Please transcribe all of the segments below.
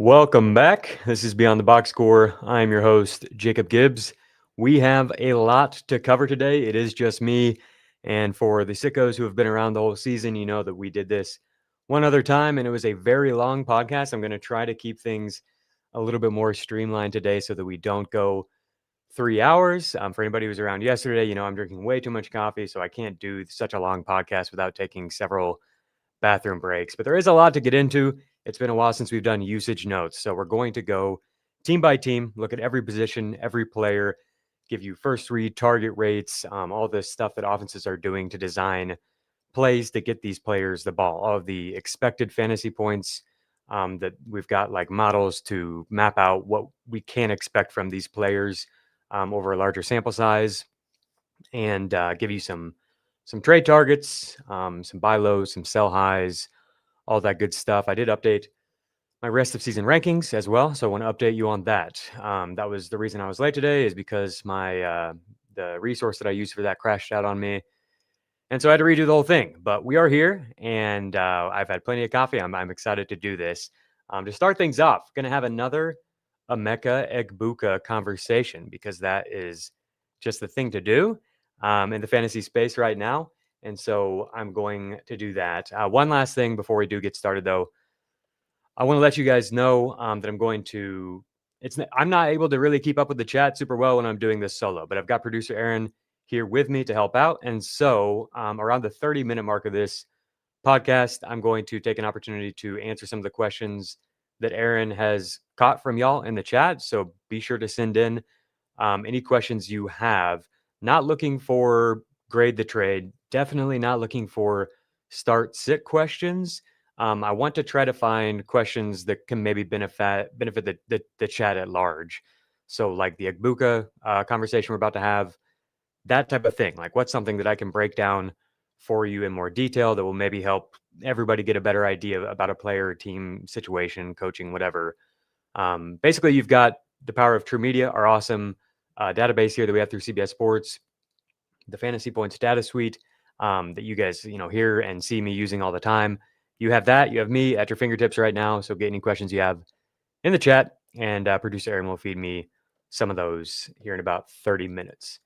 Welcome back. This is Beyond the Box Score. I'm your host, Jacob Gibbs. We have a lot to cover today. It is just me. And for the sickos who have been around the whole season, you know that we did this one other time, and it was a very long podcast. I'm going to try to keep things a little bit more streamlined today so that we don't go 3 hours. For anybody who was around yesterday, you know, I'm drinking way too much coffee, so I can't do such a long podcast without taking several bathroom breaks. But there is a lot to get into. It's been a while since we've done usage notes. So we're going to go team by team, look at every position, every player, give you first read, target rates, all this stuff that offenses are doing to design plays to get these players the ball, all of the expected fantasy points that we've got like models to map out what we can expect from these players over a larger sample size, and give you some trade targets, some buy lows, some sell highs, all that good stuff. I did update my rest of season rankings as well, so I want to update you on that. That was the reason I was late today, is because my the resource that I used for that crashed out on me, and so I had to redo the whole thing. But we are here, and I've had plenty of coffee. I'm excited to do this. To start things off, going to have another Emeka Egbuka conversation, because that is just the thing to do in the fantasy space right now. And so I'm going to do that. One last thing before we do get started, though. I want to let you guys know that I'm not able to really keep up with the chat super well when I'm doing this solo, but I've got producer Aaron here with me to help out. And so around the 30-minute mark of this podcast, I'm going to take an opportunity to answer some of the questions that Aaron has caught from y'all in the chat. So be sure to send in any questions you have. Not looking for grade the trade, definitely not looking for start sit questions. I want to try to find questions that can maybe benefit the chat at large. So like the Egbuka conversation we're about to have, that type of thing. Like, what's something that I can break down for you in more detail that will maybe help everybody get a better idea about a player, team, situation, coaching, whatever. Basically, you've got the power of True Media, our awesome database here that we have through CBS Sports, the Fantasy Points data suite that you guys hear and see me using all the time. You have that. You have me at your fingertips right now. So get any questions you have in the chat, and producer Aaron will feed me some of those here in about 30 minutes.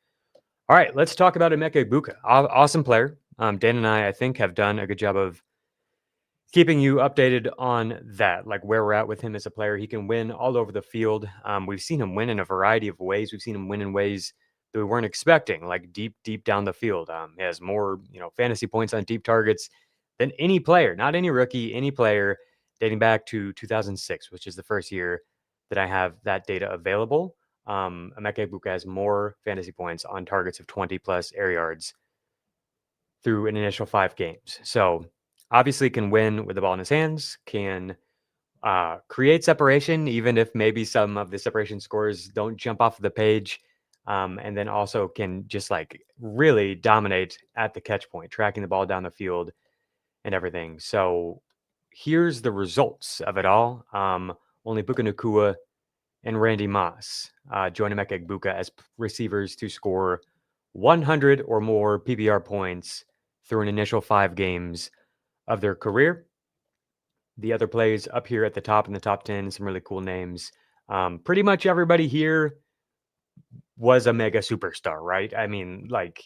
All right, let's talk about Emeka Egbuka. Awesome player. Dan and I think, have done a good job of keeping you updated on that, like where we're at with him as a player. He can win all over the field. We've seen him win in a variety of ways. We've seen him win in ways that we weren't expecting, like deep down the field. He has more, fantasy points on deep targets than any player, not any rookie, any player dating back to 2006, which is the first year that I have that data available. Emeka Egbuka has more fantasy points on targets of 20 plus air yards through an initial 5 games. So obviously can win with the ball in his hands, can create separation, even if maybe some of the separation scores don't jump off the page. And then also can just like really dominate at the catch point, tracking the ball down the field and everything. So here's the results of it all. Only Buka Nakua and Randy Moss join Emeka Egbuka as receivers to score 100 or more PPR points through an initial 5 games of their career. The other plays up here at the top in the top 10, some really cool names. Pretty much everybody here was a mega superstar, right? I mean, like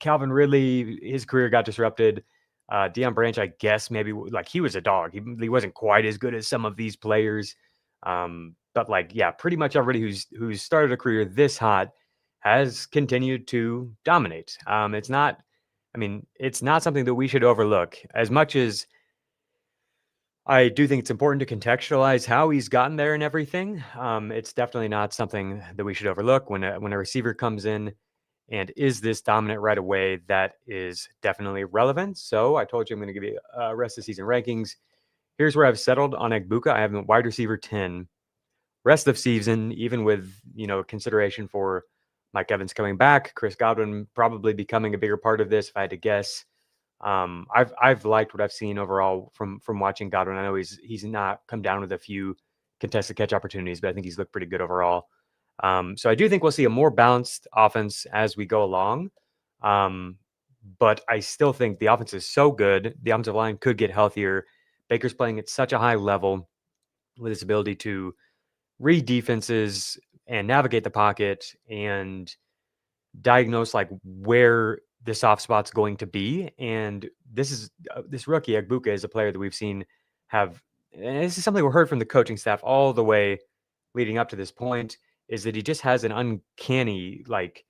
Calvin Ridley, his career got disrupted. Deion Branch, I guess maybe like he was a dog. He wasn't quite as good as some of these players. But like, yeah, pretty much everybody who's started a career this hot has continued to dominate. It's not something that we should overlook. As much as I do think it's important to contextualize how he's gotten there and everything, it's definitely not something that we should overlook. When a receiver comes in and is this dominant right away, that is definitely relevant. So I told you I'm going to give you rest of season rankings. Here's where I've settled on Egbuka. I have him wide receiver 10. Rest of season, even with consideration for Mike Evans coming back, Chris Godwin probably becoming a bigger part of this, if I had to guess. I've liked what I've seen overall from watching Godwin. I know he's not come down with a few contested catch opportunities, but I think he's looked pretty good overall. So I do think we'll see a more balanced offense as we go along. But I still think the offense is so good. The offensive line could get healthier. Baker's playing at such a high level. with his ability to read defenses and navigate the pocket and diagnose like where the soft spot's going to be. And this rookie Egbuka is a player that we've seen have, and this is something we heard from the coaching staff all the way leading up to this point, is that he just has an uncanny like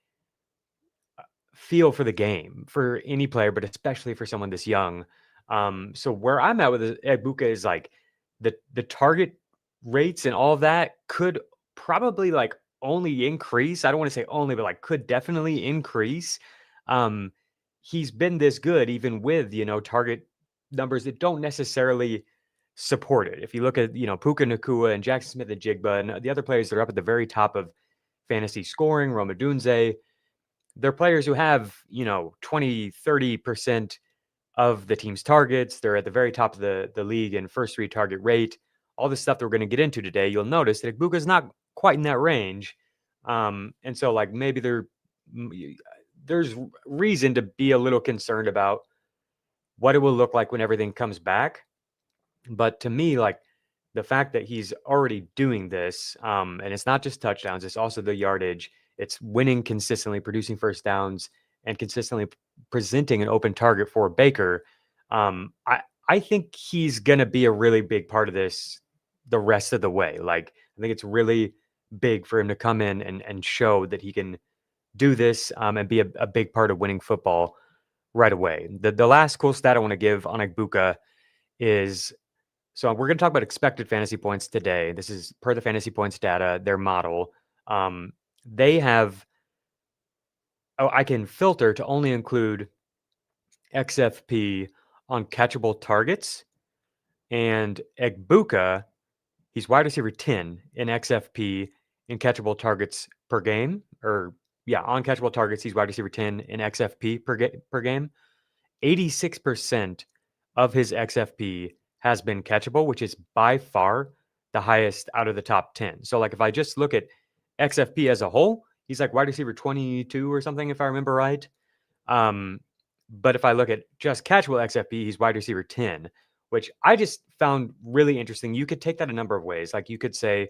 feel for the game for any player, but especially for someone this young. So where I'm at with Egbuka is like the target rates and all of that could probably like only increase. I don't want to say only, but like could definitely increase. Um, he's been this good even with, target numbers that don't necessarily support it. If you look at, Puka Nakua and Jackson Smith and Jigba and the other players that are up at the very top of fantasy scoring, Roma Dunze, they're players who have, 20, 30% of the team's targets. They're at the very top of the league in first read target rate. All the stuff that we're going to get into today, you'll notice that Egbuka is not quite in that range. And so like maybe there's reason to be a little concerned about what it will look like when everything comes back. But to me, like the fact that he's already doing this, and it's not just touchdowns, it's also the yardage. It's winning consistently, producing first downs, and consistently presenting an open target for Baker. I think he's gonna be a really big part of this the rest of the way. Like I think it's really big for him to come in and show that he can do this and be a big part of winning football right away. The last cool stat I want to give on Egbuka is, so we're going to talk about expected fantasy points today. This is per the fantasy points data, their model. They have, I can filter to only include XFP on catchable targets. And Egbuka, he's wide receiver 10 in XFP in catchable targets per game. On catchable targets, he's wide receiver 10 in XFP per game. 86% of his XFP has been catchable, which is by far the highest out of the top 10. So like if I just look at XFP as a whole, he's like wide receiver 22 or something, if I remember right. But if I look at just catchable XFP, he's wide receiver 10, which I just found really interesting. You could take that a number of ways. Like you could say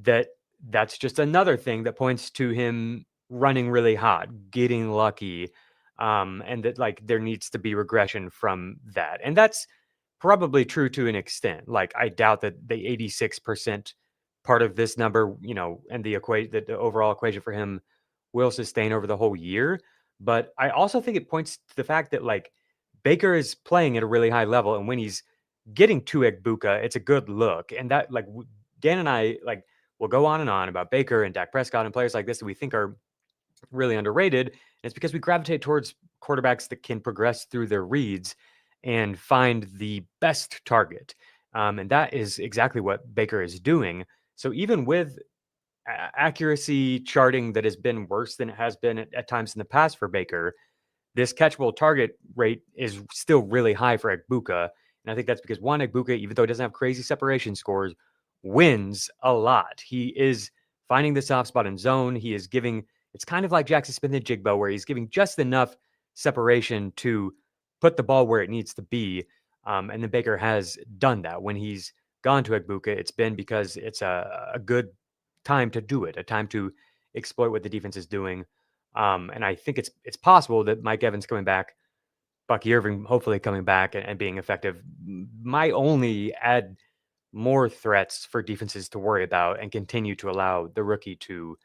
that that's just another thing that points to him running really hot, getting lucky, and that like there needs to be regression from that. And that's probably true to an extent. Like I doubt that the 86% part of this number, and the overall equation for him will sustain over the whole year. But I also think it points to the fact that like Baker is playing at a really high level, and when he's getting to Egbuka, it's a good look. And that like Dan and I like will go on and on about Baker and Dak Prescott and players like this that we think are really underrated. And it's because we gravitate towards quarterbacks that can progress through their reads and find the best target. And that is exactly what Baker is doing. So even with accuracy charting that has been worse than it has been at times in the past for Baker, this catchable target rate is still really high for Egbuka. And I think that's because one, Egbuka, even though he doesn't have crazy separation scores, wins a lot. He is finding the soft spot in zone. He is giving, it's kind of like Jackson Smith and Jigba, where he's giving just enough separation to put the ball where it needs to be. And then Baker has done that. When he's gone to Egbuka, it's been because it's a good time to do it, a time to exploit what the defense is doing. And I think it's possible that Mike Evans coming back, Bucky Irving hopefully coming back and being effective might only add more threats for defenses to worry about and continue to allow the rookie to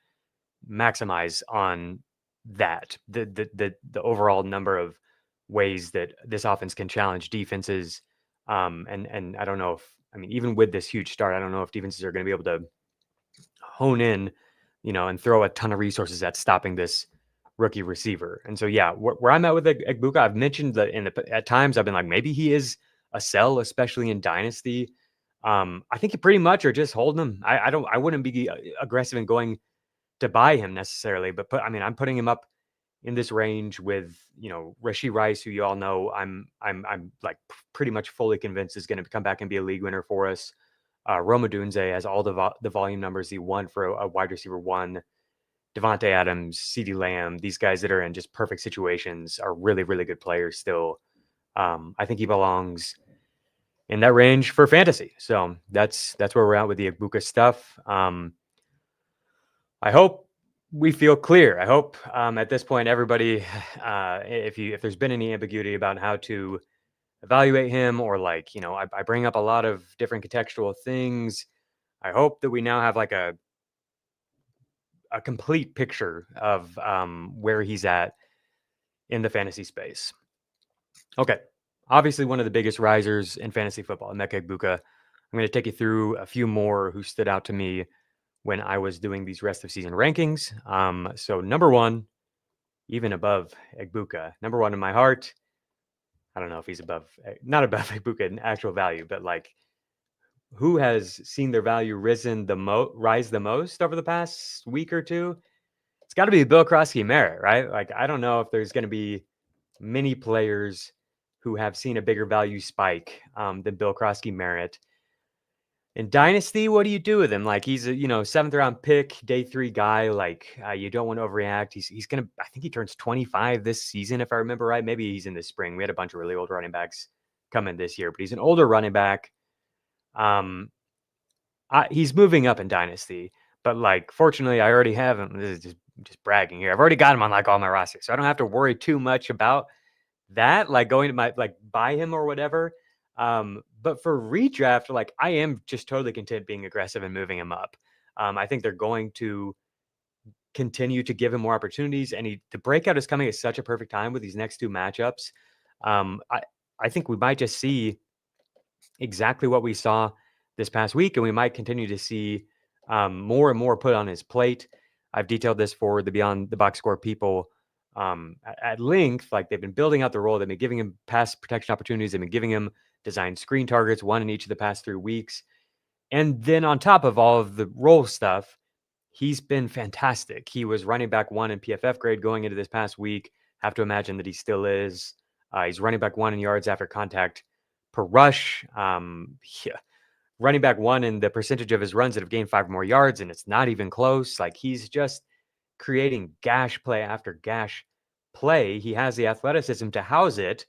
maximize on that. The overall number of ways that this offense can challenge defenses. And I don't know even with this huge start, I don't know if defenses are going to be able to hone in, and throw a ton of resources at stopping this rookie receiver. And so, yeah, where I'm at with Egbuka, I've mentioned that at times I've been like, maybe he is a sell, especially in Dynasty. I think you pretty much are just holding him. I wouldn't be aggressive in going to buy him necessarily, but I'm putting him up in this range with, Rashee Rice, who you all know I'm like pretty much fully convinced is going to come back and be a league winner for us. Roma Dunze has all the volume numbers he won for a wide receiver one. Devontae Adams, CeeDee Lamb, these guys that are in just perfect situations are really, really good players still. I think he belongs in that range for fantasy. So that's where we're at with the Egbuka stuff. I hope we feel clear. I hope at this point, everybody, if there's been any ambiguity about how to evaluate him, or like, I bring up a lot of different contextual things. I hope that we now have like a complete picture of where he's at in the fantasy space. Okay. Obviously, one of the biggest risers in fantasy football, Emeka Egbuka. I'm going to take you through a few more who stood out to me when I was doing these rest of season rankings. So number one, even above Egbuka, number one in my heart. I don't know if he's not above Egbuka in actual value, but like, who has seen their value rise the most over the past week or two? It's got to be Bill Croskey-Merritt, right? Like, I don't know if there's going to be many players who have seen a bigger value spike than Bill Croskey-Merritt. In Dynasty, what do you do with him? Like, he's a 7th round pick, day 3 guy. Like, you don't want to overreact. He's gonna. I think he turns 25 this season, if I remember right. Maybe he's in the spring. We had a bunch of really old running backs coming this year, but he's an older running back. He's moving up in Dynasty, but like, fortunately, I already have him. This is just bragging here. I've already got him on like all my rosters, so I don't have to worry too much about that. Like, going to buy him or whatever. But for redraft, like, I am just totally content being aggressive and moving him up. I think they're going to continue to give him more opportunities, and the breakout is coming at such a perfect time with these next 2 matchups. I think we might just see exactly what we saw this past week, and we might continue to see more and more put on his plate. I've detailed this for the Beyond the Box Score people at length. Like, they've been building out the role. They've been giving him pass protection opportunities. They've been giving him designed screen targets, 1 in each of the past 3 weeks. And then on top of all of the role stuff, he's been fantastic. He was running back 1 in PFF grade going into this past week. Have to imagine that he still is. He's running back 1 in yards after contact per rush. Running back 1 in the percentage of his runs that have gained 5 or more yards, and it's not even close. Like, he's just creating gash play after gash play. He has the athleticism to house it.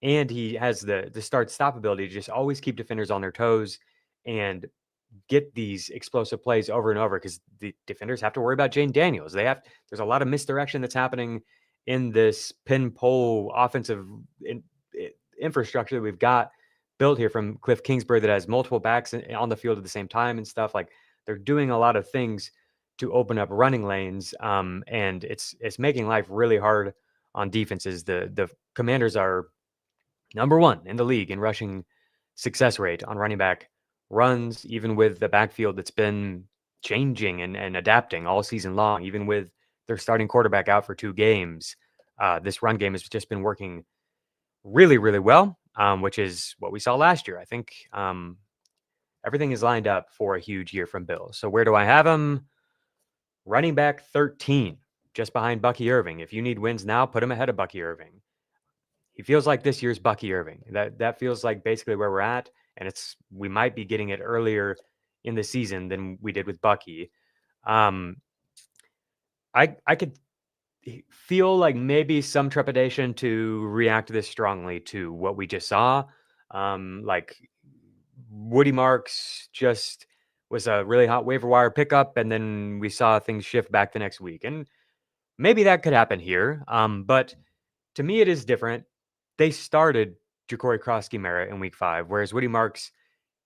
And he has the start-stop ability to just always keep defenders on their toes and get these explosive plays over and over, because the defenders have to worry about Jane Daniels. There's a lot of misdirection that's happening in this pin pole offensive infrastructure that we've got built here from Cliff Kingsbury that has multiple backs on the field at the same time and stuff. Like, they're doing a lot of things to open up running lanes, and it's making life really hard on defenses. The Commanders are number 1 in the league in rushing success rate on running back runs, even with the backfield that's been changing and adapting all season long, even with their starting quarterback out for 2 games. This run game has just been working really, really well, which is what we saw last year. I think everything is lined up for a huge year from Bill. So where do I have him? Running back 13, just behind Bucky Irving. If you need wins now, put him ahead of Bucky Irving. He feels like this year's Bucky Irving. That feels like basically where we're at, and we might be getting it earlier in the season than we did with Bucky. I could feel like maybe some trepidation to react this strongly to what we just saw. Like, Woody Marks just was a really hot waiver wire pickup, and then we saw things shift back the next week. And maybe that could happen here. But to me, it is different. They started Jakory Croskey-Merritt in week 5, whereas Woody Marks,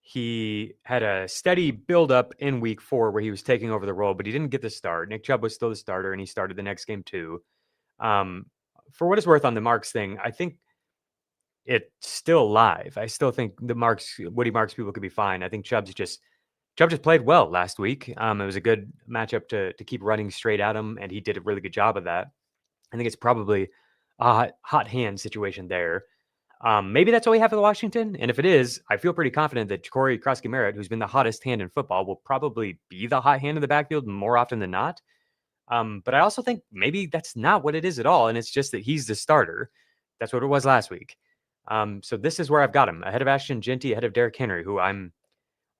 he had a steady build-up in week 4 where he was taking over the role, but he didn't get the start. Nick Chubb was still the starter, and he started the next game too. For what it's worth on the Marks thing, I think it's still live. I still think Woody Marks people could be fine. I think Chubb just played well last week. It was a good matchup to keep running straight at him, and he did a really good job of that. I think it's probably a hot hand situation there. Maybe that's all we have for Washington. And if it is, I feel pretty confident that Jakory Croskey-Merritt, who's been the hottest hand in football, will probably be the hot hand in the backfield more often than not. But I also think maybe that's not what it is at all. And it's just that he's the starter. That's what it was last week. So this is where I've got him, ahead of Ashton Genty, ahead of Derrick Henry, who I'm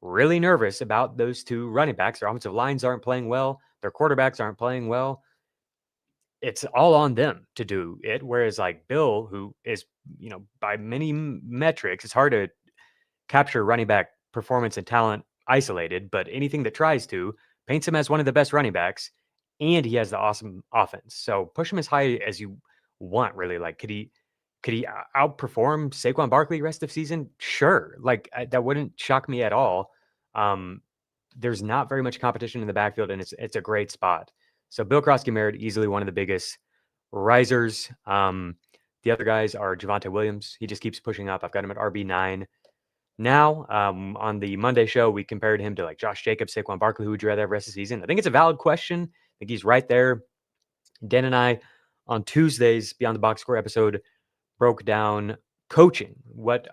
really nervous about. Those 2 running backs. Their offensive lines aren't playing well. Their quarterbacks aren't playing well. It's all on them to do it. Whereas like Bill, who is by many metrics, it's hard to capture running back performance and talent isolated, but anything that tries to paints him as one of the best running backs, and he has the awesome offense. So push him as high as you want, really. Like, could he outperform Saquon Barkley rest of season? Sure. Like, that wouldn't shock me at all. There's not very much competition in the backfield, and it's a great spot. So Bill Croskey-Merritt, easily one of the biggest risers. The other guys are Javonte Williams. He just keeps pushing up. I've got him at RB9 now. On the Monday show, we compared him to like Josh Jacobs, Saquon Barkley. Who would you rather have rest of the season? I think it's a valid question. I think he's right there. Dan and I on Tuesday's Beyond the Box Score episode broke down coaching, what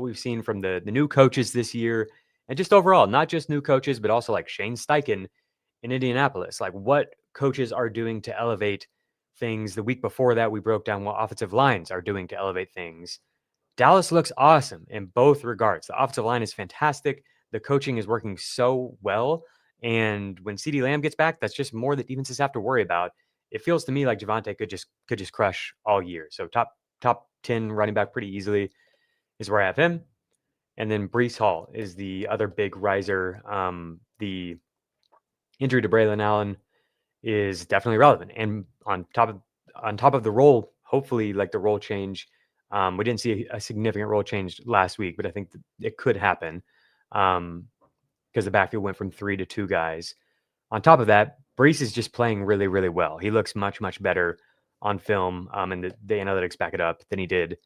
we've seen from the new coaches this year, and just overall, not just new coaches, but also like Shane Steichen in Indianapolis. Like, what coaches are doing to elevate things. The week before that, we broke down what offensive lines are doing to elevate things. Dallas looks awesome in both regards. The offensive line is fantastic. The coaching is working so well. And when CeeDee Lamb gets back, that's just more that defenses have to worry about. It feels to me like Javonte could just crush all year. So top 10 running back pretty easily is where I have him. And then Breece Hall is the other big riser. The injury to Braylon Allen is definitely relevant. And on top of the role, hopefully, like the role change, we didn't see a significant role change last week, but I think it could happen because the backfield went from 3 to 2 guys. On top of that, Breece is just playing really, really well. He looks much, much better on film, and the analytics back it up than he did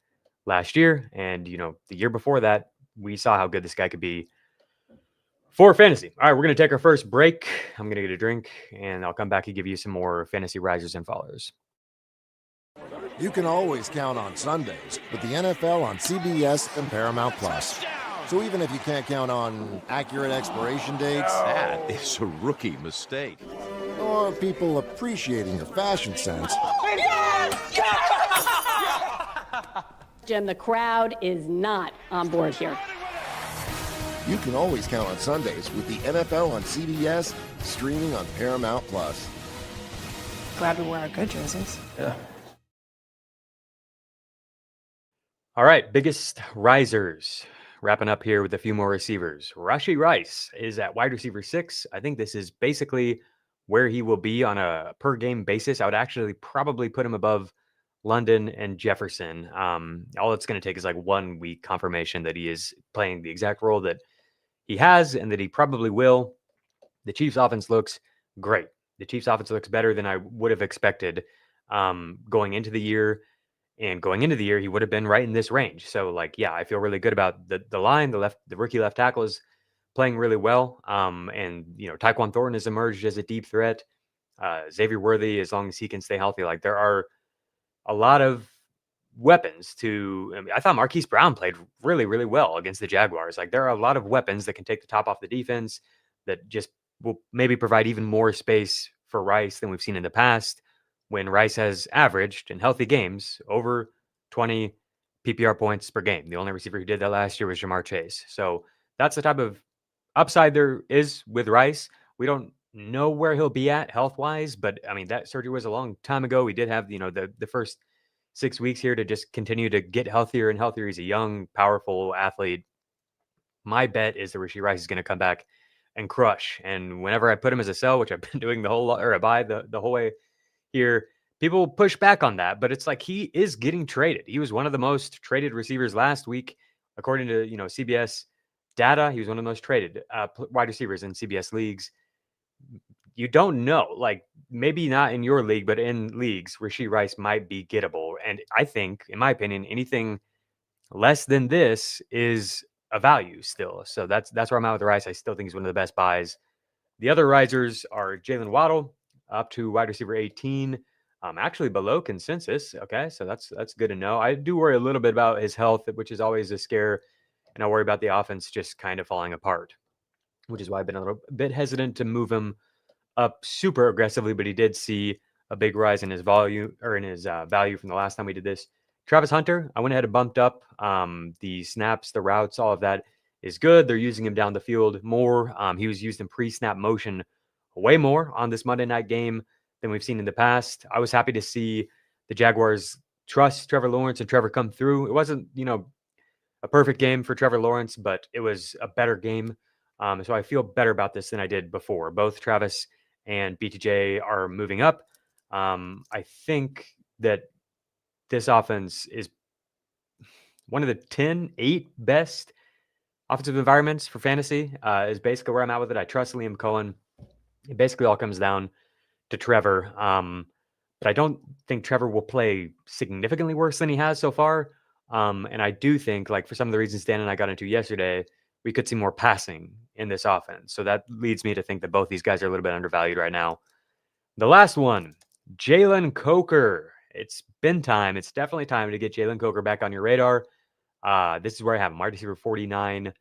last year. And, the year before that, we saw how good this guy could be for fantasy. All right, we're going to take our first break. I'm going to get a drink, and I'll come back and give you some more fantasy risers and followers. You can always count on Sundays with the NFL on CBS and Paramount Plus. So even if you can't count on accurate expiration dates, that is a rookie mistake, or people appreciating your fashion sense, Jim, the crowd is not on board here. You can always count on Sundays with the NFL on CBS, streaming on Paramount Plus. Glad we wear our good jerseys. Yeah. All right, biggest risers. Wrapping up here with a few more receivers. Rashee Rice is at wide receiver 6. I think this is basically where he will be on a per game basis. I would actually probably put him above London and Jefferson. All it's going to take is like 1 week confirmation that he is playing the exact role that he has and that he probably will. The Chiefs offense looks great. The Chiefs offense looks better than I would have expected going into the year. And going into the year, he would have been right in this range. So, like, yeah, I feel really good about the line. The rookie left tackle is playing really well. And Tyquan Thornton has emerged as a deep threat. Xavier Worthy, as long as he can stay healthy, like there are a lot of weapons I thought Marquise Brown played really, really well against the Jaguars. Like, there are a lot of weapons that can take the top off the defense that just will maybe provide even more space for Rice than we've seen in the past, when Rice has averaged in healthy games over 20 PPR points per game. The only receiver who did that last year was Jamar Chase. So that's the type of upside there is with Rice. We don't know where he'll be at health-wise, but I mean, that surgery was a long time ago. We did have, the first 6 weeks here to just continue to get healthier and healthier. He's a young, powerful athlete. My bet is that Rashee Rice is going to come back and crush. And whenever I put him as a sell, which I've been doing a buy the whole way here, people push back on that, but it's like he is getting traded. He was one of the most traded receivers last week, according to CBS data. He was one of the most traded wide receivers in CBS leagues. You don't know, like maybe not in your league, but in leagues, Rashee Rice might be gettable. And I think, in my opinion, anything less than this is a value still. So that's where I'm at with Rice. I still think he's one of the best buys. The other risers are Jaylen Waddle, up to wide receiver 18, actually below consensus. Okay, so that's good to know. I do worry a little bit about his health, which is always a scare, and I worry about the offense just kind of falling apart, which is why I've been a little bit hesitant to move him up super aggressively. But he did see a big rise in his value from the last time we did this. Travis Hunter, I went ahead and bumped up. The snaps, the routes, all of that is good. They're using him down the field more. He was used in pre-snap motion way more on this Monday night game than we've seen in the past. I was happy to see the Jaguars trust Trevor Lawrence and Trevor come through. It wasn't, a perfect game for Trevor Lawrence, but it was a better game. So I feel better about this than I did before. Both Travis and BTJ are moving up. I think that this offense is one of the 8 best offensive environments for fantasy, is basically where I'm at with it. I trust Liam Cohen. It basically all comes down to Trevor. But I don't think Trevor will play significantly worse than he has so far. And I do think, like, for some of the reasons Dan and I got into yesterday, we could see more passing in this offense. So that leads me to think that both these guys are a little bit undervalued right now. The last one, Jalen Coker. It's been time. It's definitely time to get Jalen Coker back on your radar. This is where I have him, wide receiver 49,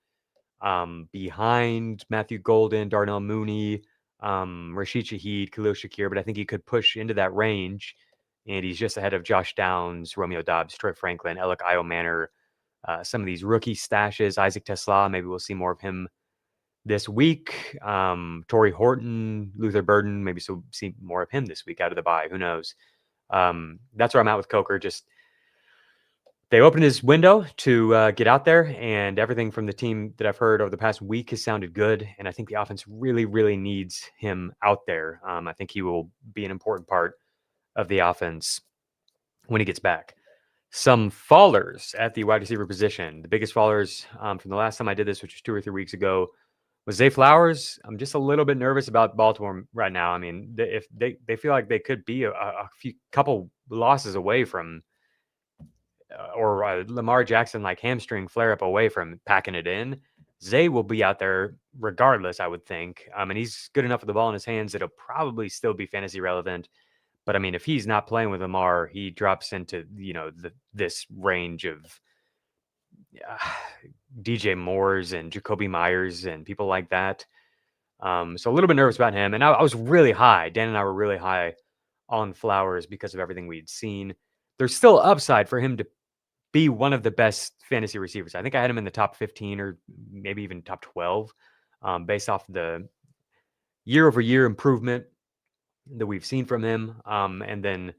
behind Matthew Golden, Darnell Mooney, Rashid Shaheed, Khalil Shakir, but I think he could push into that range. And he's just ahead of Josh Downs, Romeo Doubs, Troy Franklin, Alec Iomanner, some of these rookie stashes, Isaac Tesla. Maybe we'll see more of him this week. Torrey Horton, Luther Burden, maybe so see more of him this week out of the bye. Who knows? That's where I'm at with Coker. Just they opened his window to get out there, and everything from the team that I've heard over the past week has sounded good. And I think the offense really, really needs him out there. I think he will be an important part of the offense when he gets back. Some fallers at the wide receiver position. The biggest fallers from the last time I did this, which was 2 or 3 weeks ago, was Zay Flowers. I'm just a little bit nervous about Baltimore right now. I mean, if they feel like they could be a couple losses away from, or Lamar Jackson like hamstring flare up away from packing it in. Zay will be out there regardless, I would think. And he's good enough with the ball in his hands. It'll probably still be fantasy relevant. But I mean, if he's not playing with Lamar, he drops into, this range of DJ Moores and Jacoby Myers and people like that. So a little bit nervous about him. And I was really high. Dan and I were really high on Flowers because of everything we'd seen. There's still upside for him to be one of the best fantasy receivers. I think I had him in the top 15 or maybe even top 12 based off the year-over-year improvement that we've seen from him. And then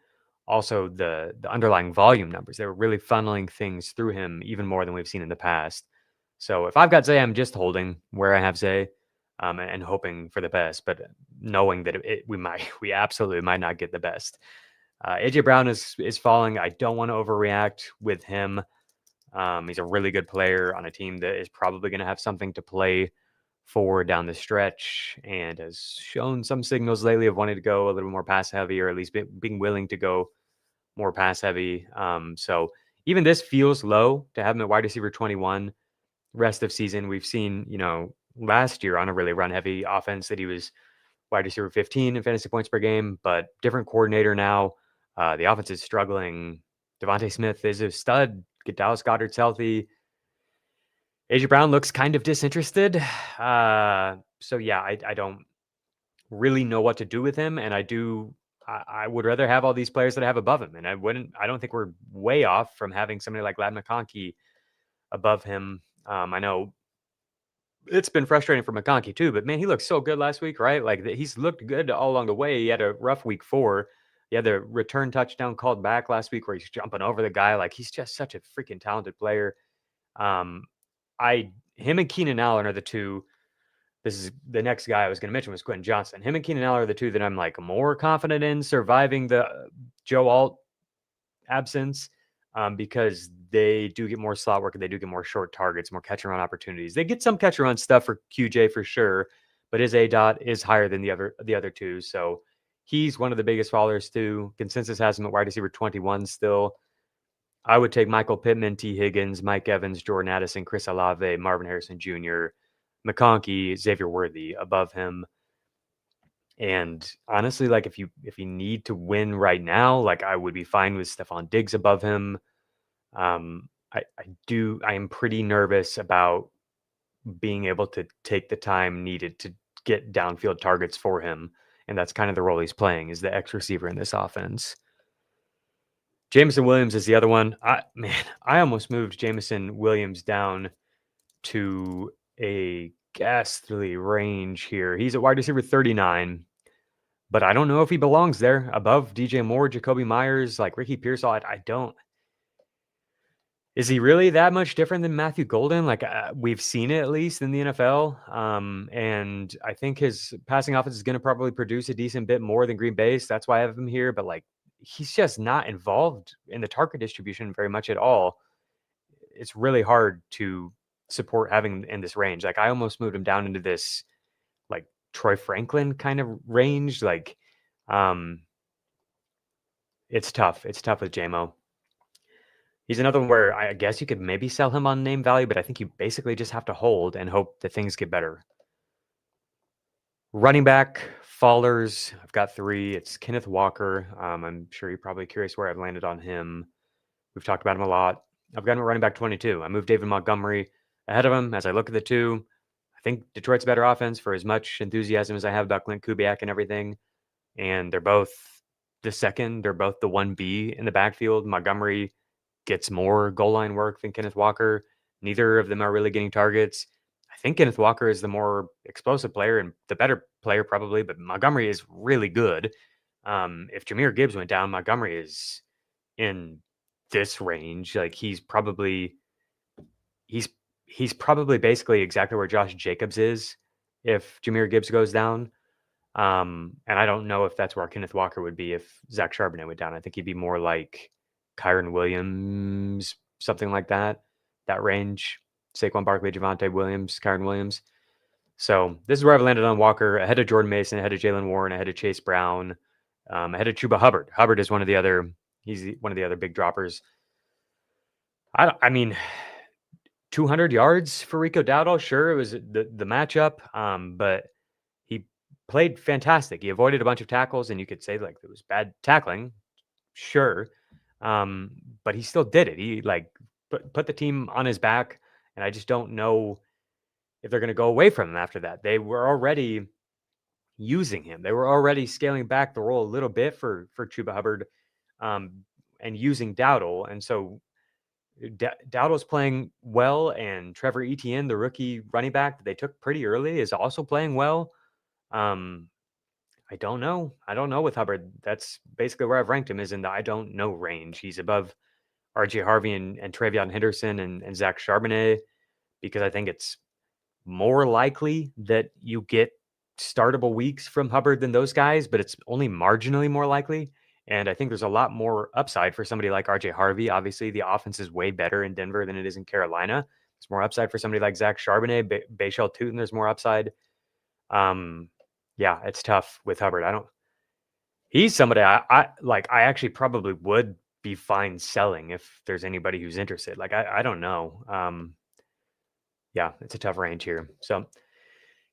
also the underlying volume numbers. They were really funneling things through him even more than we've seen in the past. So if I've got Zay, I'm just holding where I have Zay and hoping for the best, but knowing that we absolutely might not get the best. AJ Brown is falling. I don't want to overreact with him. He's a really good player on a team that is probably going to have something to play for down the stretch, and has shown some signals lately of wanting to go a little more pass heavy, or at least being willing to go more pass heavy. So even this feels low to have him at wide receiver 21 rest of season. We've seen, last year on a really run heavy offense that he was wide receiver 15 in fantasy points per game, but different coordinator now. The offense is struggling. Devontae Smith is a stud. Get Dallas Goedert's healthy. AJ Brown looks kind of disinterested. So yeah, I don't really know what to do with him. And I would rather have all these players that I have above him. And I don't think we're way off from having somebody like Ladd McConkey above him. I know it's been frustrating for McConkey too, but man, he looked so good last week, right? Like he's looked good all along the way. He had a rough week 4. He had the return touchdown called back last week where he's jumping over the guy. Like he's just such a freaking talented player. Him and Keenan Allen are the two. This is the next guy I was going to mention was Quentin Johnson. Him and Keenan Allen are the two that I'm like more confident in surviving the Joe Alt absence because they do get more slot work and they do get more short targets, more catch and run opportunities. They get some catch and run stuff for QJ for sure, but his ADOT is higher than the other two. So he's one of the biggest fallers too. Consensus has him at wide receiver 21 still. I would take Michael Pittman, T. Higgins, Mike Evans, Jordan Addison, Chris Olave, Marvin Harrison Jr., McConkey, Xavier Worthy above him. And honestly, like if you need to win right now, like I would be fine with Stephon Diggs above him. I am pretty nervous about being able to take the time needed to get downfield targets for him. And that's kind of the role he's playing, is the X receiver in this offense. Jameson Williams is the other one. I almost moved Jameson Williams down to a ghastly range here. He's at wide receiver 39, but I don't know if he belongs there above DJ Moore, Jacoby Myers, like Ricky Pearsall. I don't. Is he really that much different than Matthew Golden? Like we've seen it at least in the NFL. And I think his passing offense is going to probably produce a decent bit more than Green Bay's. That's why I have him here. But like he's just not involved in the target distribution very much at all. It's really hard to support having in this range. Like I almost moved him down into this like Troy Franklin kind of range. Like it's tough. It's tough with JMO. He's another one where I guess you could maybe sell him on name value, but I think you basically just have to hold and hope that things get better. Running back, fallers. I've got 3. It's Kenneth Walker. I'm sure you're probably curious where I've landed on him. We've talked about him a lot. I've got him at running back 22. I moved David Montgomery ahead of him as I look at the 2. I think Detroit's better offense for as much enthusiasm as I have about Clint Kubiak and everything. And they're both the second. They're both the 1B in the backfield. Montgomery gets more goal line work than Kenneth Walker. Neither of them are really getting targets. I think Kenneth Walker is the more explosive player and the better player probably, but Montgomery is really good. If Jahmyr Gibbs went down, Montgomery is in this range. Like he's probably basically exactly where Josh Jacobs is if Jahmyr Gibbs goes down. And I don't know if that's where Kenneth Walker would be if Zach Charbonnet went down. I think he'd be more like Kyron Williams, something like that range. Saquon Barkley, Javonte Williams, Kyron Williams. So this is where I've landed on Walker, ahead of Jordan Mason, ahead of Jalen Warren, ahead of Chase Brown, ahead of Chuba Hubbard. Hubbard is one of the other big droppers. I mean, 200 yards for Rico Dowdle. Sure, it was the matchup, but he played fantastic. He avoided a bunch of tackles, and you could say like it was bad tackling. Sure. But he still did it. He like put the team on his back, and I just don't know if they're going to go away from him after that. They were already using him. They were already scaling back the role a little bit for Chuba Hubbard, and using Dowdle. And so Dowdle's playing well, and Trevor Etienne, the rookie running back that they took pretty early, is also playing well. I don't know. I don't know with Hubbard. That's basically where I've ranked him, is in the I don't know range. He's above RJ Harvey and Travion Henderson and Zach Charbonnet, because I think it's more likely that you get startable weeks from Hubbard than those guys, but it's only marginally more likely. And I think there's a lot more upside for somebody like RJ Harvey. Obviously, the offense is way better in Denver than it is in Carolina. There's more upside for somebody like Zach Charbonnet. Bashal Tutin, there's more upside. Yeah, it's tough with Hubbard. He's somebody I actually probably would be fine selling if there's anybody who's interested. Like, I don't know. Yeah, it's a tough range here. So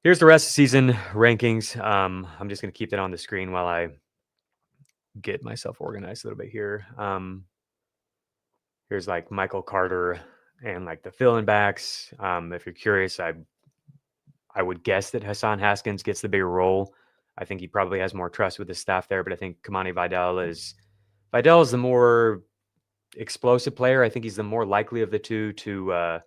here's the rest of the season rankings. I'm just going to keep that on the screen while I get myself organized a little bit here. Here's like Michael Carter and like the fill-in backs. If you're curious, I would guess that Hassan Haskins gets the bigger role. I think he probably has more trust with the staff there, but I think Kamani Vidal is the more explosive player. I think he's the more likely of the two to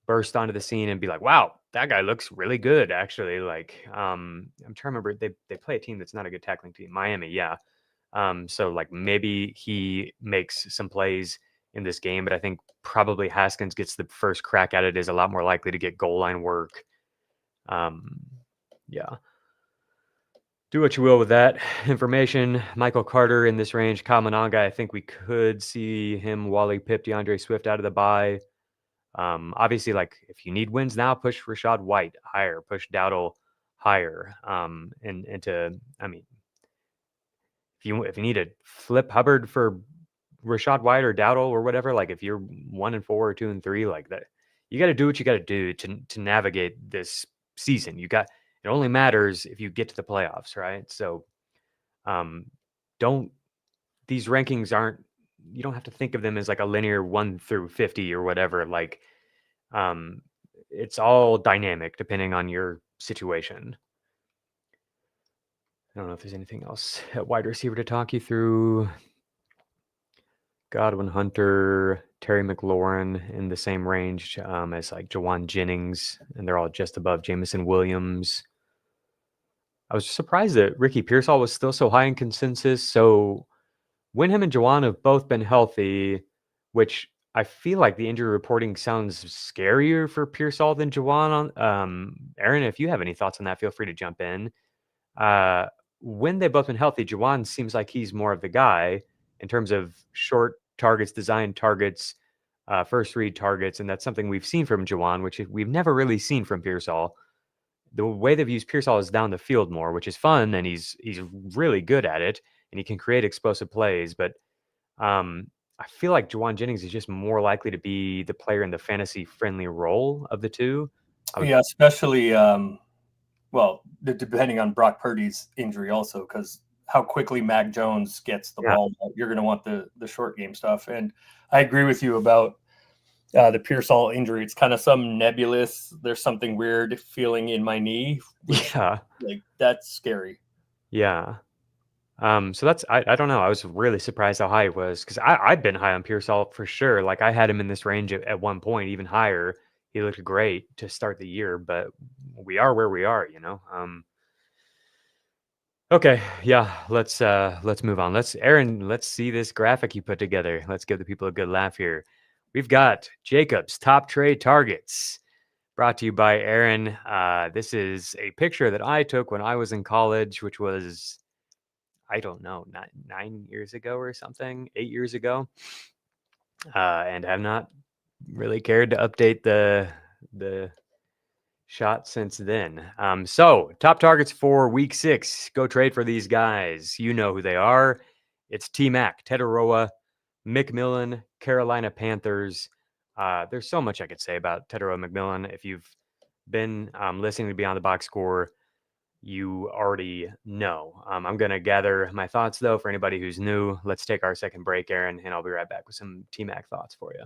burst onto the scene and be like, wow, that guy looks really good, actually. Like, I'm trying to remember, they play a team that's not a good tackling team. Miami, yeah. So like maybe he makes some plays in this game, but I think probably Haskins gets the first crack at it, is a lot more likely to get goal line work. Yeah. Do what you will with that information. Michael Carter in this range. Kyle Monanga, I think we could see him Wally Pip, DeAndre Swift out of the bye. Obviously, like if you need wins now, push Rashad White higher, push Dowdle higher. If you need to flip Hubbard for Rashad White or Dowdle or whatever, like if you're 1-4 or 2-3, like that, you got to do what you got to do to navigate this season. It only matters if you get to the playoffs, right? So, these rankings you don't have to think of them as like a linear 1 through 50 or whatever. Like, it's all dynamic depending on your situation. I don't know if there's anything else at wide receiver to talk you through. Godwin, Hunter, Terry McLaurin in the same range as like Jawan Jennings, and they're all just above Jameson Williams. I was surprised that Ricky Pearsall was still so high in consensus. So when him and Juwan have both been healthy, which I feel like the injury reporting sounds scarier for Pearsall than Juwan. Aaron, if you have any thoughts on that, feel free to jump in. Uh, when they've both been healthy, Juwan seems like he's more of the guy in terms of short targets, designed targets, first read targets, and that's something we've seen from Juwan, which we've never really seen from Pearsall. The way they've used Pearsall is down the field more, which is fun, and he's really good at it, and he can create explosive plays. But I feel like Juwan Jennings is just more likely to be the player in the fantasy-friendly role of the two. Yeah, especially depending on Brock Purdy's injury also, because how quickly Mac Jones gets the ball out, you're going to want the short game stuff. And I agree with you about the Pearsall injury. It's kind of some nebulous. There's something weird feeling in my knee. Like that's scary. Yeah. So that's I don't know. I was really surprised how high it was because I've been high on Pearsall for sure. Like I had him in this range at one point, even higher. He looked great to start the year, but we are where we are, Okay, yeah, let's move on. Aaron, let's see this graphic you put together. Let's give the people a good laugh here. We've got Jacob's top trade targets, brought to you by Aaron. This is a picture that I took when I was in college, which was, I don't know, 9 years ago or something, 8 years ago, and have not really cared to update the shot since then. So top targets for week 6. Go trade for these guys. You know who they are. It's T-Mac, Tetaroa, McMillan, Carolina Panthers. There's so much I could say about Tetaroa McMillan. If you've been listening to Beyond the Box Score, you already know. I'm going to gather my thoughts, though, for anybody who's new. Let's take our second break, Aaron, and I'll be right back with some T-Mac thoughts for you.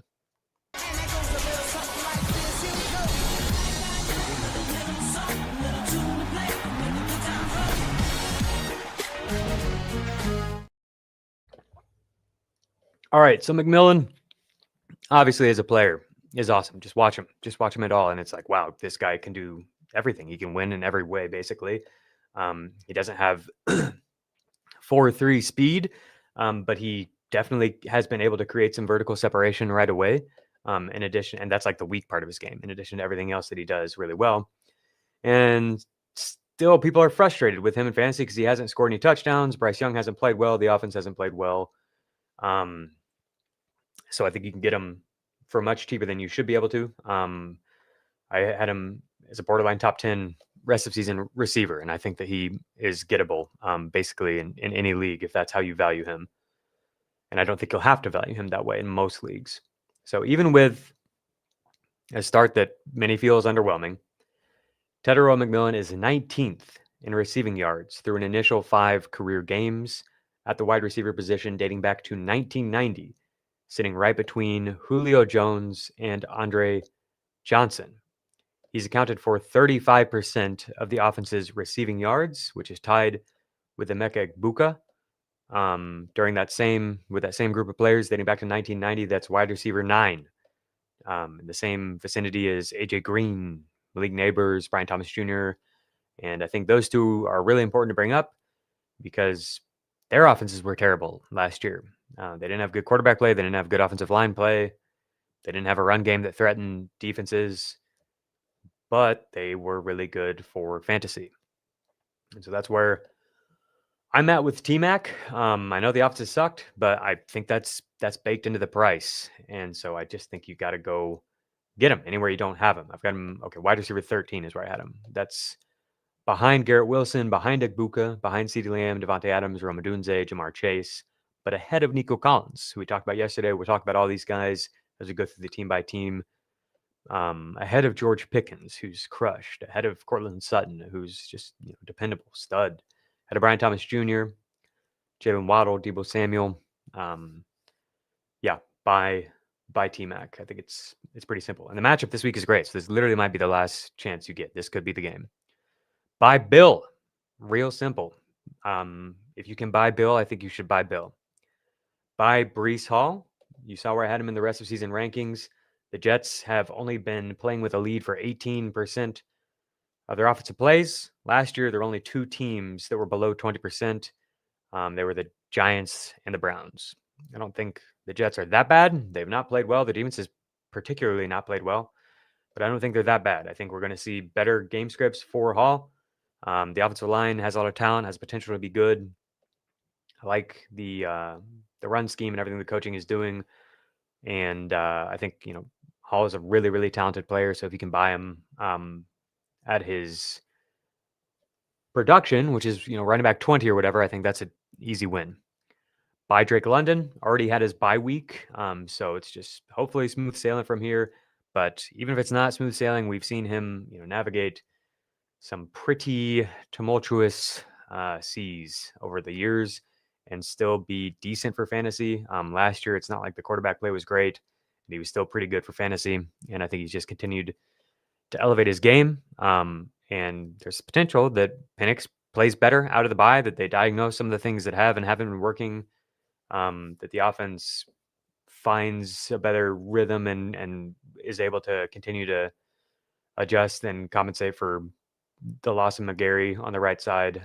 All right, so McMillan, obviously as a player, is awesome. Just watch him at all, and it's like, wow, this guy can do everything. He can win in every way, basically. He doesn't have 4.3 speed, but he definitely has been able to create some vertical separation right away. In addition, and that's like the weak part of his game, in addition to everything else that he does really well. And still, people are frustrated with him in fantasy because he hasn't scored any touchdowns. Bryce Young hasn't played well. The offense hasn't played well. So I think you can get him for much cheaper than you should be able to. I had him as a borderline top 10 rest of season receiver, and I think that he is gettable basically in any league if that's how you value him. And I don't think you'll have to value him that way in most leagues. So even with a start that many feel is underwhelming, Tetaroa McMillan is 19th in receiving yards through an initial 5 career games at the wide receiver position dating back to 1990, sitting right between Julio Jones and Andre Johnson. He's accounted for 35% of the offense's receiving yards, which is tied with Emeka Egbuka. During that same group of players dating back to 1990, that's wide receiver 9. In the same vicinity as AJ Green, league neighbors, Brian Thomas Jr. And I think those two are really important to bring up because their offenses were terrible last year. They didn't have good quarterback play. They didn't have good offensive line play. They didn't have a run game that threatened defenses, but they were really good for fantasy. And so that's where I'm at with T-Mac. I know the offenses sucked, but I think that's baked into the price. And so I just think you got to go get him anywhere you don't have him. I've got him. Okay, wide receiver 13 is where I had him. That's behind Garrett Wilson, behind Egbuka, behind CeeDee Lamb, Devontae Adams, Rome Odunze, Jamar Chase, but ahead of Nico Collins, who we talked about yesterday. We'll talk about all these guys as we go through the team by team. Ahead of George Pickens, who's crushed. Ahead of Cortland Sutton, who's just dependable, stud. Ahead of Brian Thomas Jr., Jaylen Waddle, Deebo Samuel. By T-Mac. I think it's pretty simple. And the matchup this week is great. So this literally might be the last chance you get. This could be the game. Buy Bill. Real simple. If you can buy Bill, I think you should buy Bill. Buy Breece Hall. You saw where I had him in the rest of season rankings. The Jets have only been playing with a lead for 18% Their offensive plays, last year, there were only 2 teams that were below 20%. They were the Giants and the Browns. I don't think the Jets are that bad. They've not played well. The defense has particularly not played well, but I don't think they're that bad. I think we're going to see better game scripts for Hall. The offensive line has a lot of talent, has potential to be good. I like the run scheme and everything the coaching is doing. And I think, Hall is a really, really talented player. So if you can buy him at his production, which is, running back 20 or whatever, I think that's an easy win. Buy Drake London, already had his bye week. So it's just hopefully smooth sailing from here. But even if it's not smooth sailing, we've seen him, navigate some pretty tumultuous seas over the years and still be decent for fantasy. Last year, it's not like the quarterback play was great, and he was still pretty good for fantasy. And I think he's just continued to elevate his game. And there's potential that Penix plays better out of the bye, that they diagnose some of the things that have and haven't been working, that the offense finds a better rhythm and is able to continue to adjust and compensate for the loss of McGarry on the right side.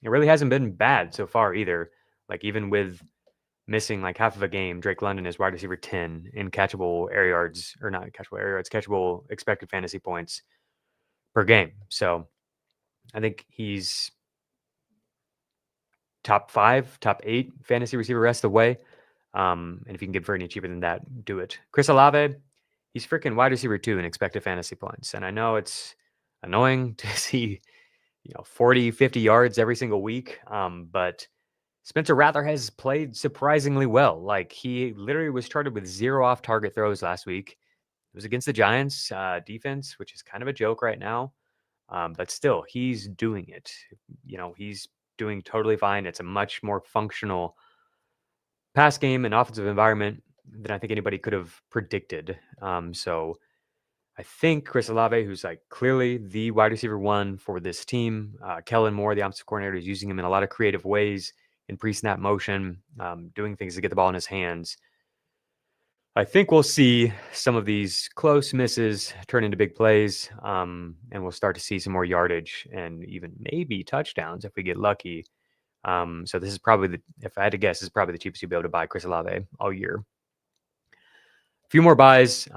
It really hasn't been bad so far either. Like even with missing like half of a game, Drake London is wide receiver 10 in catchable air yards, or not catchable air yards, catchable expected fantasy points per game. So I think he's top 5, top 8 fantasy receiver rest of the way. And if you can get for any cheaper than that, do it. Chris Olave, he's freaking wide receiver 2 in expected fantasy points. And I know it's annoying to see, 40, 50 yards every single week. But Spencer Rattler has played surprisingly well. Like he literally was charted with 0 off-target throws last week. It was against the Giants defense, which is kind of a joke right now. But still, he's doing it. He's doing totally fine. It's a much more functional pass game and offensive environment than I think anybody could have predicted. So I think Chris Olave, who's like clearly the wide receiver 1 for this team, Kellen Moore, the offensive coordinator, is using him in a lot of creative ways in pre-snap motion, doing things to get the ball in his hands. I think we'll see some of these close misses turn into big plays, and we'll start to see some more yardage and even maybe touchdowns if we get lucky. So this is probably if I had to guess, this is probably the cheapest you'll be able to buy Chris Olave all year. A few more buys.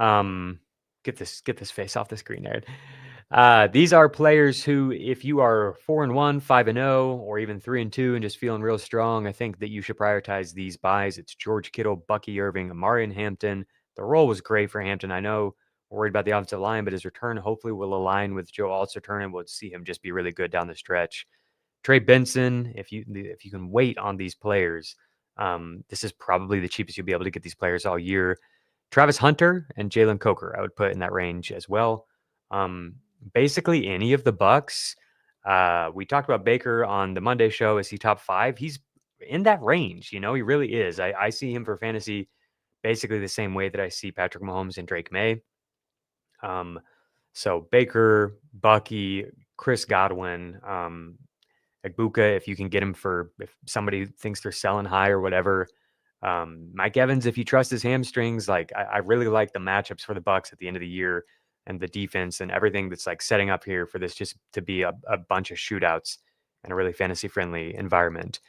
Get this face off the screen, Aaron. These are players who, if you are 4-1, 5-0, or even 3-2 and just feeling real strong, I think that you should prioritize these buys. It's George Kittle, Bucky Irving, Amari and Hampton. The role was great for Hampton. I know we're worried about the offensive line, but his return hopefully will align with Joe Alt's return, and we'll see him just be really good down the stretch. Trey Benson, if you can wait on these players, this is probably the cheapest you'll be able to get these players all year. Travis Hunter and Jalen Coker, I would put in that range as well. Basically any of the Bucks. We talked about Baker on the Monday show. Is he top 5? He's in that range. He really is. I see him for fantasy basically the same way that I see Patrick Mahomes and Drake May. So Baker, Bucky, Chris Godwin, Egbuka, if you can get him if somebody thinks they're selling high or whatever. Mike Evans, if you trust his hamstrings, like I really like the matchups for the Bucks at the end of the year and the defense and everything that's like setting up here for this just to be a bunch of shootouts and a really fantasy friendly environment.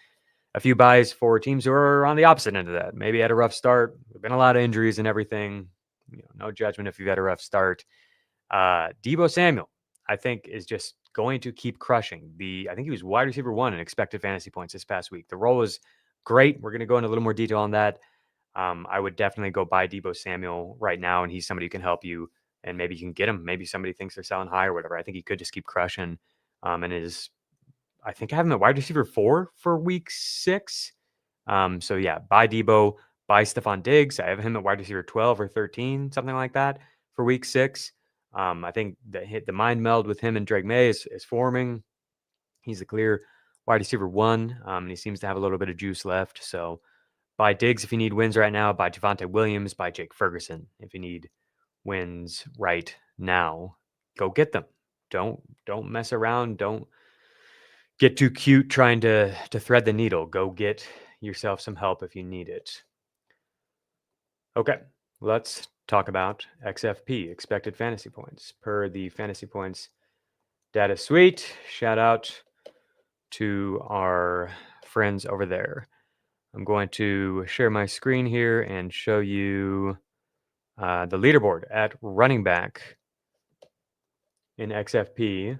A few buys for teams who are on the opposite end of that. Maybe had a rough start. There've been a lot of injuries and everything. No judgment if you've had a rough start. Deebo Samuel, I think, is just going to keep crushing. I think he was wide receiver 1 in expected fantasy points this past week. The role was great. We're going to go into a little more detail on that. I would definitely go buy Deebo Samuel right now, and he's somebody who can help you, and maybe you can get him. Maybe somebody thinks they're selling high or whatever. I think he could just keep crushing. I think I have him at wide receiver 4 for week 6. So yeah, buy Deebo, buy Stephon Diggs. I have him at wide receiver 12 or 13, something like that for week 6. I think the mind meld with him and Drake May is forming. He's a clear wide receiver 1, and he seems to have a little bit of juice left. So buy Diggs if you need wins right now. Buy Javonte Williams. Buy Jake Ferguson if you need wins right now. Go get them. Don't mess around. Don't get too cute trying to thread the needle. Go get yourself some help if you need it. Okay, let's talk about XFP, expected fantasy points. Per the fantasy points That is sweet. Shout out to our friends over there. I'm going to share my screen here and show you the leaderboard at running back in XFP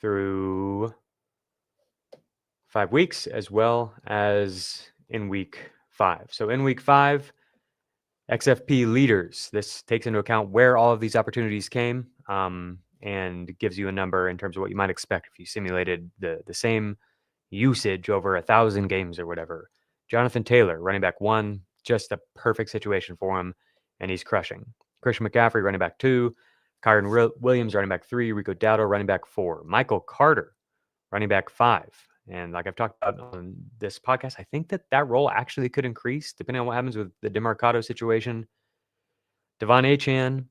through 5 weeks, as well as in week 5. So in week 5, XFP leaders. This takes into account where all of these opportunities came, and gives you a number in terms of what you might expect if you simulated the same usage over 1,000 games or whatever. Jonathan Taylor, running back 1, just a perfect situation for him, and he's crushing. Christian McCaffrey, running back 2. Kyron Williams, running back 3. Rico Dowdle, running back 4. Michael Carter, running back 5. And like I've talked about on this podcast, I think that role actually could increase depending on what happens with the DeMarcado situation. Devon Achane,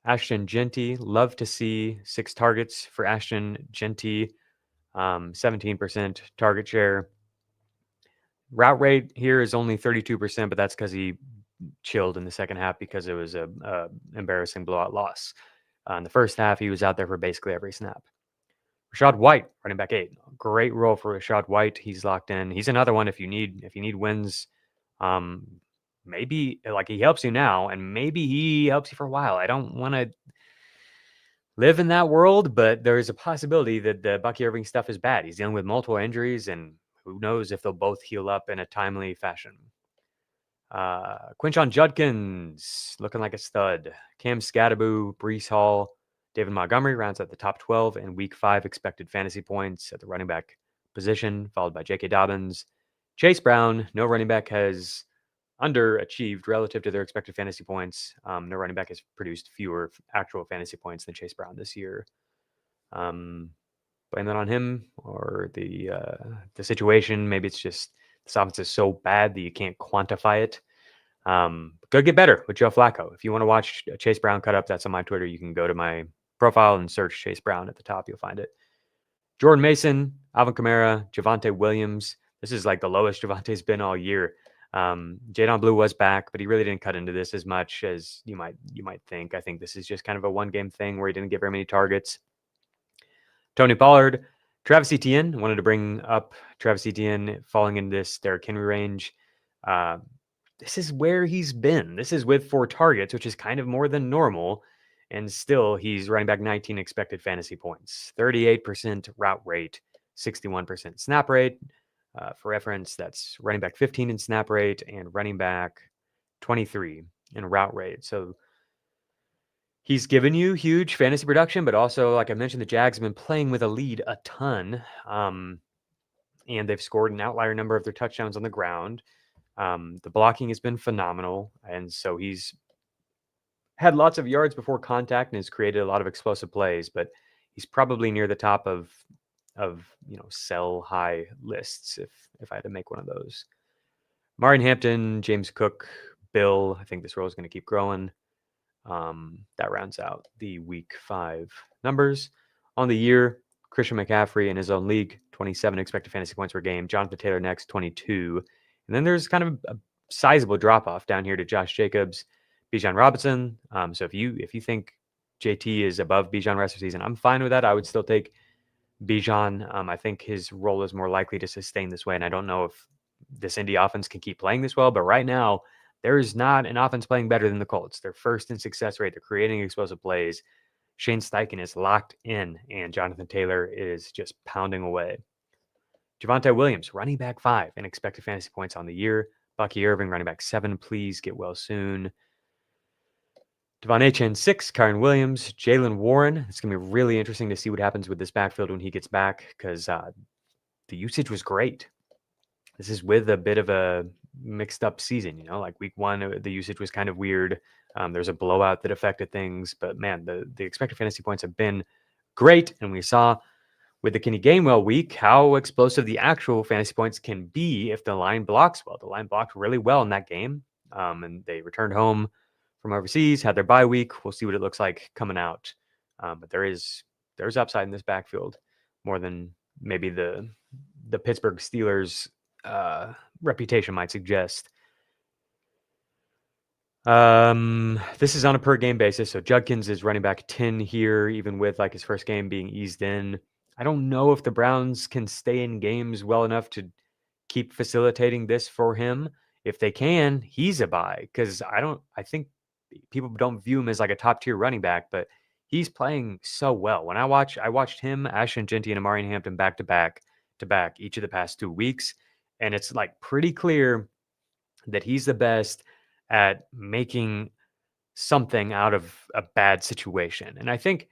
Ashton Genty, love to see 6 targets for Ashton Genty, 17% target share. Route rate here is only 32%, but that's because he chilled in the second half because it was a embarrassing blowout loss. In the first half, he was out there for basically every snap. Rashad White, running back 8, great role for Rashad White. He's locked in. He's another one if you need wins. Maybe like he helps you now, and maybe he helps you for a while. I don't want to live in that world, but there is a possibility that the Bucky Irving stuff is bad. He's dealing with multiple injuries, and who knows if they'll both heal up in a timely fashion. Quinshon Judkins, looking like a stud. Cam Scatteraboo, Breece Hall, David Montgomery rounds out the top 12 in week 5 expected fantasy points at the running back position, followed by J.K. Dobbins. Chase Brown, no running back has underachieved relative to their expected fantasy points. No running back has produced fewer actual fantasy points than Chase Brown this year. Blame that on him or the situation. Maybe it's just this offense is so bad that you can't quantify it. Go get better with Joe Flacco. If you want to watch Chase Brown cut up, that's on my Twitter. You can go to my profile and search Chase Brown at the top. You'll find it. Jordan Mason, Alvin Kamara, Javonte Williams. This is like the lowest Javonte's been all year. Jadon Blue was back, but he really didn't cut into this as much as you might think. I think this is just kind of a one-game thing where he didn't get very many targets. Tony Pollard, Travis Etienne. Wanted to bring up Travis Etienne falling in this Derrick Henry range. This is where he's been. This is with 4 targets, which is kind of more than normal. And still, he's running back 19 expected fantasy points, 38% route rate, 61% snap rate. For reference, that's running back 15 in snap rate and running back 23 in route rate. So he's given you huge fantasy production, but also, like I mentioned, the Jags have been playing with a lead a ton. And they've scored an outlier number of their touchdowns on the ground. The blocking has been phenomenal. And so he's had lots of yards before contact and has created a lot of explosive plays, but he's probably near the top of sell high lists if I had to make one of those. Marion Hampton, James Cook, Bill. I think this role is going to keep growing. That rounds out the week 5 numbers. On the year, Christian McCaffrey in his own league, 27 expected fantasy points per game. Jonathan Taylor next, 22. And then there's kind of a sizable drop-off down here to Josh Jacobs, Bijan Robinson. So if you think JT is above Bijan rest of the season, I'm fine with that. I would still take Bijan. I think his role is more likely to sustain this way, and I don't know if this Indy offense can keep playing this well, but right now, there is not an offense playing better than the Colts. They're first in success rate. They're creating explosive plays. Shane Steichen is locked in, and Jonathan Taylor is just pounding away. Javonte Williams, running back 5 in expected fantasy points on the year. Bucky Irving, running back 7. Please get well soon. Devon Achane, 6. Kyron Williams. Jaylen Warren. It's going to be really interesting to see what happens with this backfield when he gets back because the usage was great. This is with a bit of a mixed up season, like week 1, the usage was kind of weird. There's a blowout that affected things, but man, the expected fantasy points have been great. And we saw with the Kenny Gainwell week how explosive the actual fantasy points can be if the line blocks well. The line blocked really well in that game, and they returned home from overseas, had their bye week. We'll see what it looks like coming out. But there's upside in this backfield more than maybe the Pittsburgh Steelers reputation might suggest. This is on a per game basis. So Judkins is running back 10 here, even with like his first game being eased in. I don't know if the Browns can stay in games well enough to keep facilitating this for him. If they can, he's a buy because I think people don't view him as like a top tier running back, but he's playing so well. When I watched him, Ashton Genty, and Amari Hampton back to back each of the past 2 weeks. And it's like pretty clear that he's the best at making something out of a bad situation. And I think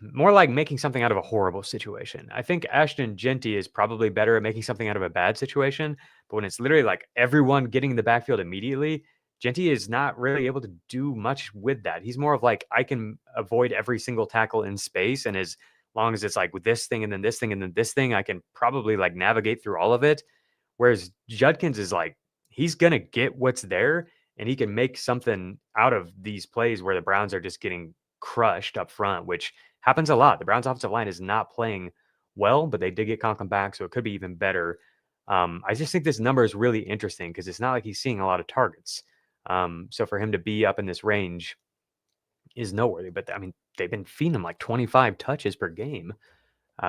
more like making something out of a horrible situation. I think Ashton Genty is probably better at making something out of a bad situation. But when it's literally like everyone getting in the backfield immediately, Genty is not really able to do much with that. He's more of like, I can avoid every single tackle in space. And as long as it's like with this thing and then this thing and then this thing, I can probably like navigate through all of it. Whereas Judkins is like, he's going to get what's there and he can make something out of these plays where the Browns are just getting crushed up front, which happens a lot. The Browns offensive line is not playing well, but they did get Conklin back, so it could be even better. I just think this number is really interesting because it's not like he's seeing a lot of targets. So for him to be up in this range is noteworthy. But I mean, they've been feeding him like 25 touches per game.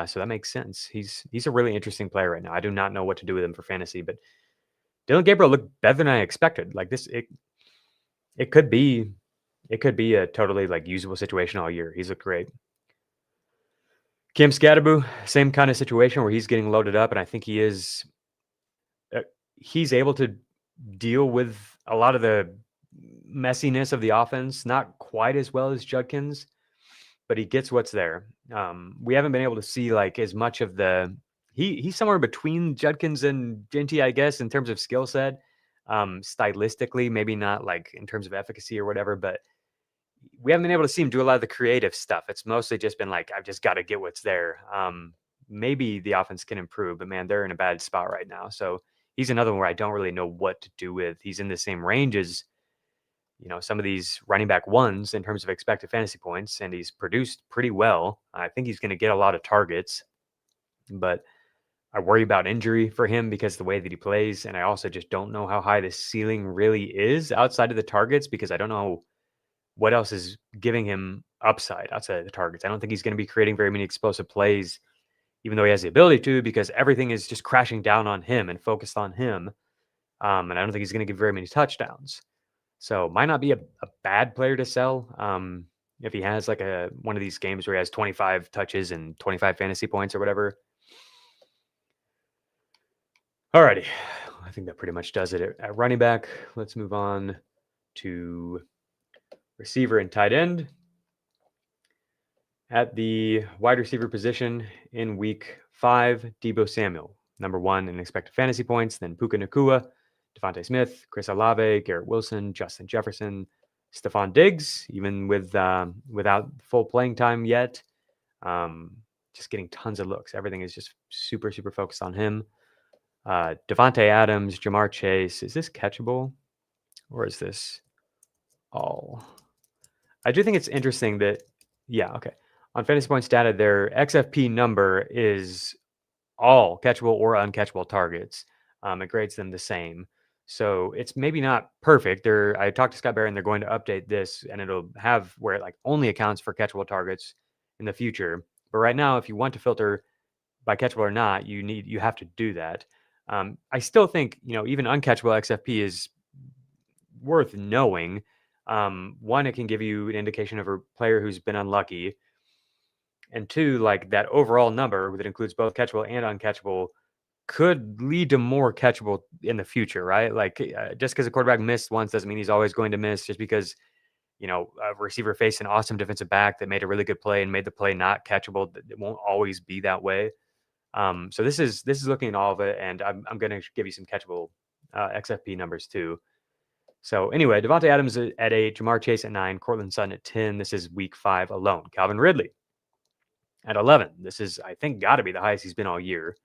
So that makes sense. He's a really interesting player right now. I do not know what to do with him for fantasy, but Dylan Gabriel looked better than I expected. Like this, it could be a totally like usable situation all year. He's looked great. Kim Scatterboo, same kind of situation where he's getting loaded up, and I think he's able to deal with a lot of the messiness of the offense, not quite as well as Judkins, but he gets what's there. We haven't been able to see like as much of the he's somewhere between Judkins and Genty, I guess, in terms of skill set. Stylistically, maybe not like in terms of efficacy or whatever, but we haven't been able to see him do a lot of the creative stuff. It's mostly just been like, I've just got to get what's there. Maybe the offense can improve, but man, they're in a bad spot right now. So he's another one where I don't really know what to do with. He's in the same range as, some of these running back ones in terms of expected fantasy points, and he's produced pretty well. I think he's going to get a lot of targets, but I worry about injury for him because of the way that he plays. And I also just don't know how high the ceiling really is outside of the targets because I don't know what else is giving him upside outside of the targets. I don't think he's going to be creating very many explosive plays, even though he has the ability to, because everything is just crashing down on him and focused on him. And I don't think he's going to give very many touchdowns. So might not be a bad player to sell. If he has like one of these games where he has 25 touches and 25 fantasy points or whatever. Alrighty. I think that pretty much does it at running back. Let's move on to receiver and tight end. At the wide receiver position in week 5, Deebo Samuel, number 1 in expected fantasy points, then Puka Nacua, Devontae Smith, Chris Olave, Garrett Wilson, Justin Jefferson, Stephon Diggs, even without full playing time yet, just getting tons of looks. Everything is just super, super focused on him. Devontae Adams, Jamar Chase. Is this catchable or is this all? I do think it's interesting that, okay. On fantasy points data, their XFP number is all catchable or uncatchable targets. It grades them the same. So it's maybe not perfect. I talked to Scott Barry and they're going to update this and it'll have where it like only accounts for catchable targets in the future. But right now, if you want to filter by catchable or not, you have to do that. I still think, even uncatchable XFP is worth knowing. One, it can give you an indication of a player who's been unlucky. And 2, like that overall number that includes both catchable and uncatchable could lead to more catchable in the future, right? Like just because a quarterback missed once doesn't mean he's always going to miss. Just because, a receiver faced an awesome defensive back that made a really good play and made the play not catchable, it won't always be that way. So this is looking at all of it, and I'm going to give you some catchable XFP numbers too. So anyway, Devontae Adams at 8, Jamar Chase at 9, Cortland Sutton at 10. This is week 5 alone. Calvin Ridley at 11. This is, I think, got to be the highest he's been all year.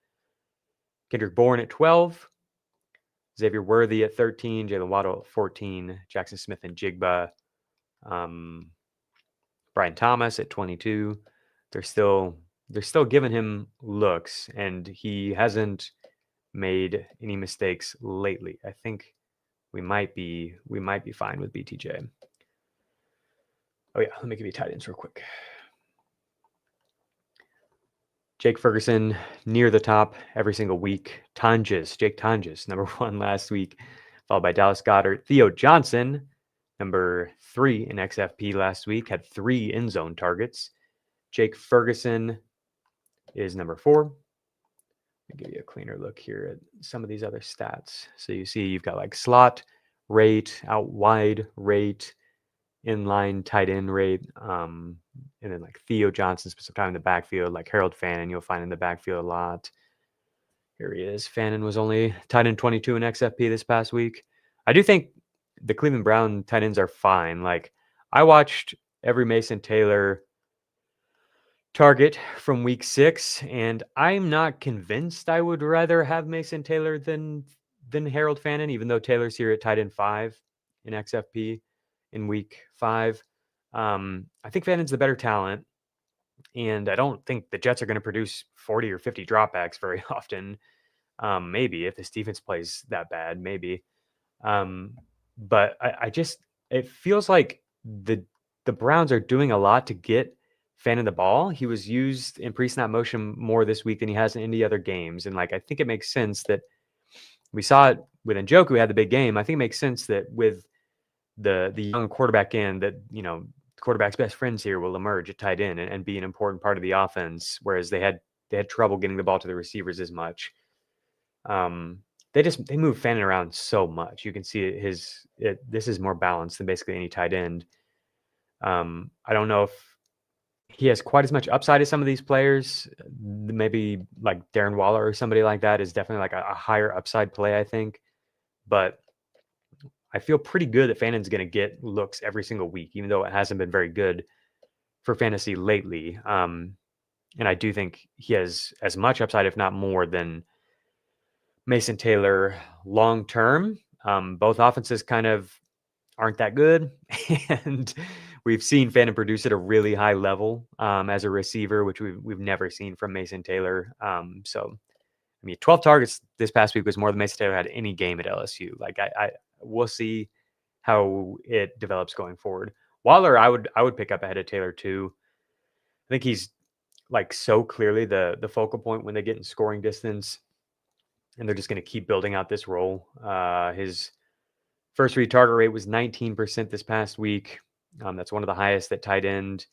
Kendrick Bourne at 12. Xavier Worthy at 13. Jaylen Waddle at 14. Jackson Smith and Jigba. Brian Thomas at 22. They're still giving him looks, and he hasn't made any mistakes lately. I think we might be fine with BTJ. Oh yeah, let me give you tight ends real quick. Jake Ferguson near the top every single week. Jake Tonjes, number 1 last week, followed by Dallas Goedert. Theo Johnson, number 3 in XFP last week, had 3 end zone targets. Jake Ferguson is number 4. Let me give you a cleaner look here at some of these other stats. So you see you've got like slot rate, out wide rate, inline tight end rate, and then like Theo Johnson spent some time in the backfield, like Harold Fannin you'll find in the backfield a lot. Here he is. Fannin was only tight end 22 in XFP this past week. I do think the Cleveland Brown tight ends are fine. Like I watched every Mason Taylor target from week 6, and I'm not convinced I would rather have Mason Taylor than Harold Fannin, even though Taylor's here at tight end 5 in XFP in week 5. I think Fannin's the better talent, and I don't think the Jets are going to produce 40 or 50 dropbacks very often. Maybe if this defense plays that bad, maybe. But it feels like the Browns are doing a lot to get Fannin the ball. He was used in pre-snap motion more this week than he has in any other games. And like, I think it makes sense that we saw it with Njoku, who had the big game. I think it makes sense that with the young quarterback in that, quarterback's best friends here will emerge at tight end and be an important part of the offense. Whereas they had trouble getting the ball to the receivers as much. They move Fannin around so much. You can see this is more balanced than basically any tight end. I don't know if he has quite as much upside as some of these players. Maybe like Darren Waller or somebody like that is definitely like a higher upside play, I think. But I feel pretty good that Fannin's going to get looks every single week, even though it hasn't been very good for fantasy lately. And I do think he has as much upside, if not more, than Mason Taylor long term. Both offenses kind of aren't that good, and we've seen Fannin produce at a really high level as a receiver, which we've never seen from Mason Taylor. So, 12 targets this past week was more than Mason Taylor had any game at LSU. Like we'll see how it develops going forward. Waller, I would pick up ahead of Taylor too. I think he's like so clearly the focal point when they get in scoring distance, and they're just going to keep building out this role. His first read target rate was 19% this past week. That's one of the highest at tight end.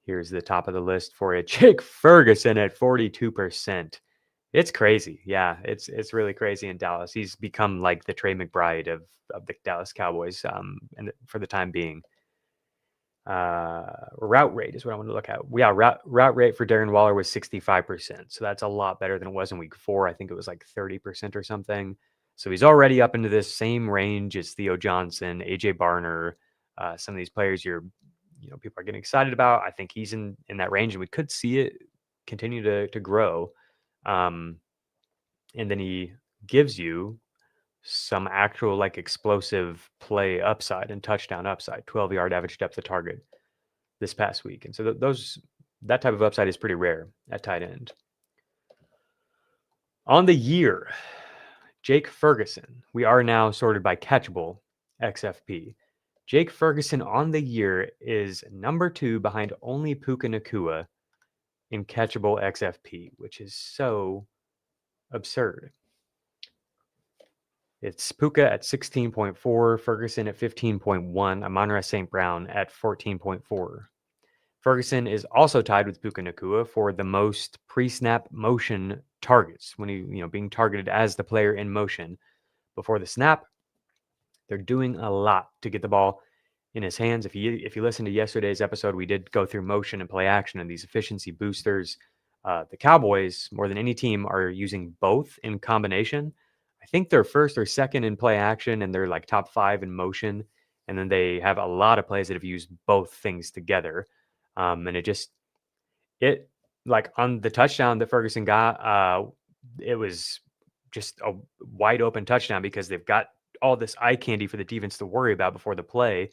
Here's the top of the list for it. Jake Ferguson at 42%. It's crazy. Yeah, it's really crazy in Dallas. He's become like the Trey McBride of the Dallas Cowboys, and for the time being. Route rate is what I want to look at. Yeah, route rate for Darren Waller was 65%. So that's a lot better than it was in week 4. I think it was like 30% or something. So he's already up into this same range as Theo Johnson, AJ Barner, some of these players people are getting excited about. I think he's in that range, and we could see it continue to grow. And then he gives you some actual like explosive play upside and touchdown upside, 12-yard average depth of target this past week. And so that type of upside is pretty rare at tight end. On the year, Jake Ferguson, we are now sorted by catchable XFP. Jake Ferguson on the year is number 2 behind only Puka Nacua in catchable XFP, which is so absurd. It's Puka at 16.4, Ferguson at 15.1, Amon-Ra St. Brown at 14.4. Ferguson is also tied with Puka Nacua for the most pre-snap motion targets when he, being targeted as the player in motion before the snap. They're doing a lot to get the ball in his hands. If you listen to yesterday's episode, we did go through motion and play action and these efficiency boosters. The Cowboys, more than any team, are using both in combination. I think they're first or second in play action, and they're like top 5 in motion. And then they have a lot of plays that have used both things together. And it like on the touchdown that Ferguson got, it was just a wide open touchdown because they've got all this eye candy for the defense to worry about before the play.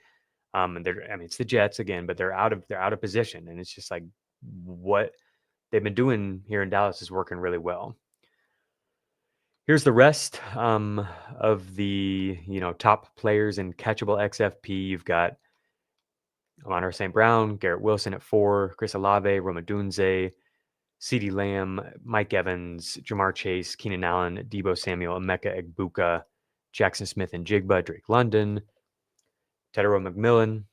And it's the Jets again, but they're out of position. And it's just like what they've been doing here in Dallas is working really well. Here's the rest of the top players in catchable XFP. You've got Amon St. Brown, Garrett Wilson at 4, Chris Olave, Roma Dunze, CeeDee Lamb, Mike Evans, Jamar Chase, Keenan Allen, Deebo Samuel, Emeka Egbuka, Jackson Smith and Jigba, Drake London, Tedero McMillan,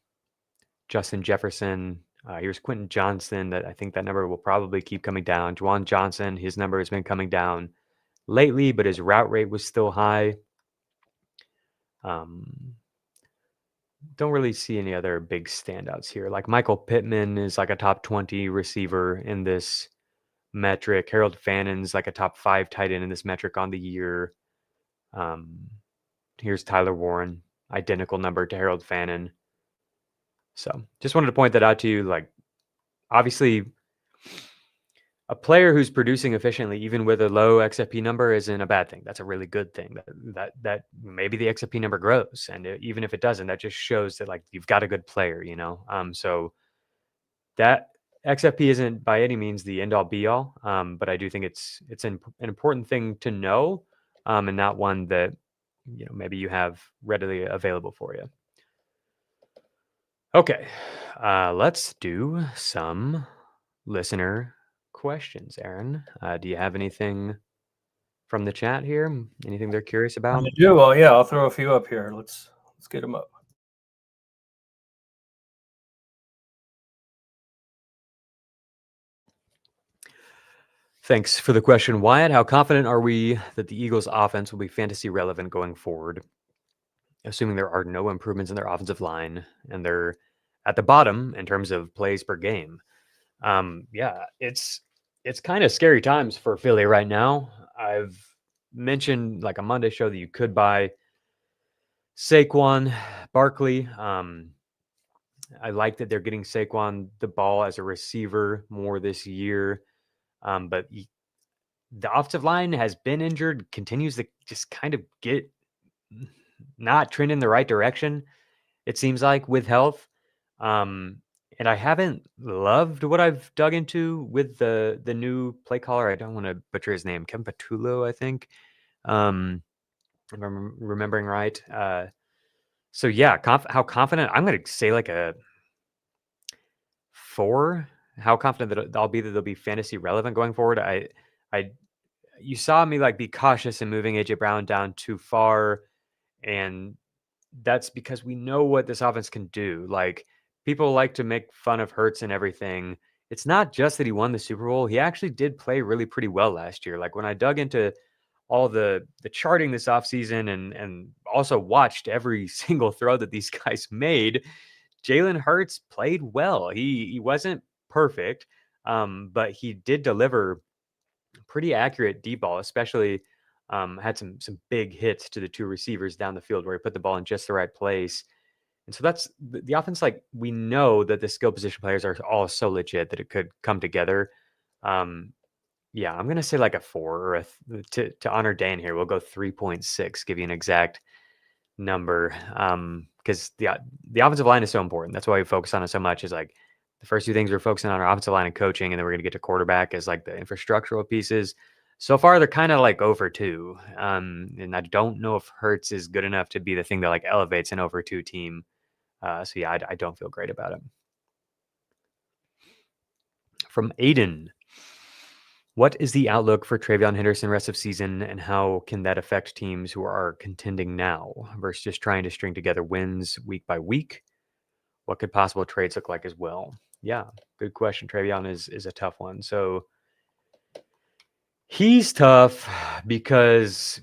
Justin Jefferson. Here's Quentin Johnson. That I think that number will probably keep coming down. Juwan Johnson, his number has been coming down lately, but his route rate was still high. Don't really see any other big standouts here. Like Michael Pittman is like a top 20 receiver in this metric. Harold Fannon's like a top 5 tight end in this metric on the year. Here's Tyler Warren, identical number to Harold Fannon. So just wanted to point that out to you. Like, obviously, a player who's producing efficiently, even with a low XFP number, isn't a bad thing. That's a really good thing. That maybe the XFP number grows, and even if it doesn't, that just shows that like you've got a good player, So that XFP isn't by any means the end all be all, but I do think it's an important thing to know, and not one that maybe you have readily available for you. Okay, let's do some listener questions. Aaron, do you have anything from the chat here? Anything they're curious about? I do. Well, yeah, I'll throw a few up here. Let's get them up. Thanks for the question, Wyatt. How confident are we that the Eagles' offense will be fantasy relevant going forward, assuming there are no improvements in their offensive line and they're at the bottom in terms of plays per game? Yeah, it's kind of scary times for Philly right now. I've mentioned like a Monday show that you could buy Saquon Barkley. I like that they're getting Saquon the ball as a receiver more this year. But the offensive line has been injured, continues to just kind of get not trend in the right direction, it seems like, with health. And I haven't loved what I've dug into with the new play caller. I don't want to butcher his name. Kevin Patullo, I think. If I'm remembering right. So yeah, how confident? I'm going to say like a 4. How confident that I'll be that they'll be fantasy relevant going forward? You saw me like be cautious in moving AJ Brown down too far, and that's because we know what this offense can do. Like, people like to make fun of Hurts and everything. It's not just that he won the Super Bowl. He actually did play really pretty well last year. Like, when I dug into all the charting this offseason and also watched every single throw that these guys made, Jalen Hurts played well. He wasn't perfect, but he did deliver pretty accurate deep ball, especially had some big hits to the 2 receivers down the field where he put the ball in just the right place. And so that's the offense. Like, we know that the skill position players are all so legit that it could come together. Yeah, I'm going to say like a 4, or to honor Dan here, we'll go 3.6, give you an exact number. Because the offensive line is so important. That's why we focus on it so much, is like the first 2 things we're focusing on are offensive line and coaching, and then we're going to get to quarterback as like the infrastructural pieces. So far, they're kind of like over 2. And I don't know if Hurts is good enough to be the thing that like elevates an over 2 team. So yeah, I don't feel great about it. From Aiden, what is the outlook for Travion Henderson rest of season, and how can that affect teams who are contending now versus just trying to string together wins week by week? What could possible trades look like as well? Yeah, good question. Travion is a tough one. So he's tough because,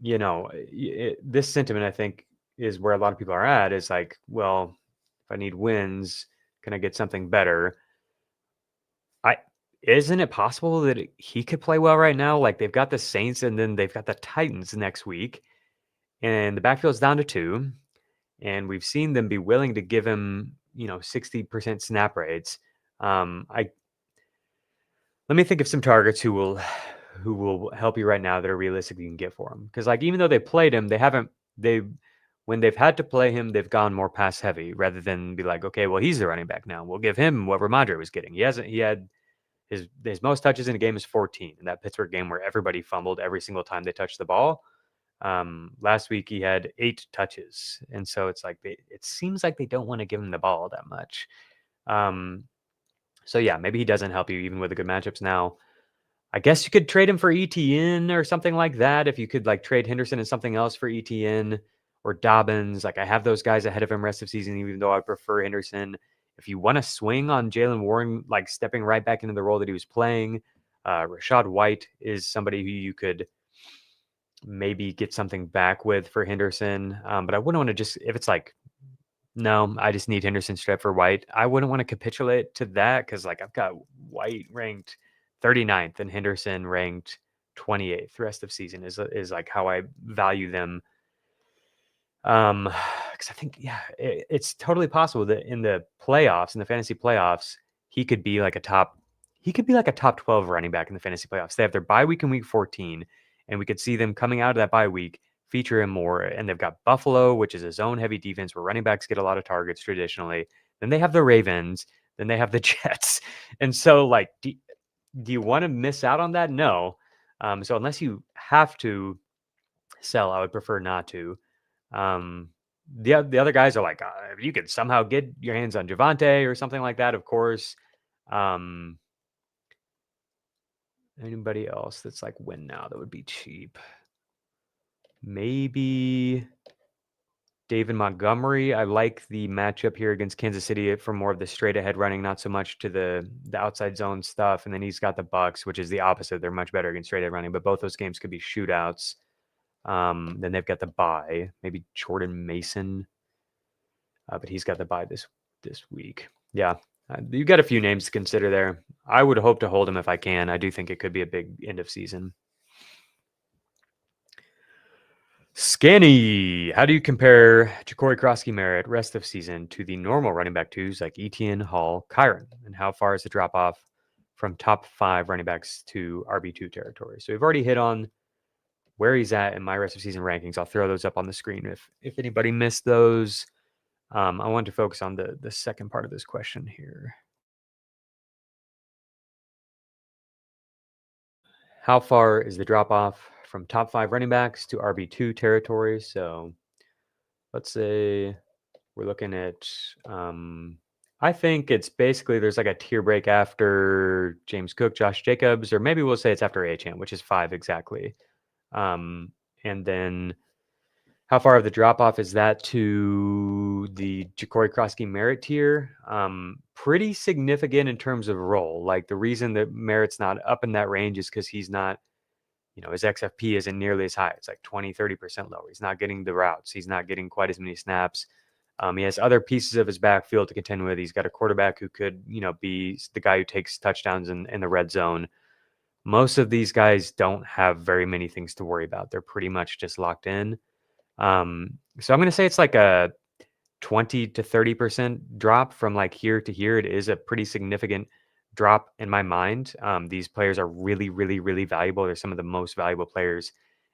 this sentiment, I think, is where a lot of people are at, is like, well, if I need wins, can I get something better? Isn't it possible that he could play well right now? Like, they've got the Saints and then they've got the Titans next week, and the backfield's down to 2, and we've seen them be willing to give him, 60% snap rates. Let me think of some targets who will help you right now that are realistic you can get for him. Because like, even though they played him, when they've had to play him, they've gone more pass heavy rather than be like, okay, well, he's the running back now, we'll give him what Ramondre was getting. He had his most touches in a game is 14 in that Pittsburgh game where everybody fumbled every single time they touched the ball. Last week he had 8 touches, and so it's like it seems like they don't want to give him the ball that much. So yeah, maybe he doesn't help you even with the good matchups now. I guess you could trade him for ETN or something like that. If you could like trade Henderson and something else for ETN or Dobbins, like I have those guys ahead of him rest of season, even though I prefer Henderson. If you want to swing on Jaylen Warren, like stepping right back into the role that he was playing, Rachaad White is somebody who you could maybe get something back with for Henderson. But I wouldn't want to just, if it's like, no, I just need Henderson straight for White, I wouldn't want to capitulate to that because like I've got White ranked 39th and Henderson ranked 28th. The rest of season is like how I value them. Because I think, yeah, it's totally possible that in the playoffs, in the fantasy playoffs, he could be like a top 12 running back in the fantasy playoffs. They have their bye week in week 14, and we could see them coming out of that bye week feature him more. And they've got Buffalo, which is a zone heavy defense where running backs get a lot of targets traditionally. Then they have the Ravens, then they have the Jets. And so like, do you want to miss out on that? No. So unless you have to sell, I would prefer not to. The other guys are like, if you could somehow get your hands on Javonte or something like that, of course. Anybody else that's like win now that would be cheap? Maybe David Montgomery. I like the matchup here against Kansas City for more of the straight ahead running, not so much to the outside zone stuff. And then he's got the Bucks, which is the opposite. They're much better against straight ahead running, but both those games could be shootouts. Then they've got the bye, maybe Jordan Mason, but he's got the bye this week. Yeah, you got a few names to consider there. I would hope to hold him if I can. I do think it could be a big end of season. Scanny, how do you compare Jakory Croskey-Merritt rest of season to the normal running back twos like Etienne, Hall, Kyron? And how far is the drop off from top 5 running backs to RB2 territory? So we've already hit on where he's at in my rest of season rankings. I'll throw those up on the screen if anybody missed those. I want to focus on the second part of this question here. How far is the drop off from top 5 running backs to RB2 territory? So let's say we're looking at, I think it's basically there's like a tier break after James Cook, Josh Jacobs, or maybe we'll say it's after Achane, which is 5 exactly. And then how far of the drop off is that to the Jakory Croskey-Merritt tier? Pretty significant in terms of role. Like the reason that Merritt's not up in that range is because he's not, his XFP isn't nearly as high. It's like 20-30% lower. He's not getting the routes. He's not getting quite as many snaps. He has other pieces of his backfield to contend with. He's got a quarterback who could, be the guy who takes touchdowns in the red zone. Most of these guys don't have very many things to worry about. They're pretty much just locked in. So I'm going to say it's like a 20 to 30% drop from like here to here. It is a pretty significant drop in my mind. These players are really, really, really valuable. They're some of the most valuable players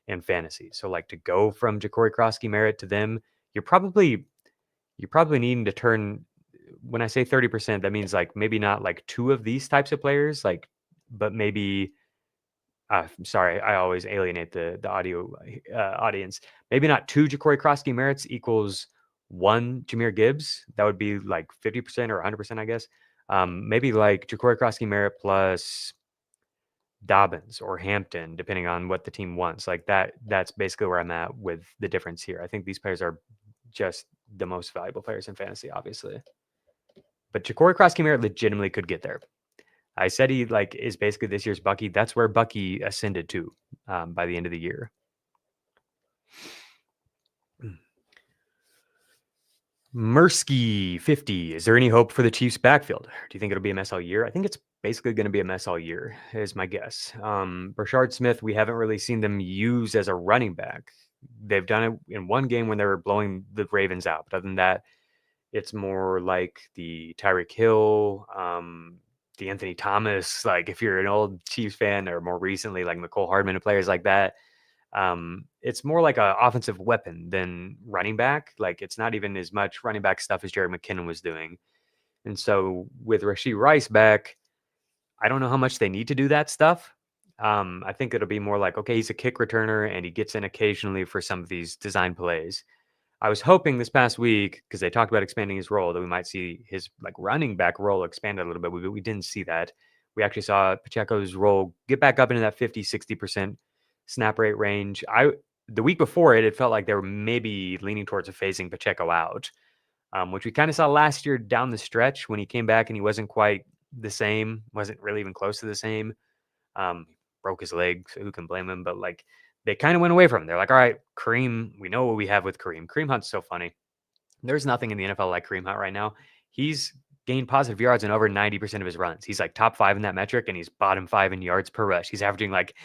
in fantasy. So like to go from Jakory Croskey-Merritt to them, you're probably needing to turn, when I say 30%, that means like maybe not like 2 of these types of players, like, but maybe, sorry, I always alienate the audio audience. Maybe not 2 Jakory Croskey-Merritts equals 1 Jahmyr Gibbs. That would be like 50% or 100%, I guess. Maybe like Jakory Croskey-Merritt plus Dobbins or Hampton, depending on what the team wants. Like that's basically where I'm at with the difference here. I think these players are just the most valuable players in fantasy, obviously. But Jakory Croskey-Merritt legitimately could get there. I said he like is basically this year's Bucky. That's where Bucky ascended to by the end of the year. Mursky 50. Is there any hope for the Chiefs backfield? Do you think it'll be a mess all year? I think it's basically going to be a mess all year, is my guess. Brashard Smith, we haven't really seen them use as a running back. They've done it in one game when they were blowing the Ravens out. But other than that, it's more like the Tyreek Hill, the Anthony Thomas, like if you're an old Chiefs fan, or more recently like McCole Hardman and players like that. It's more like an offensive weapon than running back. Like it's not even as much running back stuff as Jerry McKinnon was doing. And so with Rashee Rice back, I don't know how much they need to do that stuff. I think it'll be more like, okay, he's a kick returner and he gets in occasionally for some of these design plays. I was hoping this past week, because they talked about expanding his role, that we might see his like running back role expanded a little bit. We didn't see that. We actually saw Pacheco's role get back up into that 50-60% snap rate range. The week before it felt like they were maybe leaning towards phasing Pacheco out, which we kind of saw last year down the stretch when he came back and he wasn't quite the same, wasn't really even close to the same. Broke his leg, so who can blame him? But like they kind of went away from him. They're like, all right, Kareem, we know what we have with Kareem. Kareem Hunt's so funny. There's nothing in the NFL like Kareem Hunt right now. He's gained positive yards in over 90% of his runs. He's like top 5 in that metric, and he's bottom 5 in yards per rush. He's averaging like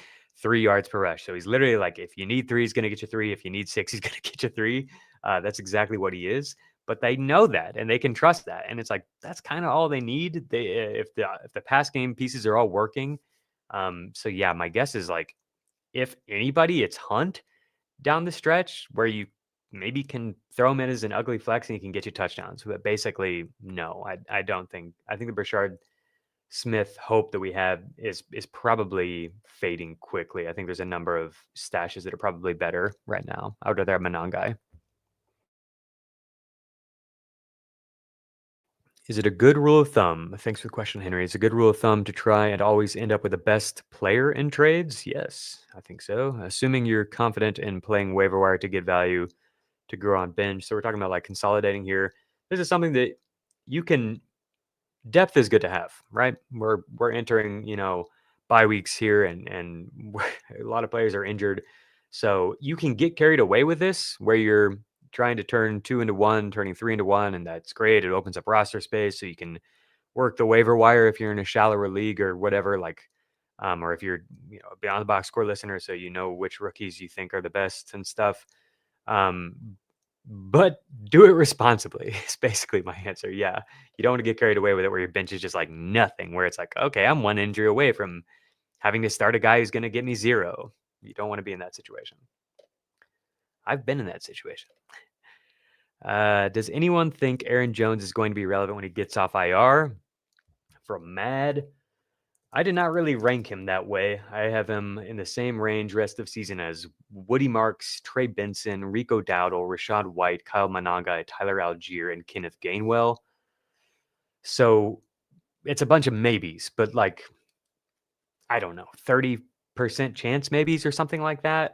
3 yards per rush. So he's literally like, if you need 3, he's going to get you 3. If you need 6, he's going to get you 3. That's exactly what he is. But they know that, and they can trust that. And it's like, that's kind of all they need. If the pass game pieces are all working. So yeah, my guess is like, if anybody, it's Hunt down the stretch where you maybe can throw him in as an ugly flex and he can get you touchdowns. But basically, no, I don't think. I think the Brashard Smith hope that we have is probably fading quickly. I think there's a number of stashes that are probably better right now. I would rather have Monangai. Is it a good rule of thumb? Thanks for the question, Henry. It's a good rule of thumb to try and always end up with the best player in trades? Yes, I think so. Assuming you're confident in playing waiver wire to get value to grow on bench. So we're talking about like consolidating here. This is something that you can. Depth is good to have, right? We're entering, bye weeks here, and a lot of players are injured, so you can get carried away with this where you're trying to turn 2 into 1, turning 3 into 1, and that's great. It opens up roster space, so you can work the waiver wire if you're in a shallower league or whatever, like, or if you're beyond the box score listener, so you know which rookies you think are the best and stuff. But do it responsibly is basically my answer. Yeah. You don't want to get carried away with it where your bench is just like nothing, where it's like, okay, I'm 1 injury away from having to start a guy who's going to get me 0. You don't want to be in that situation. I've been in that situation. Does anyone think Aaron Jones is going to be relevant when he gets off IR? From Mad, I did not really rank him that way. I have him in the same range rest of season as Woody Marks, Trey Benson, Rico Dowdle, Rashad White, Kyle Monangai, Tyler Algier, and Kenneth Gainwell. So it's a bunch of maybes, but like, I don't know, 30% chance maybes or something like that.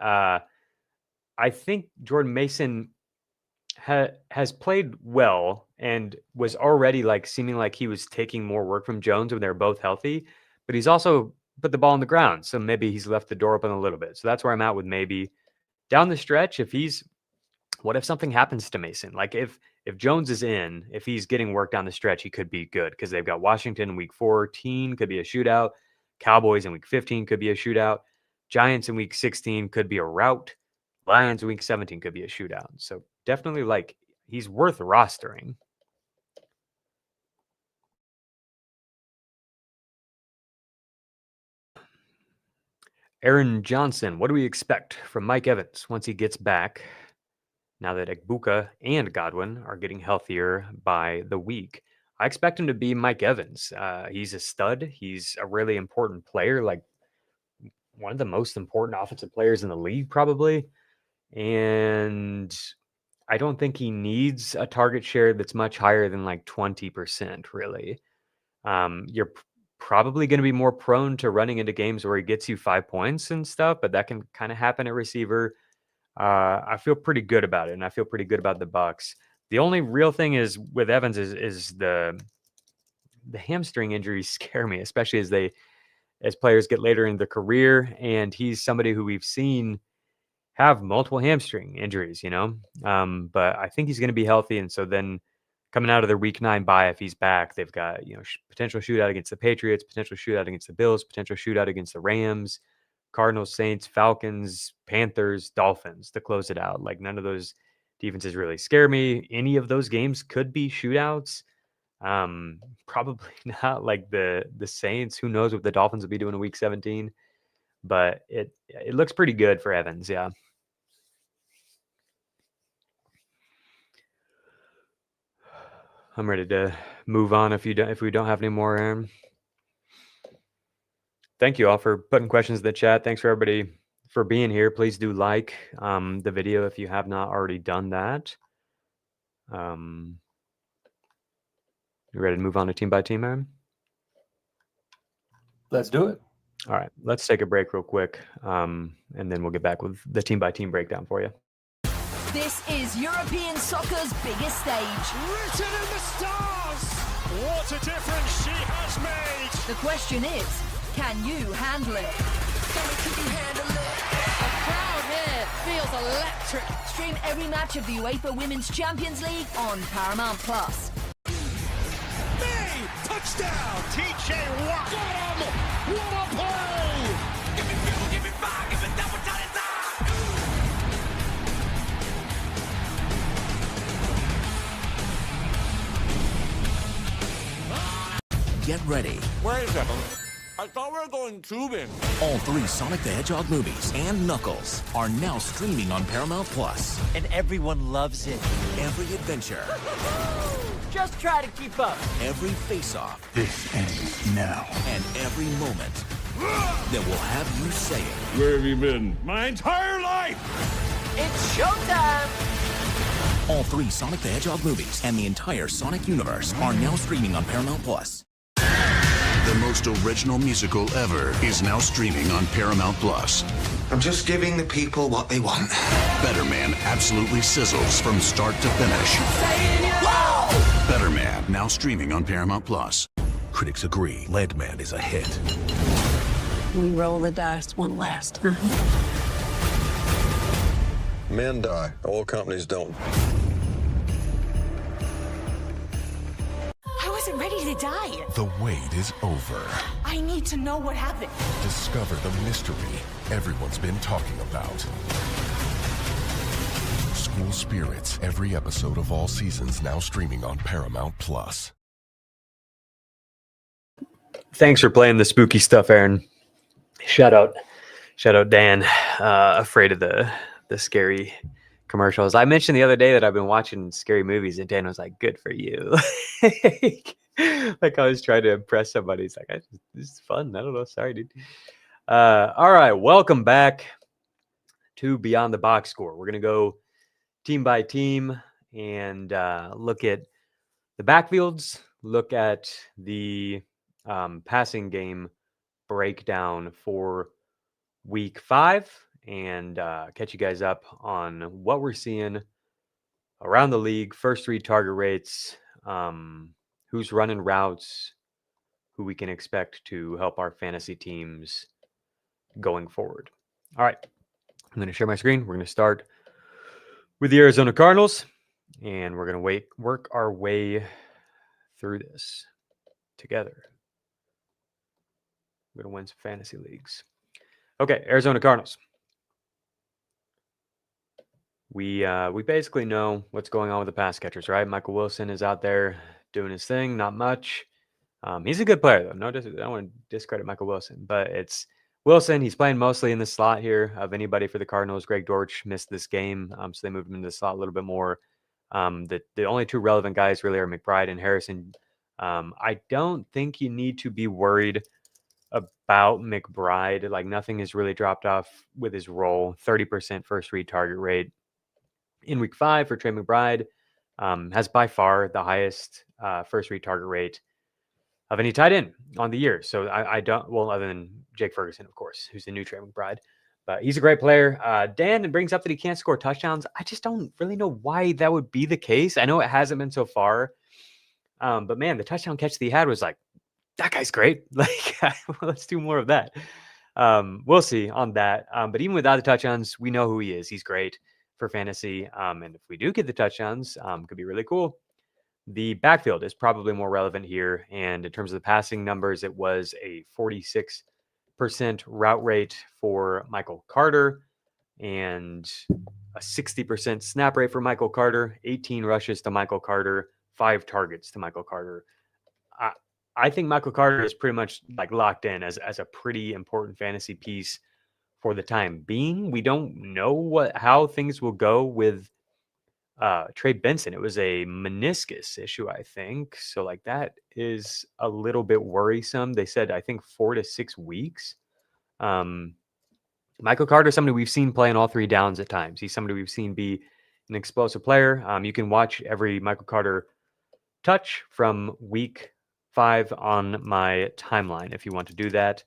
I think Jordan Mason has played well and was already like seeming like he was taking more work from Jones when they were both healthy, but he's also put the ball on the ground. So maybe he's left the door open a little bit. So that's where I'm at with maybe down the stretch. What if something happens to Mason? Like if Jones is in, if he's getting work down the stretch, he could be good because they've got Washington in week 14, could be a shootout. Cowboys in week 15 could be a shootout. Giants in week 16 could be a rout. Lions week 17 could be a shootout. So definitely like he's worth rostering. Aaron Johnson, what do we expect from Mike Evans once he gets back now that Egbuka and Godwin are getting healthier by the week? I expect him to be Mike Evans. He's a stud. He's a really important player, like one of the most important offensive players in the league, probably. And I don't think he needs a target share that's much higher than like 20%, really. You're probably going to be more prone to running into games where he gets you 5 points and stuff, but that can kind of happen at receiver. I feel pretty good about it, and I feel pretty good about the Bucs. The only real thing is with Evans is the hamstring injuries scare me, especially as players get later in their career, and he's somebody who we've seen have multiple hamstring injuries, but I think he's going to be healthy. And so then coming out of their week 9 bye, if he's back, they've got, potential shootout against the Patriots, potential shootout against the Bills, potential shootout against the Rams, Cardinals, Saints, Falcons, Panthers, Dolphins to close it out. Like none of those defenses really scare me. Any of those games could be shootouts. Probably not like the Saints. Who knows what the Dolphins will be doing in week 17, but it looks pretty good for Evans. Yeah. I'm ready to move on if we don't have any more, Aaron. Thank you all for putting questions in the chat. Thanks for everybody for being here. Please do like the video if you have not already done that. You ready to move on to team by team, Aaron? Let's do it. All right, let's take a break real quick, and then we'll get back with the team by team breakdown for you. This is European soccer's biggest stage. Written in the stars! What a difference she has made! The question is, can you handle it? The crowd here feels electric. Stream every match of the UEFA Women's Champions League on Paramount Plus. May! Touchdown! TJ Watt! Got him! What a play! Give me fuel, give me fire, give me double time! Get ready. Wait a second. I thought we were going tubing. All 3 Sonic the Hedgehog movies and Knuckles are now streaming on Paramount Plus. And everyone loves it. Every adventure. Just try to keep up. Every face-off. This ends now. And every moment that will have you saying, Where have you been? My entire life! It's showtime! All 3 Sonic the Hedgehog movies and the entire Sonic universe are now streaming on Paramount Plus. The most original musical ever is now streaming on Paramount Plus. I'm just giving the people what they want. Better Man absolutely sizzles from start to finish. Wow! Better Man now streaming on Paramount Plus. Critics agree Leadman is a hit. We roll the dice one last time. Men die. Oil companies don't. I wasn't ready to die. The wait is over. I need to know what happened. Discover the mystery everyone's been talking about. School Spirits, every episode of all seasons now streaming on Paramount Plus. Thanks for playing the spooky stuff, Aaron. Shout out Dan, afraid of the scary commercials. I mentioned the other day that I've been watching scary movies, and Dan was like, "Good for you." Like I was trying to impress somebody. He's like, "This is fun." I don't know. Sorry, dude. All right, welcome back to Beyond the Box Score. We're gonna go team by team and look at the backfields, look at the passing game breakdown for Week 5, and catch you guys up on what we're seeing around the league, first read target rates, who's running routes, who we can expect to help our fantasy teams going forward. All right, I'm going to share my screen. We're going to start with the Arizona Cardinals, and we're going to work our way through this together. We're going to win some fantasy leagues. Okay, Arizona Cardinals. We basically know what's going on with the pass catchers, right? Michael Wilson is out there doing his thing, not much. He's a good player, though. I don't want to discredit Michael Wilson, but it's Wilson. He's playing mostly in the slot here of anybody for the Cardinals. Greg Dortch missed this game, so they moved him into the slot a little bit more. The only 2 relevant guys really are McBride and Harrison. I don't think you need to be worried about McBride. Like, nothing has really dropped off with his role. 30% first read target rate in Week 5 for Trey McBride. Has by far the highest first read target rate of any tight end on the year. So I don't, well, other than Jake Ferguson, of course, who's the new Trey McBride. But he's a great player. Dan brings up that he can't score touchdowns. I just don't really know why that would be the case. I know it hasn't been so far. But man, the touchdown catch that he had was like, that guy's great. Like, let's do more of that. We'll see on that. But even without the touchdowns, we know who he is. He's great for fantasy. And if we do get the touchdowns, could be really cool. The backfield is probably more relevant here. And in terms of the passing numbers, it was a 46% route rate for Michael Carter and a 60% snap rate for Michael Carter, 18 rushes to Michael Carter, 5 targets to Michael Carter. I think Michael Carter is pretty much like locked in as a pretty important fantasy piece for the time being. We don't know how things will go with Trey Benson, it was a meniscus issue, I think. So like that is a little bit worrisome. They said, I think 4 to 6 weeks. Michael Carter, somebody we've seen play on all 3 downs at times. He's somebody we've seen be an explosive player. You can watch every Michael Carter touch from week 5 on my timeline if you want to do that.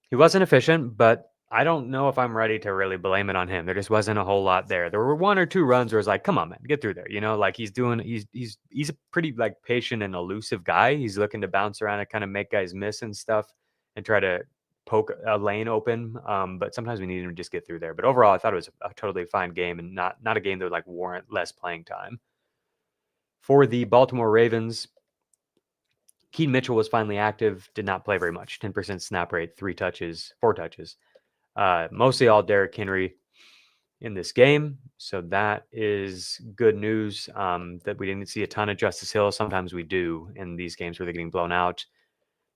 He wasn't efficient, but I don't know if I'm ready to really blame it on him. There just wasn't a whole lot there. There were 1 or 2 runs where it's like, come on, man, get through there. You know, like he's a pretty like patient and elusive guy. He's looking to bounce around and kind of make guys miss and stuff and try to poke a lane open. But sometimes we need him to just get through there. But overall, I thought it was a totally fine game and not a game that would like warrant less playing time. For the Baltimore Ravens, Keaton Mitchell was finally active, did not play very much. 10% snap rate, 4 touches. Mostly all Derrick Henry in this game. So that is good news that we didn't see a ton of Justice Hill. Sometimes we do in these games where they're getting blown out.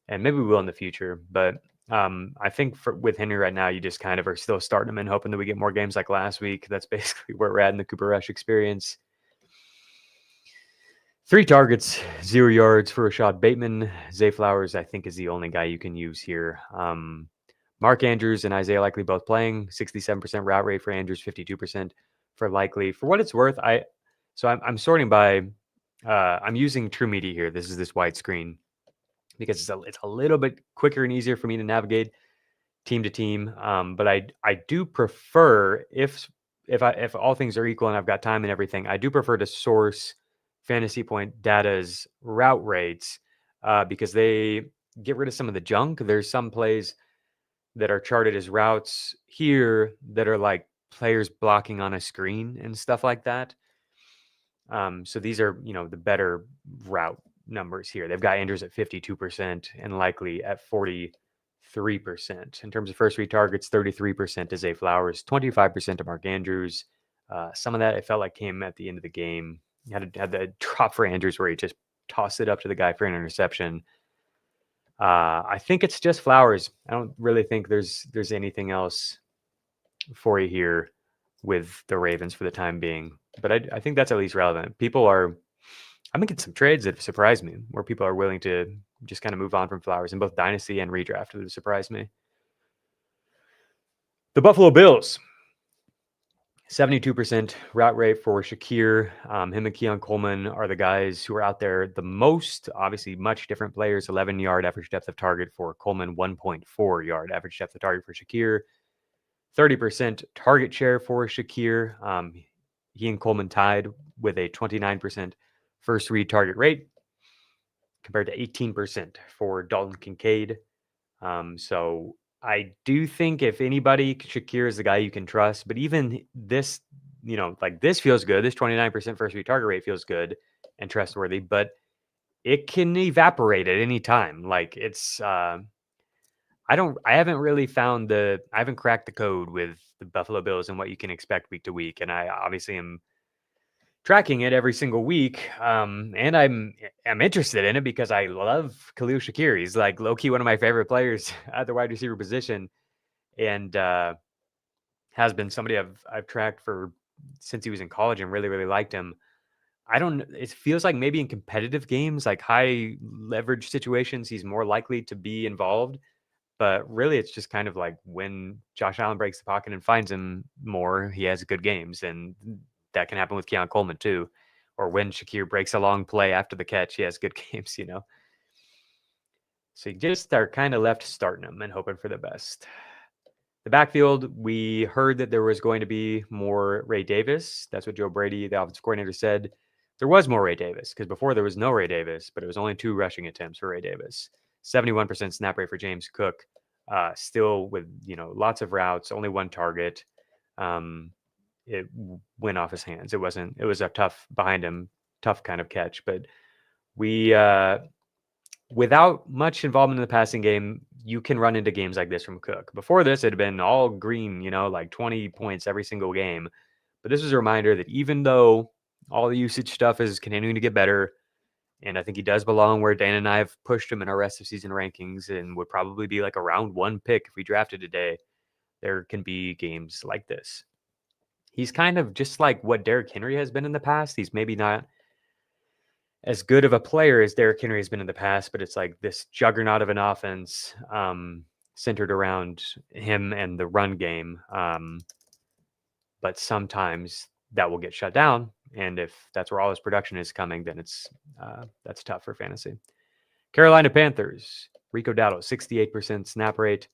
And maybe we will in the future. But I think with Henry right now, you just kind of are still starting him and hoping that we get more games like last week. That's basically where we're at in the Cooper Rush experience. 3 targets, 0 yards for Rashad Bateman. Zay Flowers, I think, is the only guy you can use here. Mark Andrews and Isaiah Likely both playing. 67% route rate for Andrews, 52% for Likely. For what it's worth, I'm sorting by. I'm using TrueMedia here. This is this wide screen because it's a little bit quicker and easier for me to navigate team to team. But I do prefer if all things are equal and I've got time and everything, I do prefer to source Fantasy Point Data's route rates because they get rid of some of the junk. There's some plays that are charted as routes here that are like players blocking on a screen and stuff like that. So these are, the better route numbers here. They've got Andrews at 52% and Likely at 43%. In terms of first read targets, 33% to Zay Flowers, 25% to Mark Andrews. Some of that, it felt like came at the end of the game. You had the drop for Andrews where he just tossed it up to the guy for an interception. I think it's just Flowers. I don't really think there's anything else for you here with the Ravens for the time being. But I think that's at least relevant. I'm making some trades that have surprised me, where people are willing to just kind of move on from Flowers in both Dynasty and Redraft that have surprised me. The Buffalo Bills. 72% route rate for Shakir. Him and Keon Coleman are the guys who are out there the most. Obviously, much different players. 11-yard average depth of target for Coleman. 1.4-yard average depth of target for Shakir. 30% target share for Shakir. He and Coleman tied with a 29% first read target rate compared to 18% for Dalton Kincaid. So I do think if anybody, Shakir is the guy you can trust. But even this, this feels good. This 29% first read target rate feels good and trustworthy, but it can evaporate at any time. Like it's, I haven't really I haven't cracked the code with the Buffalo Bills and what you can expect week to week. And I obviously am tracking it every single week. And I'm interested in it because I love Khalil Shakir. He's like low-key one of my favorite players at the wide receiver position. And has been somebody I've tracked since he was in college and really, really liked him. It feels like maybe in competitive games, like high leverage situations, he's more likely to be involved. But really, it's just kind of like when Josh Allen breaks the pocket and finds him more, he has good games. And that can happen with Keon Coleman too. Or when Shakir breaks a long play after the catch, he has good games, So you just are kind of left starting him and hoping for the best. The backfield, we heard that there was going to be more Ray Davis. That's what Joe Brady, the offensive coordinator, said. There was more Ray Davis because before there was no Ray Davis, but it was only 2 rushing attempts for Ray Davis. 71% snap rate for James Cook, still with, lots of routes, only 1 target. It went off his hands. It was a tough kind of catch, but we, without much involvement in the passing game, you can run into games like this from Cook. Before this, it had been all green, like 20 points every single game. But this was a reminder that even though all the usage stuff is continuing to get better, and I think he does belong where Dan and I have pushed him in our rest of season rankings and would probably be like a round 1 pick if we drafted today, there can be games like this. he's kind of just like what Derrick Henry has been in the past. He's maybe not as good of a player as Derrick Henry has been in the past, but it's like this juggernaut of an offense centered around him and the run game. But sometimes that will get shut down. And if that's where all his production is coming, then that's tough for fantasy. Carolina Panthers, Rico Dowdle, 68% snap rate,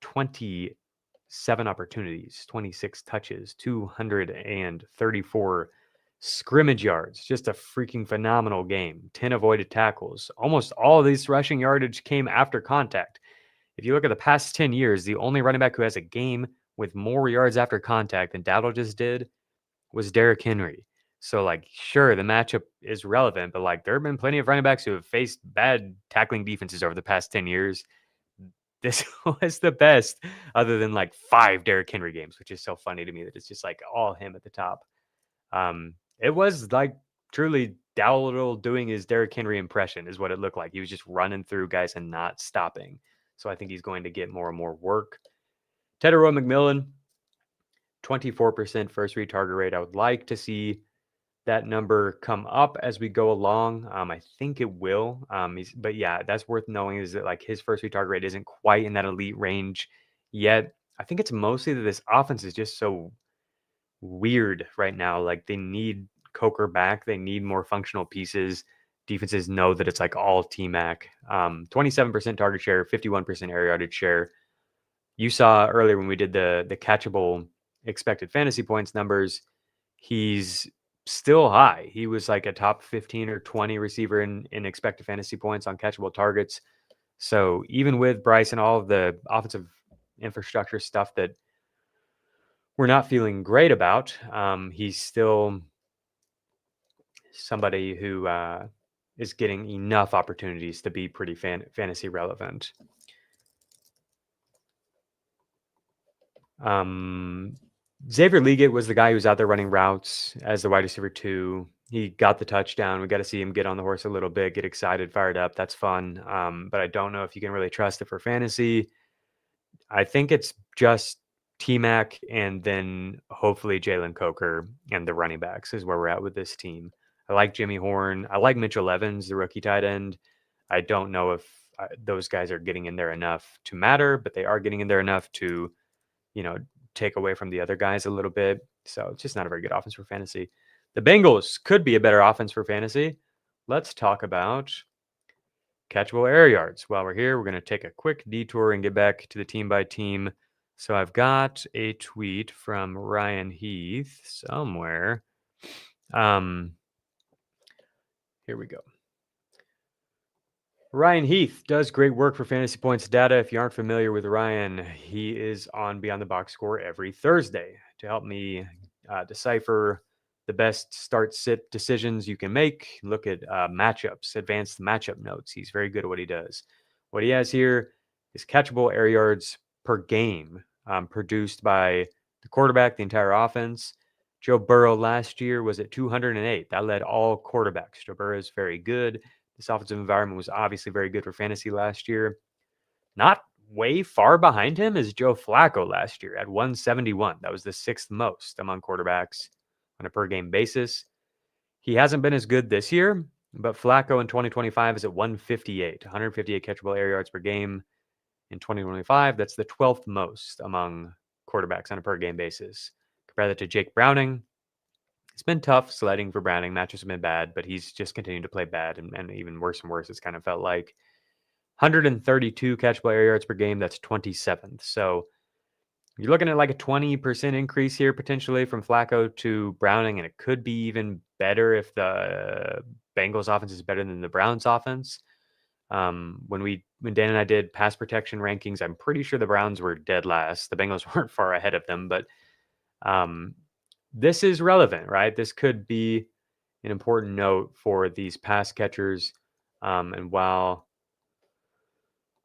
27 opportunities, 26 touches, 234 scrimmage yards. Just a freaking phenomenal game. 10 avoided tackles. Almost all of these rushing yardage came after contact. If you look at the past 10 years, the only running back who has a game with more yards after contact than Dowdle just did was Derrick Henry. So, like, sure, the matchup is relevant, but, like, there have been plenty of running backs who have faced bad tackling defenses over the past 10 years. This was the best, other than, like, 5 Derrick Henry games, which is so funny to me that it's just, like, all him at the top. It was, like, truly Dowdle doing his Derrick Henry impression is what it looked like. He was just running through guys and not stopping. So I think he's going to get more and more work. Tedero McMillan, 24% first read target rate. I would like to see that number come up as we go along. I think it will. But yeah, that's worth knowing is that like his first read target rate isn't quite in that elite range yet. I think it's mostly that this offense is just so weird right now. Like they need Coker back. They need more functional pieces. Defenses know that it's like all T-Mac. 27% target share, 51% air yardage share. You saw earlier when we did the catchable expected fantasy points numbers, he's still high. He was like a top 15 or 20 receiver in expected fantasy points on catchable targets. So even with Bryce and all of the offensive infrastructure stuff that we're not feeling great about, he's still somebody who is getting enough opportunities to be pretty fantasy relevant. Xavier Legate was the guy who was out there running routes as the wide receiver 2. He got the touchdown. We got to see him get on the horse a little bit, get excited, fired up. That's fun. But I don't know if you can really trust it for fantasy. I think it's just T-Mac and then hopefully Jalen Coker and the running backs is where we're at with this team. I like Jimmy Horn. I like Mitchell Evans, the rookie tight end. I don't know if those guys are getting in there enough to matter, but they are getting in there enough to, take away from the other guys a little bit. So it's just not a very good offense for fantasy. The Bengals could be a better offense for fantasy. Let's talk about catchable air yards. While we're here, we're going to take a quick detour and get back to the team by team. So I've got a tweet from Ryan Heath somewhere. Here we go. Ryan Heath does great work for Fantasy Points Data. If you aren't familiar with Ryan, he is on Beyond the Box Score every Thursday to help me decipher the best start-sit decisions you can make. Look at matchups, advanced matchup notes. He's very good at what he does. What he has here is catchable air yards per game produced by the quarterback, the entire offense. Joe Burrow last year was at 208. That led all quarterbacks. Joe Burrow is very good. This offensive environment was obviously very good for fantasy last year. Not way far behind him is Joe Flacco last year at 171. That was the 6th most among quarterbacks on a per game basis. He hasn't been as good this year, but Flacco in 2025 is at 158 catchable air yards per game. In 2025, that's the 12th most among quarterbacks on a per game basis. Compare that to Jake Browning. It's been tough sledding for Browning. Matchups have been bad, but he's just continued to play bad and even worse and worse, it's kind of felt like. 132 catchable air yards per game, that's 27th. So you're looking at like a 20% increase here potentially from Flacco to Browning, and it could be even better if the Bengals offense is better than the Browns offense. When Dan and I did pass protection rankings, I'm pretty sure the Browns were dead last. The Bengals weren't far ahead of them, but this is relevant, right? This could be an important note for these pass catchers. And while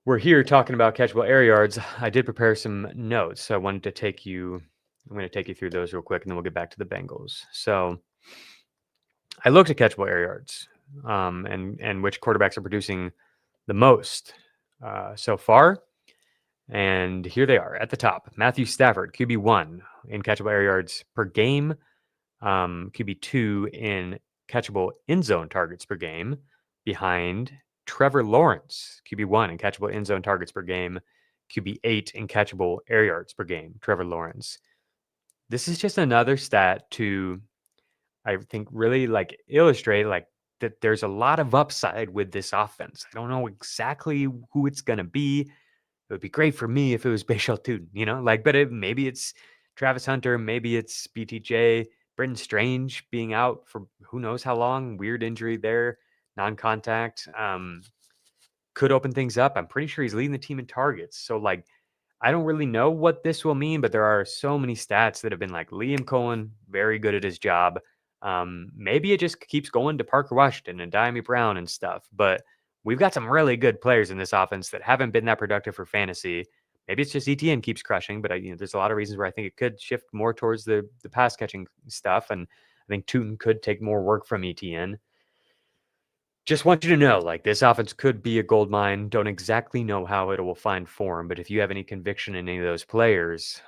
we're here talking about catchable air yards, I did prepare some notes. So I wanted to I'm going to take you through those real quick, and then we'll get back to the Bengals. So I looked at catchable air yards and which quarterbacks are producing the most so far. And here they are at the top. Matthew Stafford, QB1 in catchable air yards per game. QB2 in catchable end zone targets per game, behind Trevor Lawrence, QB1 in catchable end zone targets per game, QB8 in catchable air yards per game, Trevor Lawrence. This is just another stat to, I think, really like illustrate like that there's a lot of upside with this offense. I don't know exactly who it's going to be. It would be great for me if it was Bashal Tootin, but maybe it's Travis Hunter, maybe it's BTJ, Brenton Strange being out for who knows how long, weird injury there, non-contact, could open things up. I'm pretty sure he's leading the team in targets. So I don't really know what this will mean, but there are so many stats that have been like Liam Cohen, very good at his job. Maybe it just keeps going to Parker Washington and Diami Brown and stuff, but we've got some really good players in this offense that haven't been that productive for fantasy. Maybe it's just ETN keeps crushing, but there's a lot of reasons where I think it could shift more towards the pass catching stuff. And I think Tootin could take more work from ETN. Just want you to know, this offense could be a gold mine. Don't exactly know how it will find form, but if you have any conviction in any of those players,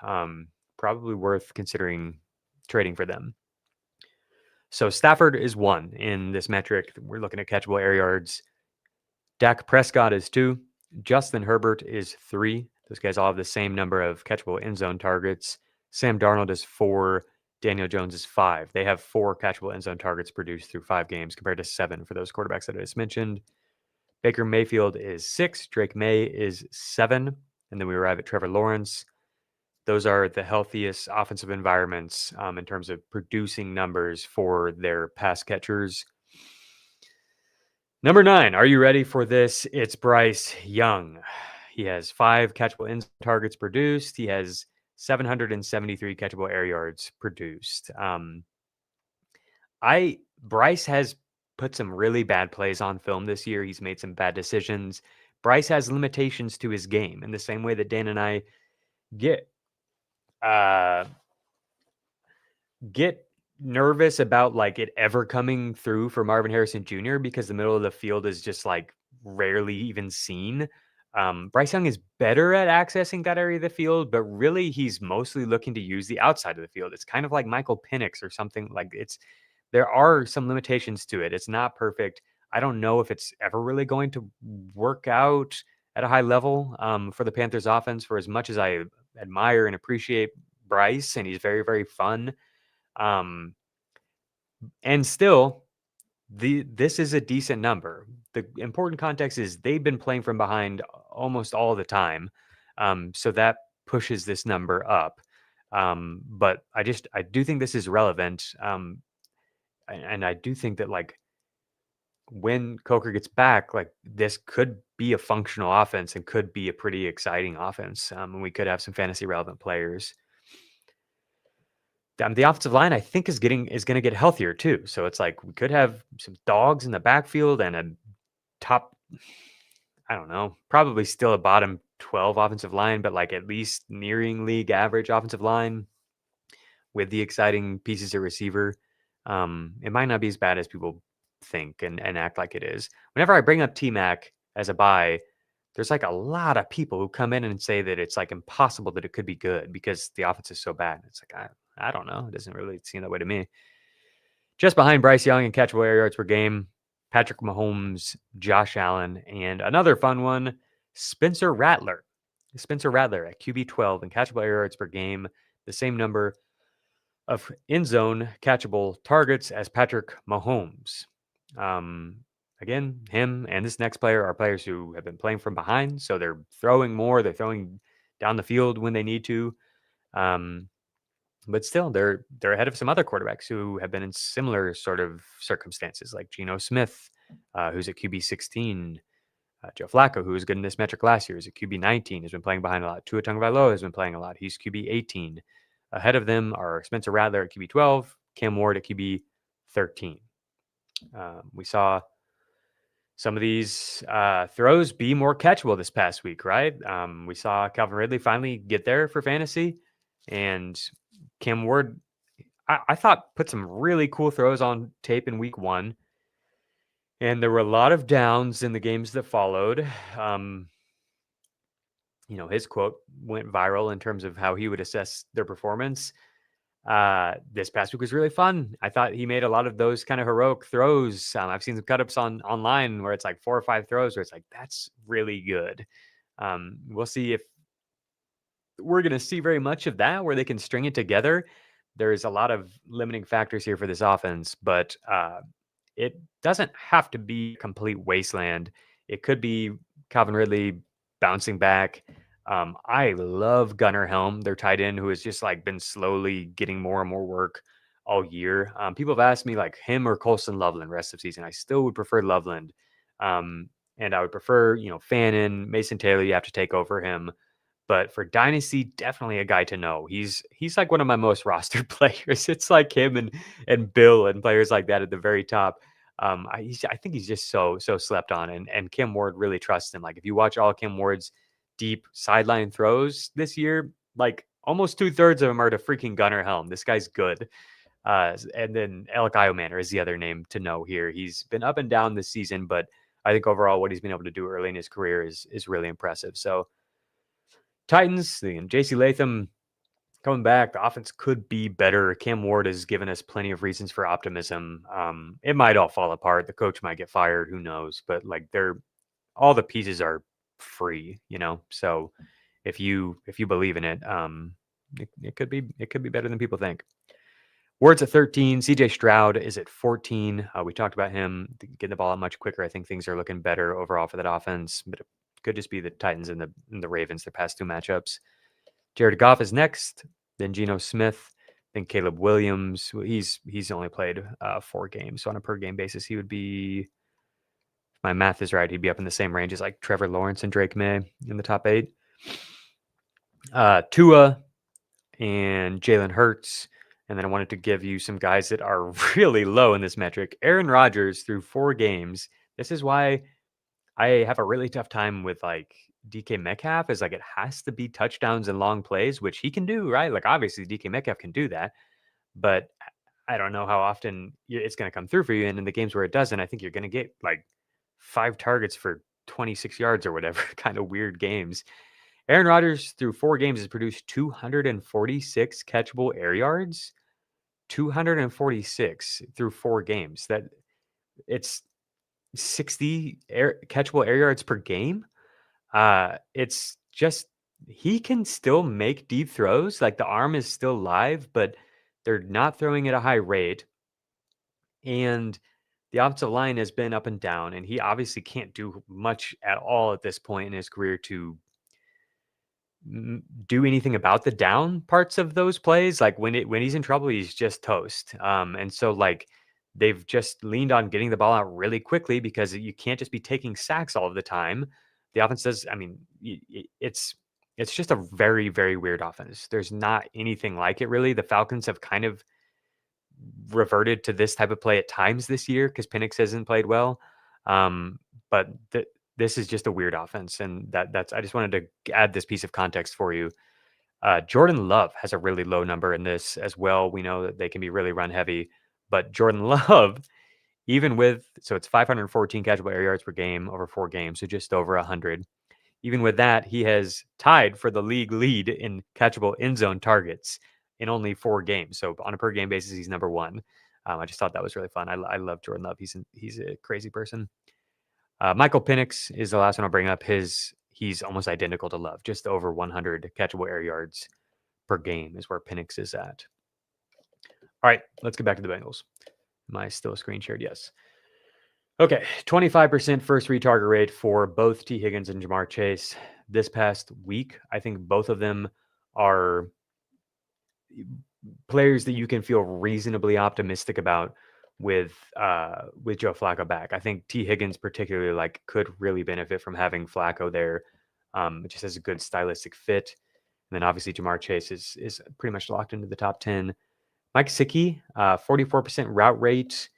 probably worth considering trading for them. So Stafford is 1 in this metric. We're looking at catchable air yards. Dak Prescott is 2. Justin Herbert is 3. Those guys all have the same number of catchable end zone targets. Sam Darnold is 4. Daniel Jones is 5. They have 4 catchable end zone targets produced through 5 games compared to 7 for those quarterbacks that I just mentioned. Baker Mayfield is 6. Drake May is 7. And then we arrive at Trevor Lawrence. Those are the healthiest offensive environments in terms of producing numbers for their pass catchers. Number 9, are you ready for this? It's Bryce Young. He has 5 catchable end targets produced. He has 773 catchable air yards produced. Bryce has put some really bad plays on film this year. He's made some bad decisions. Bryce has limitations to his game in the same way that Dan and I get nervous about it ever coming through for Marvin Harrison Jr. because the middle of the field is just rarely even seen. Bryce Young is better at accessing that area of the field, but really he's mostly looking to use the outside of the field. It's kind of like Michael Penix or something. There are some limitations to it. It's not perfect. I don't know if it's ever really going to work out at a high level for the Panthers offense, for as much as I admire and appreciate Bryce, and he's very, very fun. And still, this is a decent number. The important context is they've been playing from behind almost all the time. So that pushes this number up. But I do think this is relevant. And I do think that when Coker gets back, this could be a functional offense and could be a pretty exciting offense. And we could have some fantasy relevant players. The offensive line, I think, is going to get healthier too. So it's we could have some dogs in the backfield and a top, I don't know, probably still a bottom 12 offensive line, but at least nearing league average offensive line with the exciting pieces of receiver. It might not be as bad as people think and act like it is. Whenever I bring up T-Mac as a buy, there's a lot of people who come in and say that it's impossible that it could be good because the offense is so bad. It's I don't know. It doesn't really seem that way to me. Just behind Bryce Young in catchable air yards per game, Patrick Mahomes, Josh Allen, and another fun one, Spencer Rattler. Spencer Rattler at QB12 in catchable air yards per game, the same number of end zone catchable targets as Patrick Mahomes. Again, him and this next player are players who have been playing from behind, so they're throwing more. They're throwing down the field when they need to. But still, they're ahead of some other quarterbacks who have been in similar sort of circumstances, like Geno Smith, who's at QB 16. Joe Flacco, who was good in this metric last year, is at QB 19, has been playing behind a lot. Tua Tagovailoa has been playing a lot. He's QB 18. Ahead of them are Spencer Rattler at QB 12, Cam Ward at QB 13. We saw some of these throws be more catchable this past week, right? We saw Calvin Ridley finally get there for fantasy, and Cam Ward, I thought, put some really cool throws on tape in week 1. And there were a lot of downs in the games that followed. his quote went viral in terms of how he would assess their performance. This past week was really fun. I thought he made a lot of those kind of heroic throws. I've seen some cut-ups online where it's like 4 or 5 throws where it's like, that's really good. We'll see if we're going to see very much of that where they can string it together. There's a lot of limiting factors here for this offense, but it doesn't have to be a complete wasteland. It could be Calvin Ridley bouncing back. I love Gunnar Helm, their tight end, who has just like been slowly getting more and more work all year. People have asked me like him or Colson Loveland rest of season. I still would prefer Loveland. And I would prefer, Fannin, Mason Taylor, you have to take over him. But for Dynasty, definitely a guy to know. He's like one of my most rostered players. It's like him and Bill and players like that at the very top. I think he's just so slept on, and Cam Ward really trusts him. Like if you watch all Cam Ward's deep sideline throws this year, like almost 2/3 of them are to freaking Gunnar Helm. This guy's good. And then Alec Iomanner is the other name to know here. He's been up and down this season, but I think overall what he's been able to do early in his career is really impressive. So Titans, JC Latham coming back. The offense could be better. Cam Ward has given us plenty of reasons for optimism. It might all fall apart. The coach might get fired. Who knows? But like all the pieces are free, So if you believe in it, it could be better than people think. Ward's at 13. CJ Stroud is at 14. We talked about him getting the ball out much quicker. I think things are looking better overall for that offense, but it could just be the Titans and the Ravens, their past 2 matchups. Jared Goff is next, then Geno Smith, then Caleb Williams. He's only played 4 games, so on a per game basis, he would be, if my math is right, he'd be up in the same range as like Trevor Lawrence and Drake May in the top 8. Tua and Jalen Hurts. And then I wanted to give you some guys that are really low in this metric. Aaron Rodgers through 4 games. This is why I have a really tough time with like DK Metcalf, is like it has to be touchdowns and long plays, which he can do, right? Like obviously DK Metcalf can do that, but I don't know how often it's going to come through for you. And in the games where it doesn't, I think you're going to get like 5 targets for 26 yards or whatever, kind of weird games. Aaron Rodgers through 4 games has produced 246 catchable air yards. 246 through 4 games. That it's 60 catchable air yards per game. It's just he can still make deep throws. Like the arm is still live, but they're not throwing at a high rate. And the offensive line has been up and down, and he obviously can't do much at all at this point in his career to do anything about the down parts of those plays. Like when he's in trouble, he's just toast. And so like they've just leaned on getting the ball out really quickly because you can't just be taking sacks all of the time. The offense does. I mean, it's just a very, very weird offense. There's not anything like it really. The Falcons have kind of reverted to this type of play at times this year because Penix hasn't played well. But this is just a weird offense, and that's. I just wanted to add this piece of context for you. Jordan Love has a really low number in this as well. We know that they can be really run heavy, but Jordan Love, so it's 514 catchable air yards per game over 4 games, so just over 100. Even with that, he has tied for the league lead in catchable end zone targets in only 4 games. So on a per game basis, he's number 1. I just thought that was really fun. I love Jordan Love. He's a crazy person. Michael Penix is the last one I'll bring up. He's almost identical to Love, just over 100 catchable air yards per game is where Penix is at. All right, let's get back to the Bengals. Am I still screen shared? Yes. Okay, 25% first read target rate for both T. Higgins and Jamar Chase this past week. I think both of them are players that you can feel reasonably optimistic about with Joe Flacco back. I think T. Higgins particularly could really benefit from having Flacco there. It just has a good stylistic fit. And then obviously Jamar Chase is pretty much locked into the top 10. Mike Gesicki, 44% route rate.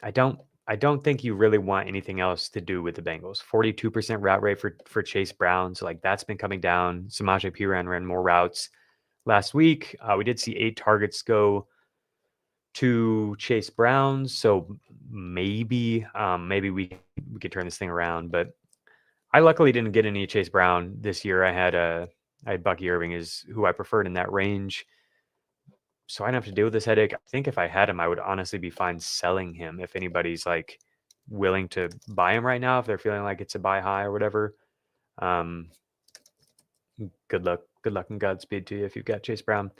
I don't think you really want anything else to do with the Bengals. 42% route rate for Chase Brown. So that's been coming down. Samaje Perine ran more routes last week. We did see 8 targets go to Chase Brown. So maybe we could turn this thing around, but I luckily didn't get any Chase Brown this year. I had Bucky Irving is who I preferred in that range. So I don't have to deal with this headache. I think if I had him, I would honestly be fine selling him if anybody's like willing to buy him right now, if they're feeling like it's a buy high or whatever. Good luck and Godspeed to you if you've got Chase Brown.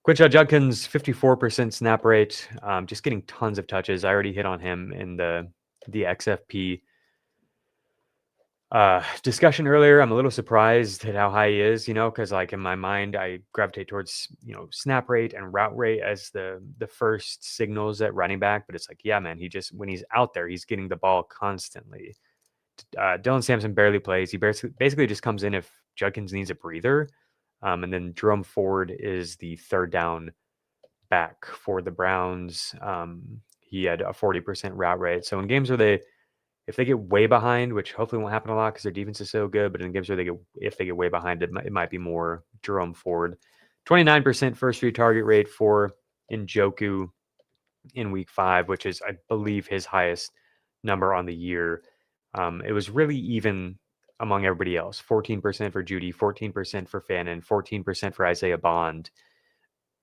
Quinshot Judkins, 54% snap rate, just getting tons of touches. I already hit on him in the XFP discussion earlier. I'm a little surprised at how high he is, because like in my mind, I gravitate towards, snap rate and route rate as the first signals at running back. But it's like, yeah, man, when he's out there, he's getting the ball constantly. Dylan Sampson barely plays. He basically just comes in if Judkins needs a breather. And then Jerome Ford is the third down back for the Browns. He had a 40% route rate. So in games where if they get way behind, which hopefully won't happen a lot because their defense is so good, but in games where if they get way behind, it might be more Jerome Ford. 29% first read target rate for Njoku in week 5, which is, I believe, his highest number on the year. It was really even among everybody else. 14% for Judy, 14% for Fannin, 14% for Isaiah Bond.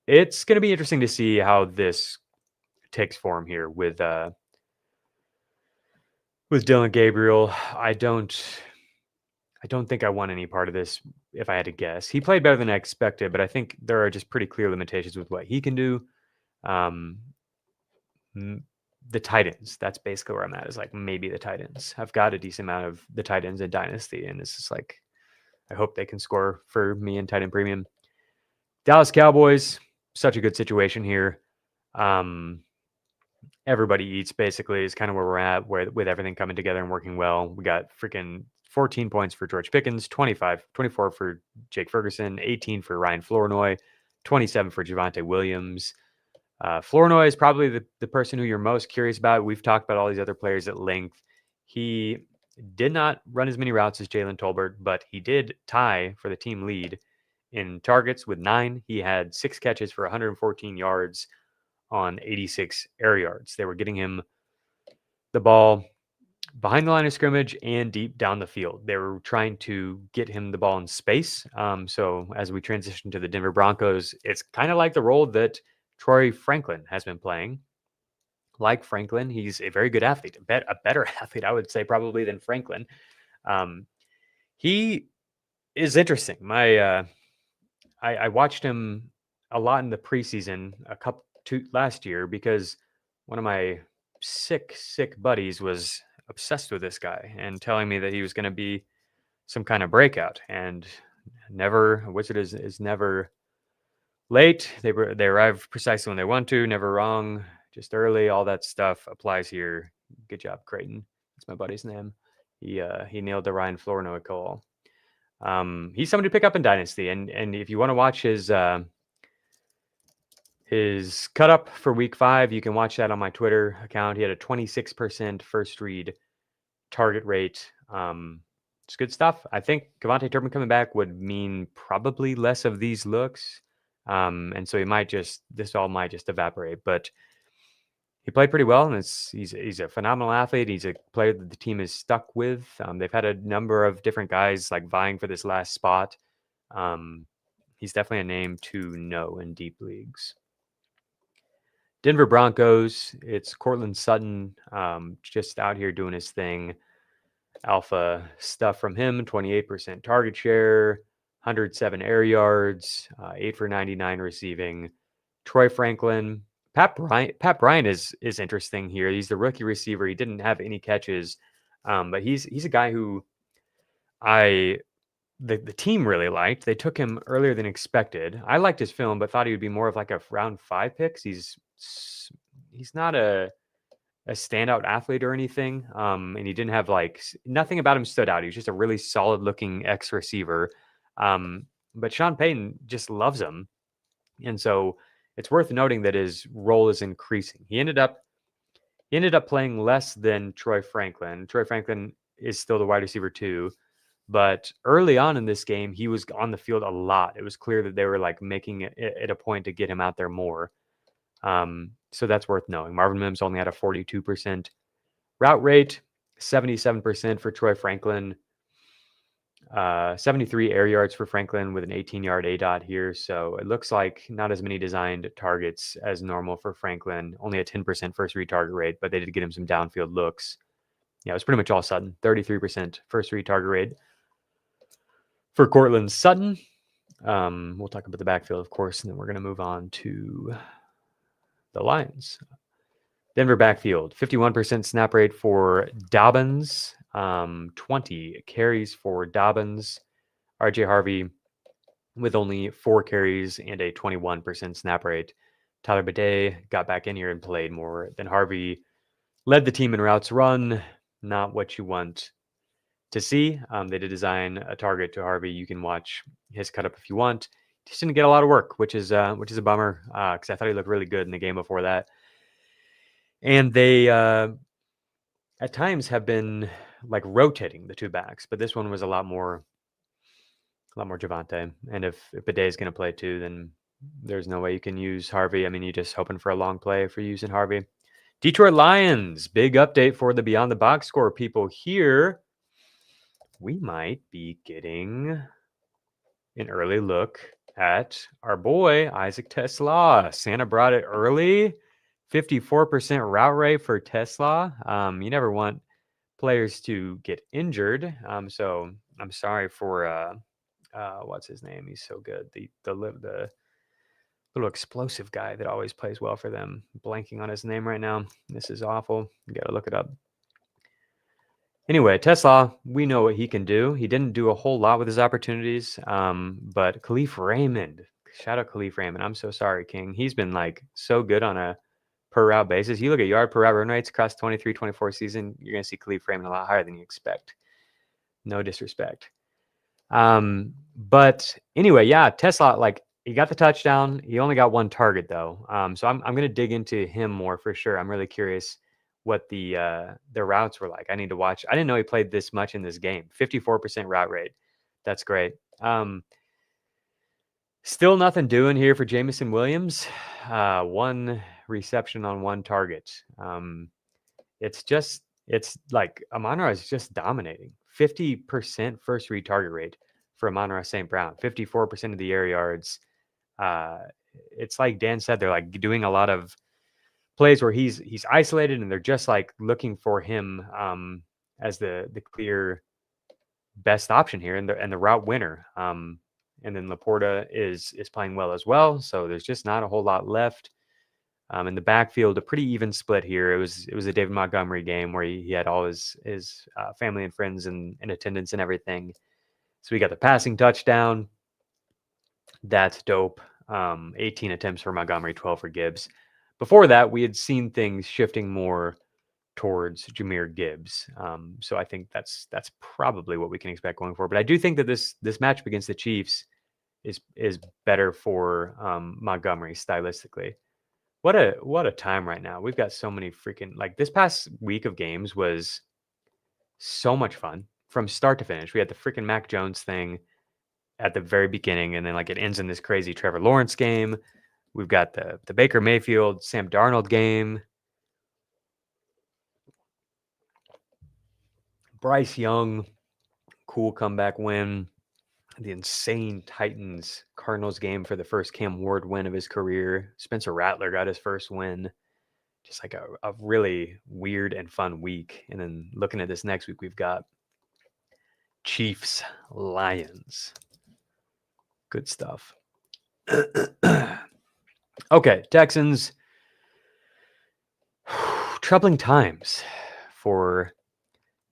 It's going to be interesting to see how this takes form here with Dylan Gabriel. I don't think I want any part of this if I had to guess. He played better than I expected, but I think there are just pretty clear limitations with what he can do. The tight ends, that's basically where I'm at, is like maybe the tight ends. I've got a decent amount of the tight ends in Dynasty, and it's just like, I hope they can score for me in tight end premium. Dallas Cowboys, such a good situation here. Everybody eats, basically, is kind of where we're at, with everything coming together and working well. We got freaking 14 points for George Pickens, 24 for Jake Ferguson, 18 for Ryan Flournoy, 27 for Javonte Williams. Flournoy is probably the person who you're most curious about. We've talked about all these other players at length. He did not run as many routes as Jalen Tolbert, but he did tie for the team lead in targets with 9. He had 6 catches for 114 yards on 86 air yards. They were getting him the ball behind the line of scrimmage and deep down the field. They were trying to get him the ball in space. So as we transition to the Denver Broncos, it's kind of like the role that Troy Franklin has been playing. Like Franklin, he's a very good athlete, a better athlete, I would say, probably than Franklin. He is interesting. I watched him a lot in the preseason last year because one of my sick buddies was obsessed with this guy and telling me that he was going to be some kind of breakout. And a wizard is never late. They arrive precisely when they want to, never wrong, just early. All that stuff applies here. Good job, Creighton. That's my buddy's name. He nailed the Ryan Flournoy call. He's somebody to pick up in Dynasty, and if you want to watch his cut up for week 5, you can watch that on my Twitter account. He had a 26% first read target rate. It's good stuff. I think Kevontae Turpin coming back would mean probably less of these looks. And so this all might just evaporate, but he played pretty well, and he's a phenomenal athlete. He's a player that the team is stuck with. They've had a number of different guys like vying for this last spot. He's definitely a name to know in deep leagues. Denver Broncos, it's Cortland Sutton, just out here doing his thing. Alpha stuff from him, 28% target share, 107 air yards, 8 for 99 receiving. Troy Franklin, Pat Bryant is interesting here. He's the rookie receiver. He didn't have any catches, but he's a guy who the team really liked. They took him earlier than expected. I liked his film, but thought he would be more of like a round 5 picks. He's not a standout athlete or anything. And he didn't have nothing about him stood out. He was just a really solid looking X receiver. But Sean Payton just loves him. And so it's worth noting that his role is increasing. He ended up playing less than Troy Franklin. Troy Franklin is still the wide receiver 2. But early on in this game, he was on the field a lot. It was clear that they were making it a point to get him out there more. So that's worth knowing. Marvin Mims only had a 42% route rate, 77% for Troy Franklin. 73 air yards for Franklin with an 18-yard ADOT here. So it looks like not as many designed targets as normal for Franklin. Only a 10% first read target rate, but they did get him some downfield looks. Yeah, it was pretty much all Sutton. 33% first read target rate for Cortland Sutton. We'll talk about the backfield, of course, and then we're going to move on to the Lions. Denver backfield, 51% snap rate for Dobbins, 20 carries for Dobbins. RJ Harvey with only 4 carries and a 21% snap rate. Tyler Bidet got back in here and played more than Harvey. Led the team in routes run, not what you want to see. They did design a target to Harvey. You can watch his cut up if you want. Just didn't get a lot of work, which is a bummer because I thought he looked really good in the game before that. And they at times have been like rotating the two backs, but this one was a lot more Javonte. And if Bidet is going to play too, then there's no way you can use Harvey. I mean, you're just hoping for a long play if you're using Harvey. Detroit Lions, big update for the Beyond the Box Score people here. We might be getting an early look at our boy, Isaac Tesla. Santa brought it early. 54% route rate for Tesla. You never want players to get injured. So I'm sorry for what's his name? He's so good. The little explosive guy that always plays well for them. Blanking on his name right now. This is awful. You got to look it up. Anyway, Tesla, we know what he can do. He didn't do a whole lot with his opportunities, but Khalif Raymond, shout out Khalif Raymond. I'm so sorry, King. He's been like so good on a per route basis. You look at yard per route run rates across 23-24 season, you're going to see Khalif Raymond a lot higher than you expect. No disrespect. But anyway, yeah, Tesla, like he got the touchdown. He only got one target though. So I'm going to dig into him more for sure. I'm really curious what the routes were like. I need to watch. I didn't know he played this much in this game. 54% route rate. That's great. Still nothing doing here for Jameson Williams. 1 reception on 1 target. It's like Amon-Ra is just dominating. 50% first read target rate for Amon-Ra St. Brown. 54% of the air yards. It's like Dan said, they're like doing a lot of plays where he's isolated and they're just like looking for him as the clear best option here and the route winner. And then Laporta is playing well as well. So there's just not a whole lot left. In the backfield, a pretty even split here. It was a David Montgomery game where he had all his family and friends in attendance and everything. So we got the passing touchdown. That's dope. 18 attempts for Montgomery, 12 for Gibbs. Before that, we had seen things shifting more towards Jahmyr Gibbs. So I think that's probably what we can expect going forward. But I do think that this matchup against the Chiefs is better for Montgomery stylistically. What a time right now. We've got so many freaking, like, this past week of games was so much fun from start to finish. We had the freaking Mac Jones thing at the very beginning, and then like it ends in this crazy Trevor Lawrence game. We've got the Baker Mayfield, Sam Darnold game. Bryce Young, cool comeback win. The insane Titans Cardinals game for the first Cam Ward win of his career. Spencer Rattler got his first win. Just like a really weird and fun week. And then looking at this next week, we've got Chiefs, Lions. Good stuff. Okay, Texans. Troubling times for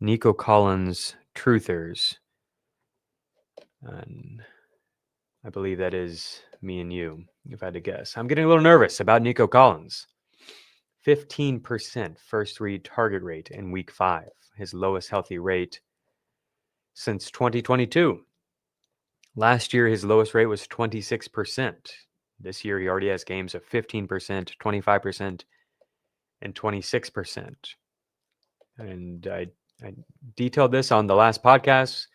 Nico Collins truthers. And I believe that is me and you, if I had to guess. I'm getting a little nervous about Nico Collins. 15% first read target rate in week 5. His lowest healthy rate since 2022. Last year, his lowest rate was 26%. This year, he already has games of 15%, 25%, and 26%. And I detailed this on the last podcast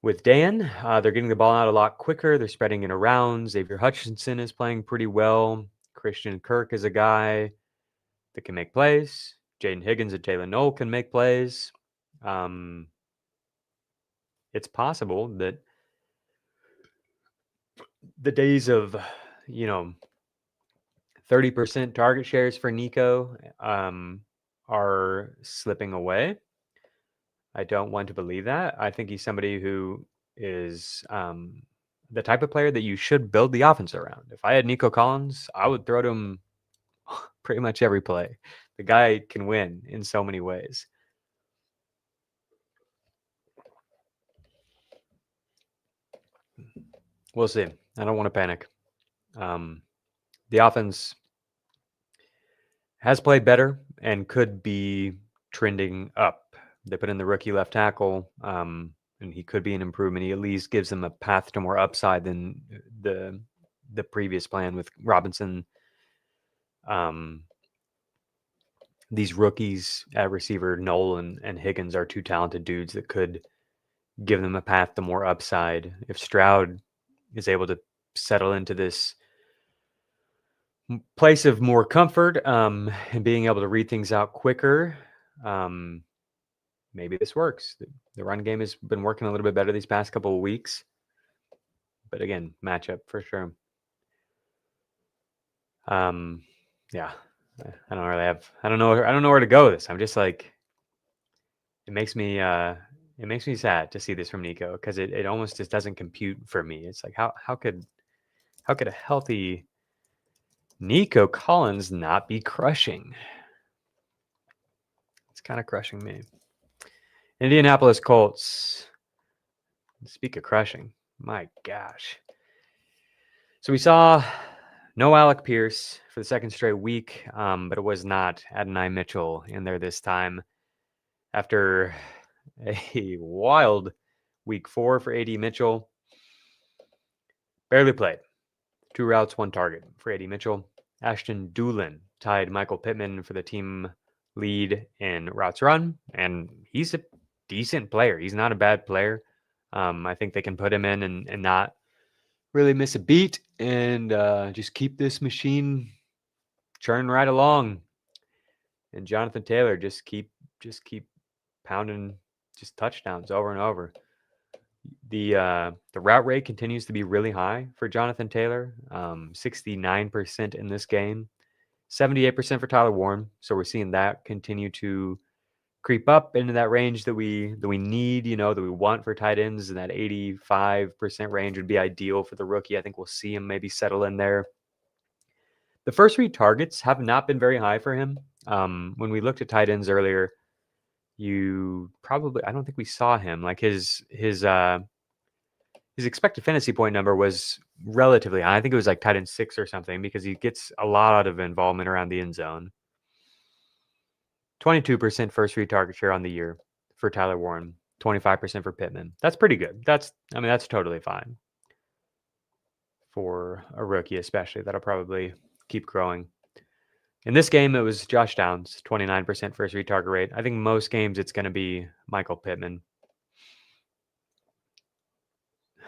with Dan. They're getting the ball out a lot quicker. They're spreading it around. Xavier Hutchinson is playing pretty well. Christian Kirk is a guy that can make plays. Jaden Higgins and Jalen Noel can make plays. it's possible that the days of, 30% target shares for Nico are slipping away. I don't want to believe that. I think he's somebody who is the type of player that you should build the offense around. If I had Nico Collins, I would throw to him pretty much every play. The guy can win in so many ways. We'll see. I don't want to panic. The offense has played better and could be trending up. They put in the rookie left tackle, and he could be an improvement. He at least gives them a path to more upside than the previous plan with Robinson. These rookies at receiver, Nolan and Higgins, are two talented dudes that could give them a path to more upside. If Stroud is able to settle into this place of more comfort and being able to read things out quicker, maybe this works. The run game has been working a little bit better these past couple of weeks. But again, matchup for sure. Yeah. I don't know where to go with this. I'm just like, it makes me sad to see this from Nico, because it almost just doesn't compute for me. It's like, how could a healthy Nico Collins not be crushing? It's kind of crushing me. Indianapolis Colts. Speak of crushing, my gosh. So we saw no Alec Pierce for the second straight week, but it was not Adonai Mitchell in there this time. After a wild week 4 for AD Mitchell, barely played. 2 routes, 1 target for AD Mitchell. Ashton Doolin tied Michael Pittman for the team lead in routes run, and he's a decent player. He's not a bad player. I think they can put him in and not really miss a beat, and just keep this machine churning right along. And Jonathan Taylor just keep pounding just touchdowns over and over. The route rate continues to be really high for Jonathan Taylor, 69% in this game, 78% for Tyler Warren. So we're seeing that continue to creep up into that range that we need, that we want for tight ends, and that 85% range would be ideal for the rookie. I think we'll see him maybe settle in there. The first 3 targets have not been very high for him. When we looked at tight ends earlier, I don't think we saw him. Like his expected fantasy point number was relatively high. I think it was like tight end 6 or something, because he gets a lot of involvement around the end zone. 22% first 3 target share on the year for Tyler Warren, 25% for Pittman. That's pretty good. That's totally fine for a rookie, especially. That'll probably keep growing. In this game, it was Josh Downs, 29% first 3 target rate. I think most games it's going to be Michael Pittman.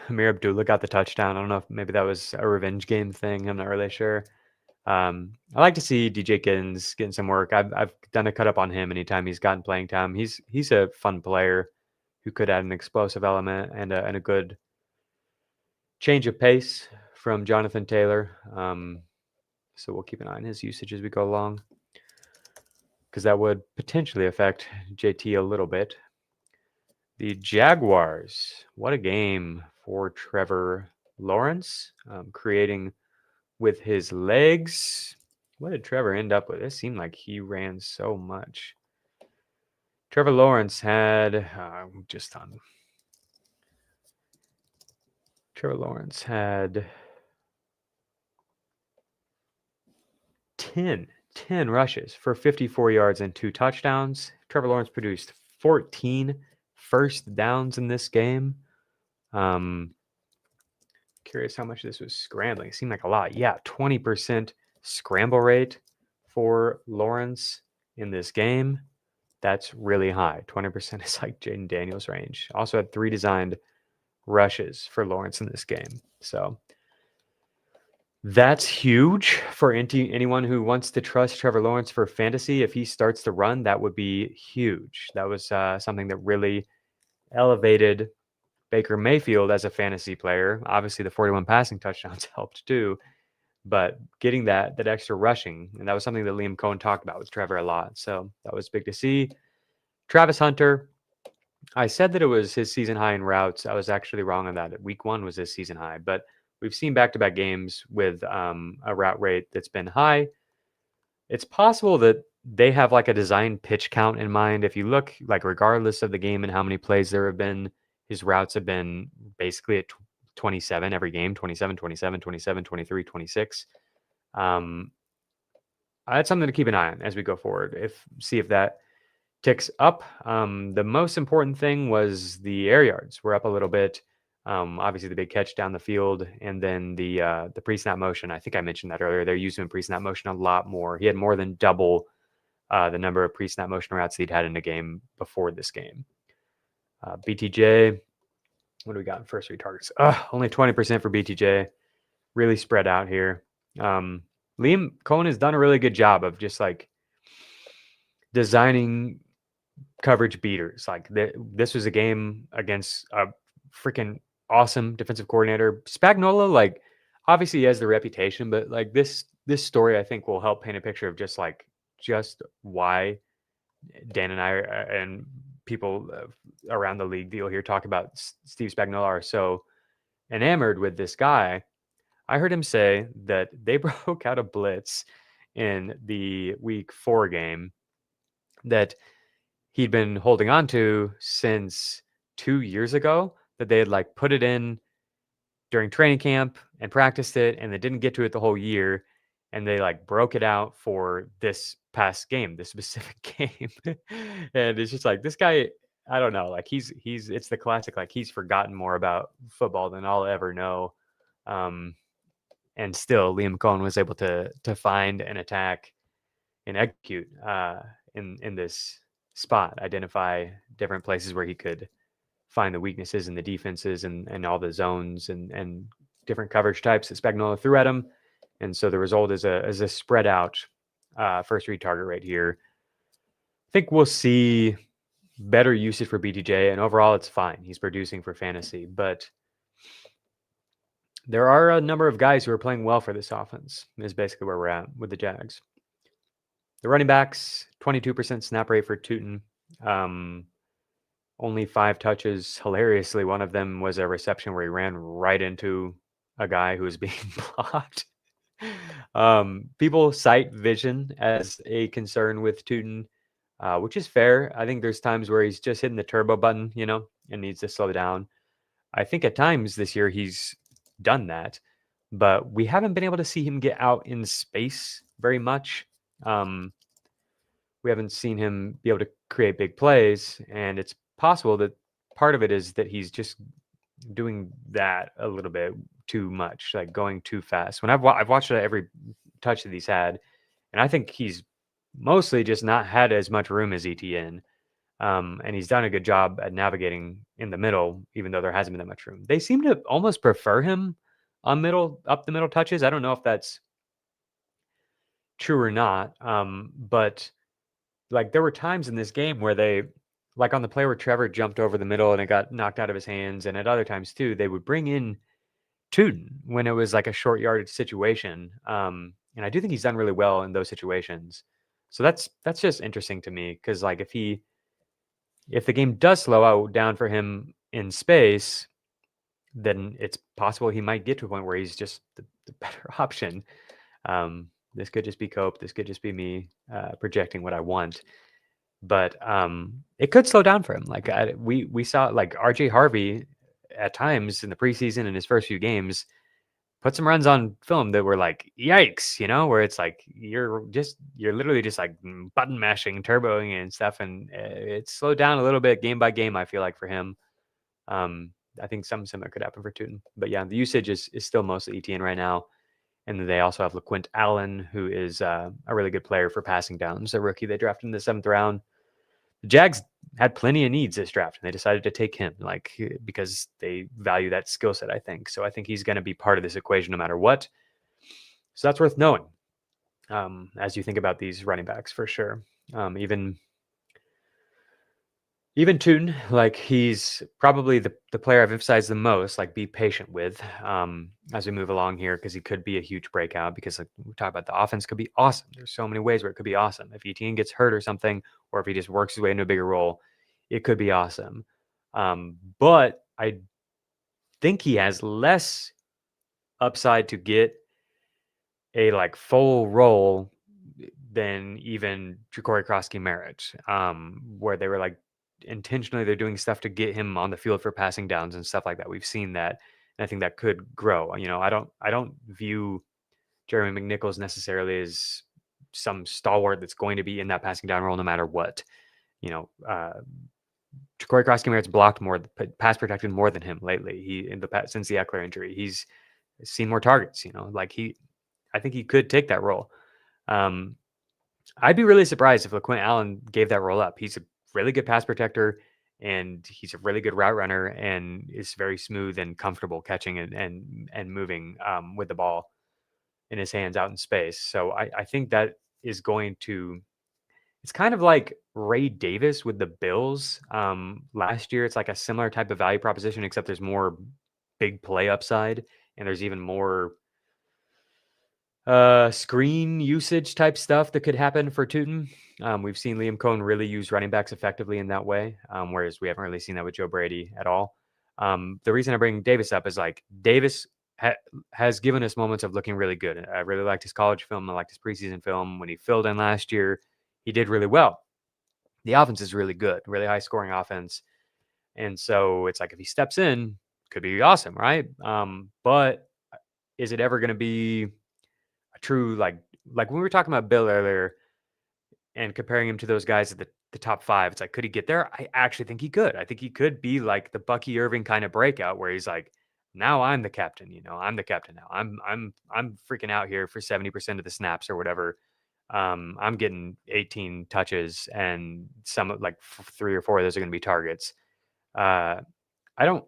Amir Abdullah got the touchdown. I don't know if maybe that was a revenge game thing. I'm not really sure. I like to see DJ Giddens getting some work. I've done a cut up on him anytime he's gotten playing time. He's a fun player who could add an explosive element and a good change of pace from Jonathan Taylor. So we'll keep an eye on his usage as we go along, because that would potentially affect JT a little bit. The Jaguars, what a game for Trevor Lawrence, creating with his legs. What did Trevor end up with? It seemed like he ran so much. Trevor Lawrence had Trevor Lawrence had 10 rushes for 54 yards and 2 touchdowns. Trevor Lawrence produced 14 first downs in this game. Curious how much this was scrambling. It seemed like a lot. Yeah, 20% scramble rate for Lawrence in this game. That's really high. 20% is like Jaden Daniels' range. Also had 3 designed rushes for Lawrence in this game. So that's huge for anyone who wants to trust Trevor Lawrence for fantasy. If he starts to run, that would be huge. That was something that really elevated Baker Mayfield as a fantasy player. Obviously, the 41 passing touchdowns helped too, but getting that extra rushing, and that was something that Liam Cohen talked about with Trevor a lot. So that was big to see. Travis Hunter, I said that it was his season high in routes. I was actually wrong on that. Week 1 was his season high, but we've seen back-to-back games with a route rate that's been high. It's possible that they have like a design pitch count in mind. If you look, like, regardless of the game and how many plays there have been, his routes have been basically at 27 every game, 27, 27, 27, 23, 26. That's something to keep an eye on as we go forward. See if that ticks up. The most important thing was the air yards. We're up a little bit. Obviously the big catch down the field, and then the pre-snap motion. I think I mentioned that earlier. They're using pre-snap motion a lot more. He had more than double the number of pre-snap motion routes he'd had in a game before this game. BTJ, what do we got in first read targets? Only 20% for BTJ. Really spread out here. Liam Cohen has done a really good job of just like designing coverage beaters. Like this was a game against a freaking awesome defensive coordinator. Spagnuolo, like, obviously he has the reputation, but like this story I think will help paint a picture of just why Dan and I and people around the league that you'll hear talk about Steve Spagnuolo are so enamored with this guy. I heard him say that they broke out a blitz in the week 4 game that he'd been holding on to since 2 years ago, that they had like put it in during training camp and practiced it, and they didn't get to it the whole year. And they like broke it out for this past game, this specific game. And it's just like, this guy, I don't know, like it's the classic, like he's forgotten more about football than I'll ever know. And still Liam Cohen was able to find and attack and execute in this spot, identify different places where he could find the weaknesses in the defenses and all the zones and different coverage types that Spagnuolo threw at him. And so the result is a spread out first read target rate here. I think we'll see better usage for BTJ, and overall it's fine. He's producing for fantasy, but there are a number of guys who are playing well for this offense, is basically where we're at with the Jags. The running backs, 22% snap rate for Tootin. Only 5 touches. Hilariously, one of them was a reception where he ran right into a guy who was being blocked. People cite vision as a concern with Tootin, which is fair. I think there's times where he's just hitting the turbo button, and needs to slow down. I think at times this year he's done that, but we haven't been able to see him get out in space very much. We haven't seen him be able to create big plays, and it's possible that part of it is that he's just doing that a little bit too much, like going too fast. When I've watched every touch that he's had, and I think he's mostly just not had as much room as ETN. And he's done a good job at navigating in the middle, even though there hasn't been that much room. They seem to almost prefer him up the middle touches. I don't know if that's true or not. But like there were times in this game where they, like on the play where Trevor jumped over the middle and it got knocked out of his hands, and at other times too, they would bring in Tootin when it was like a short yardage situation. And I do think he's done really well in those situations. So that's just interesting to me, because like if the game does slow out down for him in space, then it's possible he might get to a point where he's just the better option. This could just be Cope. This could just be me projecting what I want. But it could slow down for him. Like we saw, like RJ Harvey at times in the preseason in his first few games put some runs on film that were like, yikes, where it's like you're literally just like button mashing, turboing and stuff, and it slowed down a little bit game by game, I feel like, for him. I think something similar could happen for Tootin. But yeah, the usage is still mostly ETN right now. And then they also have LaQuint Allen, who is a really good player for passing downs, a rookie they drafted in the 7th round. The Jags had plenty of needs this draft, and they decided to take him, because they value that skill set, I think. So I think he's going to be part of this equation no matter what. So that's worth knowing as you think about these running backs, for sure. Even Even Tootin, like he's probably the player I've emphasized the most, like be patient with as we move along here, because he could be a huge breakout, because like we talk about, the offense could be awesome. There's so many ways where it could be awesome. If Etienne gets hurt or something, or if he just works his way into a bigger role, it could be awesome. But I think he has less upside to get a like full role than even Jakory Croskey-Merritt, where they were like, intentionally they're doing stuff to get him on the field for passing downs and stuff like that. We've seen that, and I think that could grow. You know, I don't view Jeremy McNichols necessarily as some stalwart that's going to be in that passing down role no matter what. You know, Jakory Croskey-Merritt's blocked more, pass protected more than him lately. Since the Eckler injury, he's seen more targets. You know, like I think he could take that role. I'd be really surprised if LaQuint Allen gave that role up. He's a really good pass protector, and he's a really good route runner, and is very smooth and comfortable catching and moving with the ball in his hands out in space. So I think that is going to, it's kind of like Ray Davis with the Bills last year. It's like a similar type of value proposition, except there's more big play upside, and there's even more screen usage type stuff that could happen for Tootin. We've seen Liam Cohen really use running backs effectively in that way, whereas we haven't really seen that with Joe Brady at all. The reason I bring Davis up is like Davis has given us moments of looking really good. I really liked his college film. I liked his preseason film. When he filled in last year, he did really well. The offense is really good, really high scoring offense. And so it's like, if he steps in, could be awesome, right? But is it ever going to be a true, like when we were talking about Bill earlier and comparing him to those guys at the top five, it's like, could he get there? I actually think he could. I think he could be like the Bucky Irving kind of breakout, where he's like, now I'm the captain, you know, I'm the captain now. I'm freaking out here for 70% of the snaps or whatever. I'm getting 18 touches, and some like 3 or 4 of those are going to be targets. I don't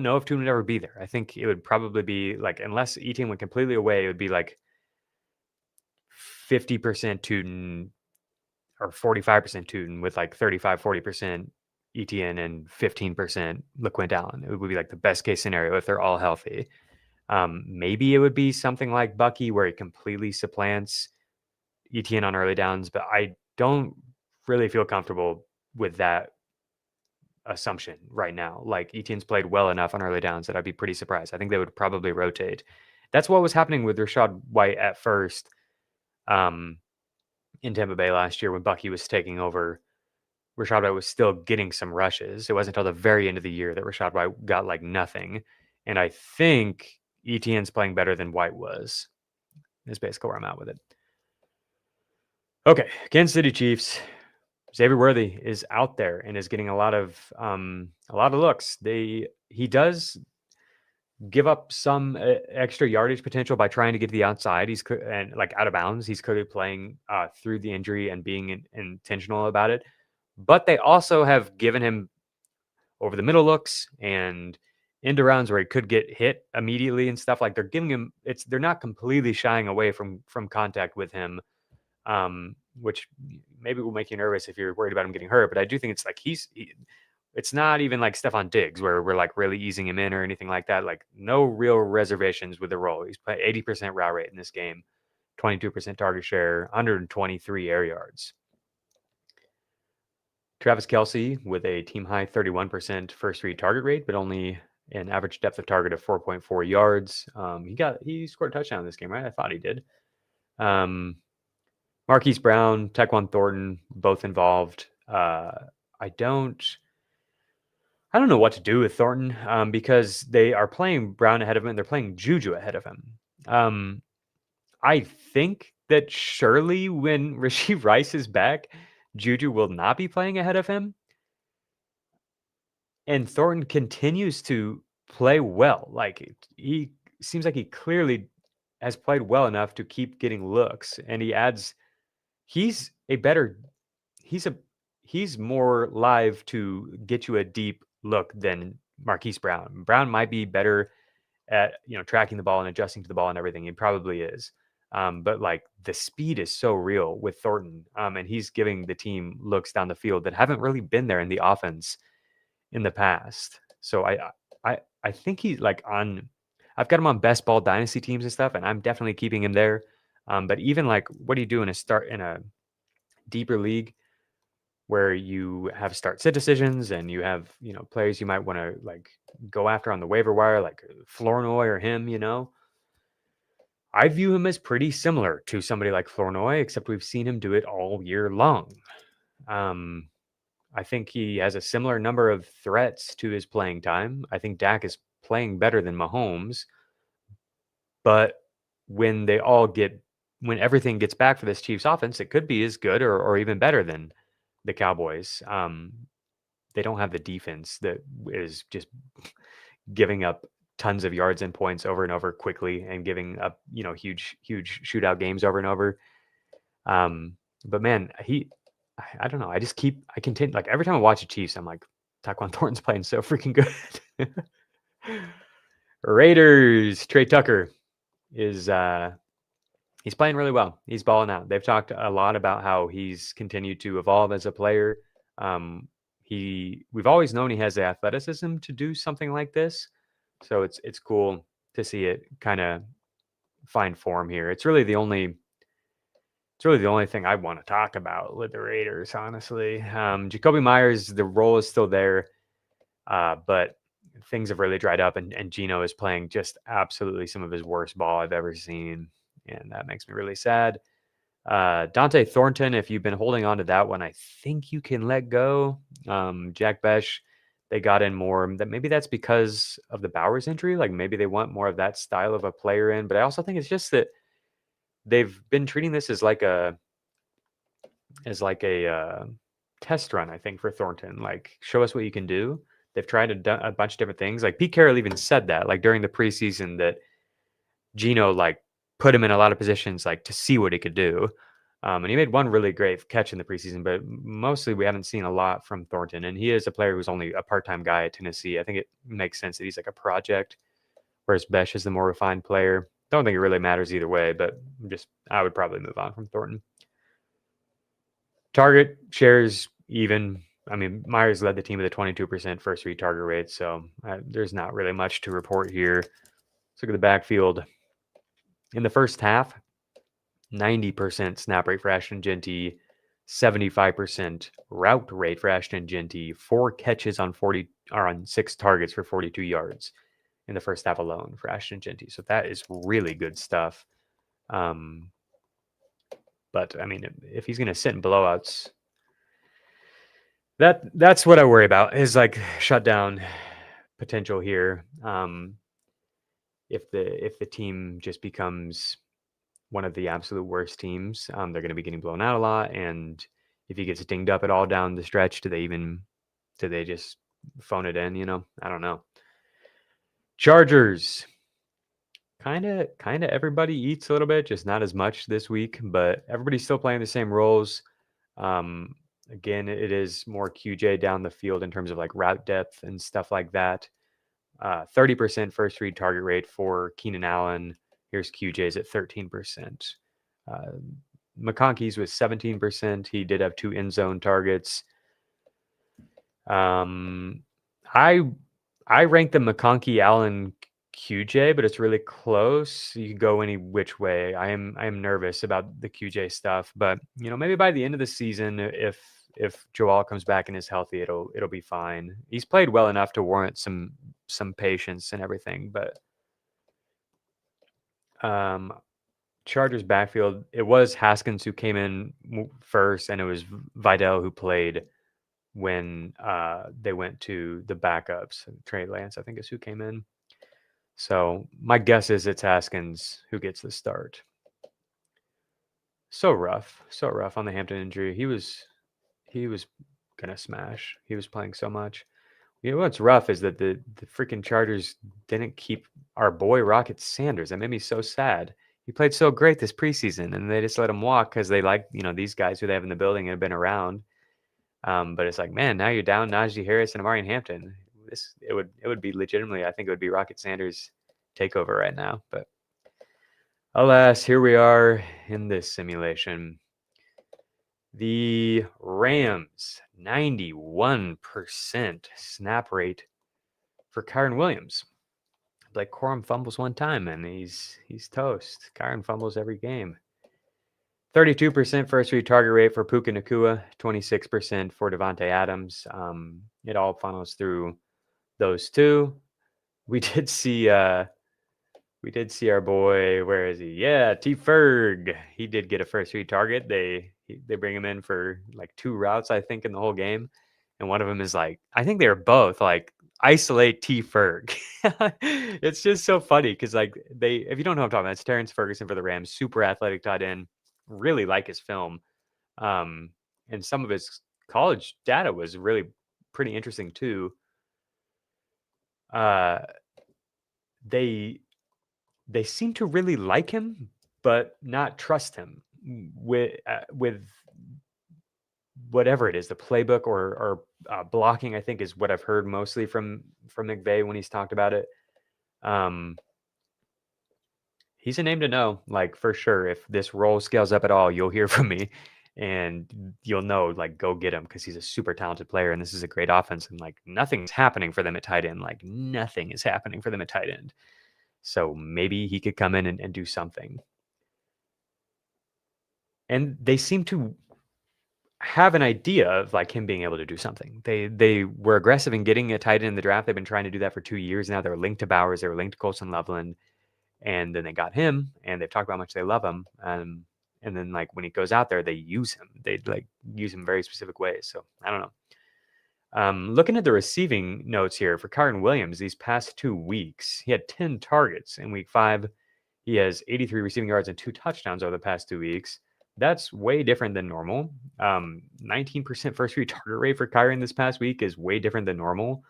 know if Tune would ever be there. I think it would probably be like, unless Etienne went completely away, it would be like 50% Tootin or 45% Tootin with like 35-40% Etienne and 15% LaQuint Allen. It would be like the best case scenario if they're all healthy. Maybe it would be something like Bucky, where he completely supplants Etienne on early downs, but I don't really feel comfortable with that assumption right now. Like, Etienne's played well enough on early downs that I'd be pretty surprised. I think they would probably rotate. That's what was happening with Rachaad White at first in Tampa Bay last year when Bucky was taking over. Rachaad White was still getting some rushes. It wasn't until the very end of the year that Rachaad White got like nothing. And I think Etienne's playing better than White was. Is basically where I'm at with it. Okay, Kansas City Chiefs. Xavier Worthy is out there and is getting a lot of looks. He does give up some extra yardage potential by trying to get to the outside. He's and like out of bounds. He's clearly playing through the injury and being intentional about it. But they also have given him over the middle looks and end arounds where he could get hit immediately and stuff. Like, they're giving him, they're not completely shying away from contact with him, which maybe will make you nervous if you're worried about him getting hurt. But I do think it's like it's not even like Stephon Diggs where we're like really easing him in or anything like that. Like, no real reservations with the role. He's playing 80% route rate in this game, 22% target share, 123 air yards. Travis Kelce with a team high 31% first read target rate, but only an average depth of target of 4.4 yards. He scored a touchdown in this game, right? I thought he did. Marquise Brown, Tyquan Thornton, both involved. I don't know what to do with Thornton because they are playing Brown ahead of him and they're playing Juju ahead of him. I think that surely when Rashee Rice is back, Juju will not be playing ahead of him. And Thornton continues to play well. Like, he seems like he clearly has played well enough to keep getting looks. And he's more live to get you a deep look than Marquise Brown. Brown might be better at, tracking the ball and adjusting to the ball and everything. He probably is. But like the speed is so real with Thornton. And he's giving the team looks down the field that haven't really been there in the offense in the past. So I think he's like I've got him on best ball dynasty teams and stuff, and I'm definitely keeping him there. But even like, what do you do in a deeper league where you have start sit decisions and you have, players you might want to like go after on the waiver wire, like Flournoy or him, I view him as pretty similar to somebody like Flournoy, except we've seen him do it all year long. I think he has a similar number of threats to his playing time. I think Dak is playing better than Mahomes, but when everything gets back for this Chiefs offense, it could be as good or even better than the Cowboys. They don't have the defense that is just giving up tons of yards and points over and over quickly and giving up, huge shootout games over and over. But man, I don't know. I continue, like every time I watch the Chiefs, I'm like, Tyquan Thornton's playing so freaking good. Raiders, Trey Tucker is, he's playing really well. He's balling out. They've talked a lot about how he's continued to evolve as a player. We've always known he has the athleticism to do something like this. So it's cool to see it kind of find form here. It's really the only thing I want to talk about with the Raiders, honestly. Jakobi Meyers, the role is still there, but things have really dried up, and Geno is playing just absolutely some of his worst ball I've ever seen, and that makes me really sad. Dante Thornton, if you've been holding on to that one, I think you can let go. Jack Besh, they got in more. That maybe that's because of the Bowers injury. Like maybe they want more of that style of a player in. But I also think it's just that they've been treating this as like a test run, I think, for Thornton. Like, show us what you can do. They've tried a bunch of different things. Like Pete Carroll even said that, like during the preseason, that Geno like put him in a lot of positions like to see what he could do. And he made one really great catch in the preseason, but mostly we haven't seen a lot from Thornton. And he is a player who's only a part-time guy at Tennessee. I think it makes sense that he's like a project, whereas Besh is the more refined player. Don't think it really matters either way, but I would probably move on from Thornton. Target shares even. I mean, Myers led the team with a 22% first read target rate, so there's not really much to report here. Let's look at the backfield. In the first half, 90% snap rate for Ashton Jeanty, 75% route rate for Ashton Jeanty, 4 catches on 6 targets for 42 yards in the first half alone for Ashton Jeanty. So that is really good stuff. But I mean, if he's going to sit in blowouts, that's what I worry about, is like shutdown potential here. If the team just becomes one of the absolute worst teams, they're going to be getting blown out a lot. And if he gets dinged up at all down the stretch, do they just phone it in? I don't know. Chargers, kind of everybody eats a little bit, just not as much this week, but everybody's still playing the same roles. Again, it is more QJ down the field in terms of like route depth and stuff like that. 30% first read target rate for Keenan Allen. Here's QJ's at 13%. McConkey's with 17%. He did have 2 end zone targets. I rank the McConkey Allen QJ, but it's really close. You can go any which way. I am nervous about the QJ stuff, but maybe by the end of the season, if Joel comes back and is healthy, it'll be fine. He's played well enough to warrant some patience and everything, but Chargers backfield, it was Haskins who came in first, and it was Vidal who played when they went to the backups. Trey Lance, I think, is who came in. So my guess is it's Haskins who gets the start. So rough on the Hampton injury. He was gonna smash. He was playing so much. What's rough is that the freaking Chargers didn't keep our boy Rocket Sanders. That made me so sad. He played so great this preseason, and they just let him walk because they like these guys who they have in the building and have been around. But it's like, man, now you're down Najee Harris and Amari Hampton. It would be legitimately, I think it would be Rocket Sanders' takeover right now. But Alas, here we are in this simulation. The Rams, 91% snap rate for Kyren Williams. Blake Corum fumbles one time, and he's toast. Kyren fumbles every game. 32% first read target rate for Puka Nacua, 26% for Devontae Adams. It all funnels through those two. We did see our boy. Where is he? Yeah, T. Ferg. He did get a first read target. They bring him in for like 2 routes, I think, in the whole game, and one of them is like, I think they were both like, isolate T. Ferg. It's just so funny because like if you don't know what I'm talking about, it's Terrence Ferguson for the Rams, super athletic tight end. Really like his film, and some of his college data was really pretty interesting too. They seem to really like him, but not trust him with whatever it is, the playbook or blocking, I think, is what I've heard mostly from McVay when he's talked about it. He's a name to know, like, for sure. If this role scales up at all, you'll hear from me and you'll know, like, go get him, because he's a super talented player and this is a great offense, and like nothing's happening for them at tight end. Like nothing is happening for them at tight end. So maybe he could come in and do something. And they seem to have an idea of like him being able to do something. They were aggressive in getting a tight end in the draft. They've been trying to do that for 2 years now. They're linked to Bowers. They were linked to Colson Loveland. And then they got him, and they've talked about how much they love him. And then like when he goes out there, they use him. They like use him in very specific ways. So I don't know. Looking at the receiving notes here for Kyren Williams, these past 2 weeks, he had 10 targets. In week 5, he has 83 receiving yards and 2 touchdowns over the past 2 weeks. That's way different than normal. 19% first read target rate for Kyren this past week is way different than normal.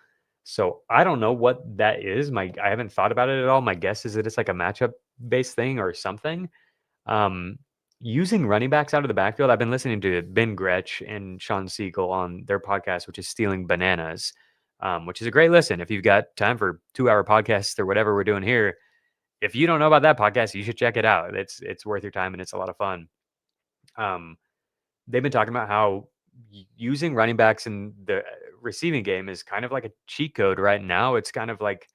So I don't know what that is. I haven't thought about it at all. My guess is that it's like a matchup based thing or something. Using running backs out of the backfield. I've been listening to Ben Gretsch and Sean Siegel on their podcast, which is Stealing Bananas, which is a great listen. If you've got time for 2-hour podcasts or whatever we're doing here, if you don't know about that podcast, you should check it out. It's worth your time and it's a lot of fun. They've been talking about how using running backs in the receiving game is kind of like a cheat code right now. It's kind of like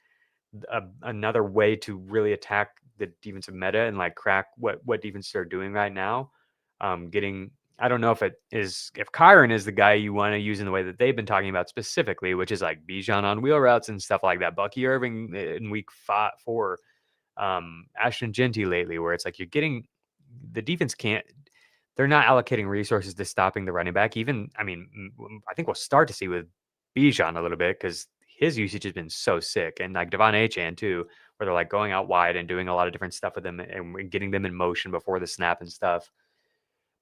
another way to really attack the defensive meta and like crack what defenses are doing right now. I don't know if Kyren is the guy you want to use in the way that they've been talking about specifically, which is like Bijan on wheel routes and stuff like that. Bucky Irving in week 4, Ashton Genty lately, where it's like you're getting the defense they're not allocating resources to stopping the running back. I think we'll start to see with Bijan a little bit because his usage has been so sick. And like Devon Achane too, where they're like going out wide and doing a lot of different stuff with them and getting them in motion before the snap and stuff.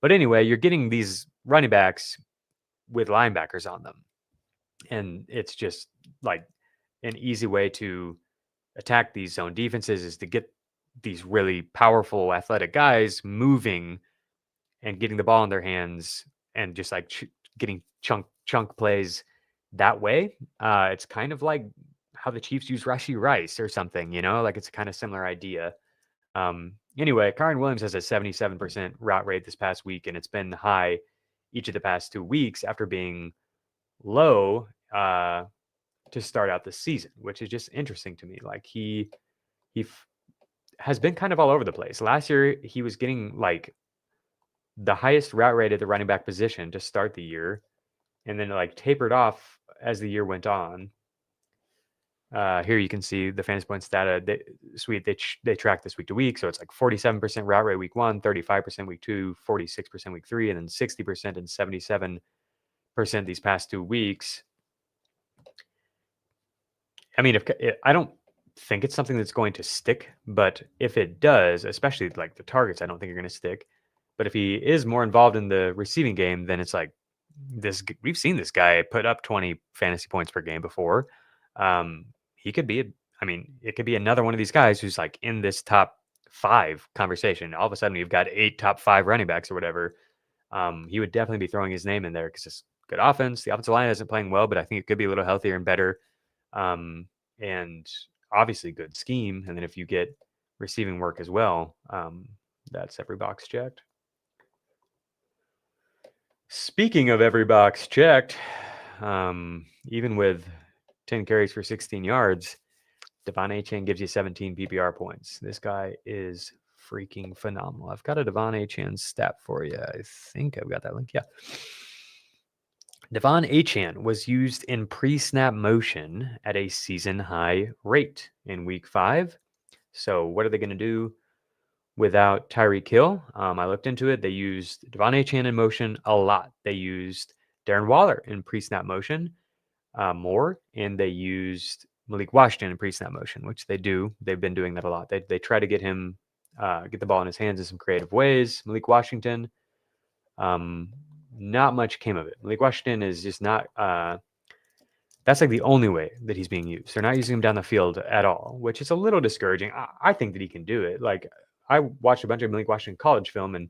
But anyway, you're getting these running backs with linebackers on them. And it's just like an easy way to attack these zone defenses is to get these really powerful athletic guys moving and getting the ball in their hands and just like getting chunk plays that way. It's kind of like how the Chiefs use Rashee Rice or something, like it's a kind of similar idea. Anyway, Kyren Williams has a 77% route rate this past week, and it's been high each of the past 2 weeks after being low to start out the season, which is just interesting to me. Like he has been kind of all over the place. Last year, he was getting like the highest route rate at the running back position to start the year, and then like tapered off as the year went on. Here you can see the fantasy points data. They track this week to week, so it's like 47% route rate week 1, 35% week 2, 46% week 3, and then 60% and 77% these past 2 weeks. I mean, I don't think it's something that's going to stick, but if it does, especially like the targets, I don't think are going to stick. But if he is more involved in the receiving game, then it's like this. We've seen this guy put up 20 fantasy points per game before. He could be, it could be another one of these guys who's like in this top 5 conversation. All of a sudden, you've got 8 top 5 running backs or whatever. He would definitely be throwing his name in there because it's good offense. The offensive line isn't playing well, but I think it could be a little healthier and better. And obviously good scheme. And then if you get receiving work as well. That's every box checked. Speaking of every box checked, even with 10 carries for 16 yards, Devon Achane gives you 17 PPR points. This guy is freaking phenomenal. I've got a Devon Achane stat for you. I think I've got that link. Yeah. Devon Achane was used in pre-snap motion at a season high rate in week 5. So what are they going to do without Tyreek Hill? I looked into it. They used Devon Achane in motion a lot. They used Darren Waller in pre-snap motion more, and they used Malik Washington in pre-snap motion, which they do. They've been doing that a lot. They try to get him, get the ball in his hands in some creative ways. Malik Washington, not much came of it. Malik Washington is just not, that's like the only way that he's being used. They're not using him down the field at all, which is a little discouraging. I think that he can do it. Like, I watched a bunch of Malik Washington college film, and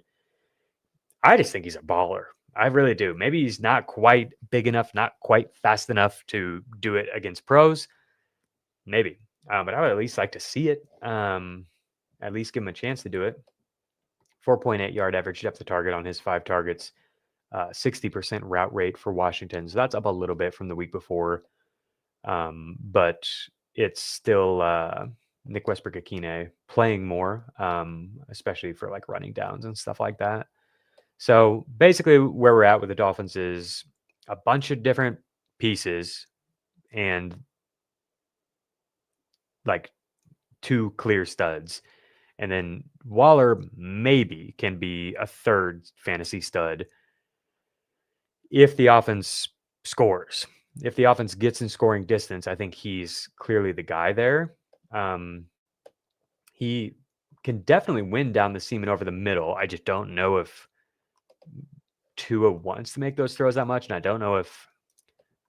I just think he's a baller. I really do. Maybe he's not quite big enough, not quite fast enough to do it against pros. Maybe. But I would at least like to see it. At least give him a chance to do it. 4.8 yard average depth of target on his 5 targets. 60% route rate for Washington. So that's up a little bit from the week before. But it's still Nick Westbrook-Akine playing more, especially for like running downs and stuff like that. So basically where we're at with the Dolphins is a bunch of different pieces and like 2 clear studs. And then Waller maybe can be a 3rd fantasy stud if the offense scores. If the offense gets in scoring distance, I think he's clearly the guy there. He can definitely win down the seam and over the middle. I just don't know if Tua wants to make those throws that much, and I don't know if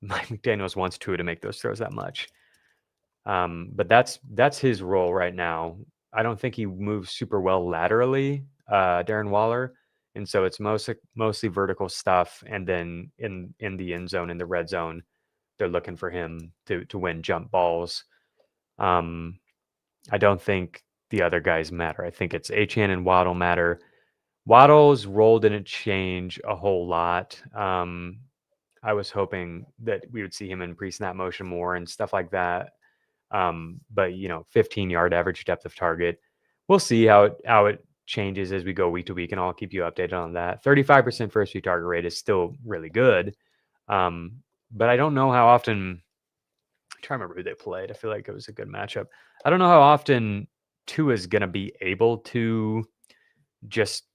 Mike McDaniels wants Tua to make those throws that much. But that's his role right now. I don't think he moves super well laterally, Darren Waller, and so it's mostly vertical stuff. And then in the end zone, in the red zone, they're looking for him to win jump balls. I don't think the other guys matter. I think it's Achane and Waddle matter. Waddle's role didn't change a whole lot. I was hoping that we would see him in pre-snap motion more and stuff like that. But 15 yard average depth of target. We'll see how it changes as we go week to week, and I'll keep you updated on that. 35% first view target rate is still really good. But I don't know how often. I'm trying to remember who they played. I feel like it was a good matchup. I don't know how often Tua is going to be able to just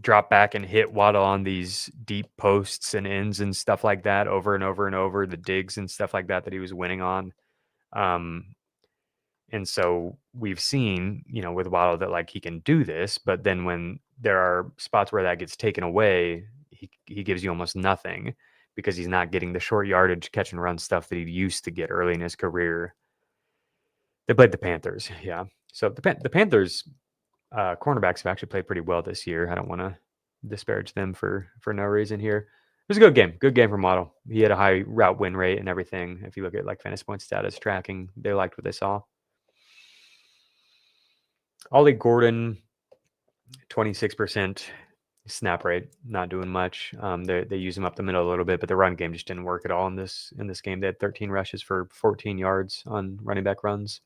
drop back and hit Waddle on these deep posts and ends and stuff like that over and over and over, the digs and stuff like that he was winning on. And so we've seen, with Waddle that like he can do this, but then when there are spots where that gets taken away, he gives you almost nothing because he's not getting the short yardage catch and run stuff that he used to get early in his career. They played the Panthers. Yeah. So the Panthers cornerbacks have actually played pretty well this year. I don't want to disparage them for no reason here. It was a good game. Good game from Waddle. He had a high route win rate and everything. If you look at like fantasy point status tracking, they liked what they saw. Ollie Gordon, 26% snap rate, not doing much. They use him up the middle a little bit, but the run game just didn't work at all in this game. They had 13 rushes for 14 yards on running back runs.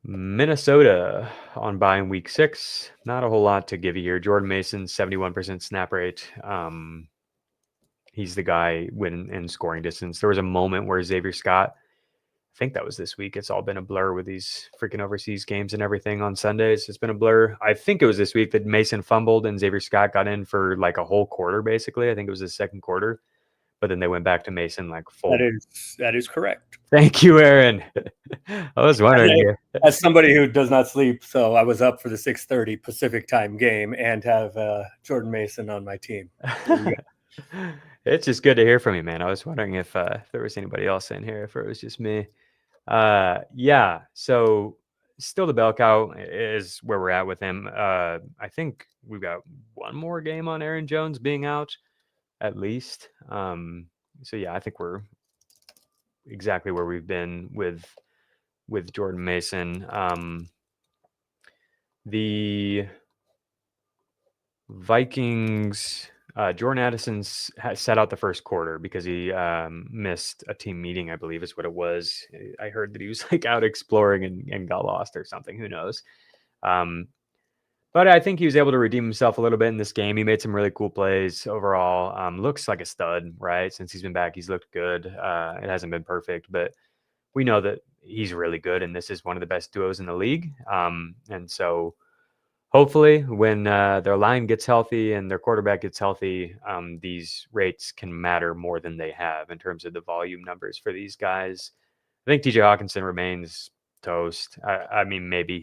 Minnesota on bye in week 6. Not a whole lot to give you here. Jordan Mason, 71% snap rate. He's the guy in scoring distance. There was a moment where Xavier Scott, I think that was this week. It's all been a blur with these freaking overseas games and everything on Sundays. It's been a blur. I think it was this week that Mason fumbled and Xavier Scott got in for like a whole quarter, basically. I think it was the second quarter. But then they went back to Mason like full. That is correct. Thank you, Aaron. I was wondering. As somebody who does not sleep, so I was up for the 6:30 Pacific time game and have Jordan Mason on my team. It's just good to hear from you, man. I was wondering if there was anybody else in here, if it was just me. Yeah. So still the bell cow is where we're at with him. I think we've got one more game on Aaron Jones being out. At least. So yeah, I think we're exactly where we've been with with Jordan Mason. The Vikings, Jordan Addison sat out the first quarter because he missed a team meeting, I believe is what it was. I heard that he was like out exploring and got lost or something. Who knows? But I think he was able to redeem himself a little bit in this game. He made some really cool plays overall. Looks like a stud, right? Since he's been back, he's looked good. It hasn't been perfect, but we know that he's really good, and this is one of the best duos in the league. And so hopefully when their line gets healthy and their quarterback gets healthy, these rates can matter more than they have in terms of the volume numbers for these guys. I think TJ Hawkinson remains toast. I mean, maybe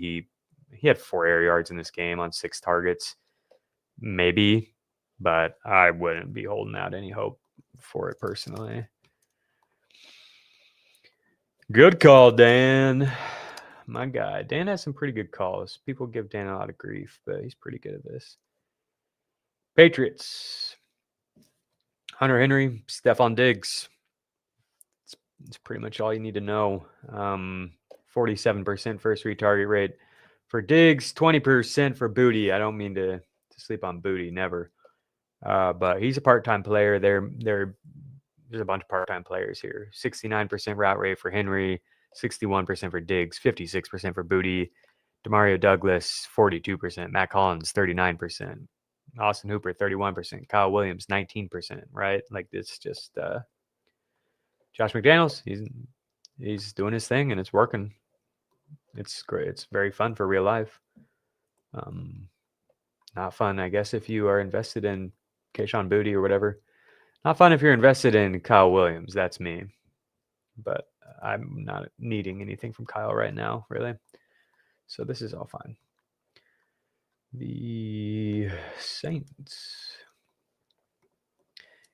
he had 4 air yards in this game on 6 targets, maybe, but I wouldn't be holding out any hope for it personally. Good call, Dan. My guy. Dan has some pretty good calls. People give Dan a lot of grief, but he's pretty good at this. Patriots. Hunter Henry, Stephon Diggs. It's pretty much all you need to know. 47% first read target rate for Diggs, 20% for Booty. I don't mean to sleep on Booty, never. But he's a part-time player. There's a bunch of part-time players here. 69% route rate for Henry, 61% for Diggs, 56% for Booty. Demario Douglas, 42%. Matt Collins, 39%. Austin Hooper, 31%. Kyle Williams, 19%, right? Like, it's just Josh McDaniels. He's doing his thing, and it's working. It's great. It's very fun for real life. Not fun, I guess, if you are invested in Kayshon Boutte or whatever. Not fun if you're invested in Kyle Williams. That's me. But I'm not needing anything from Kyle right now, really. So this is all fine. The Saints.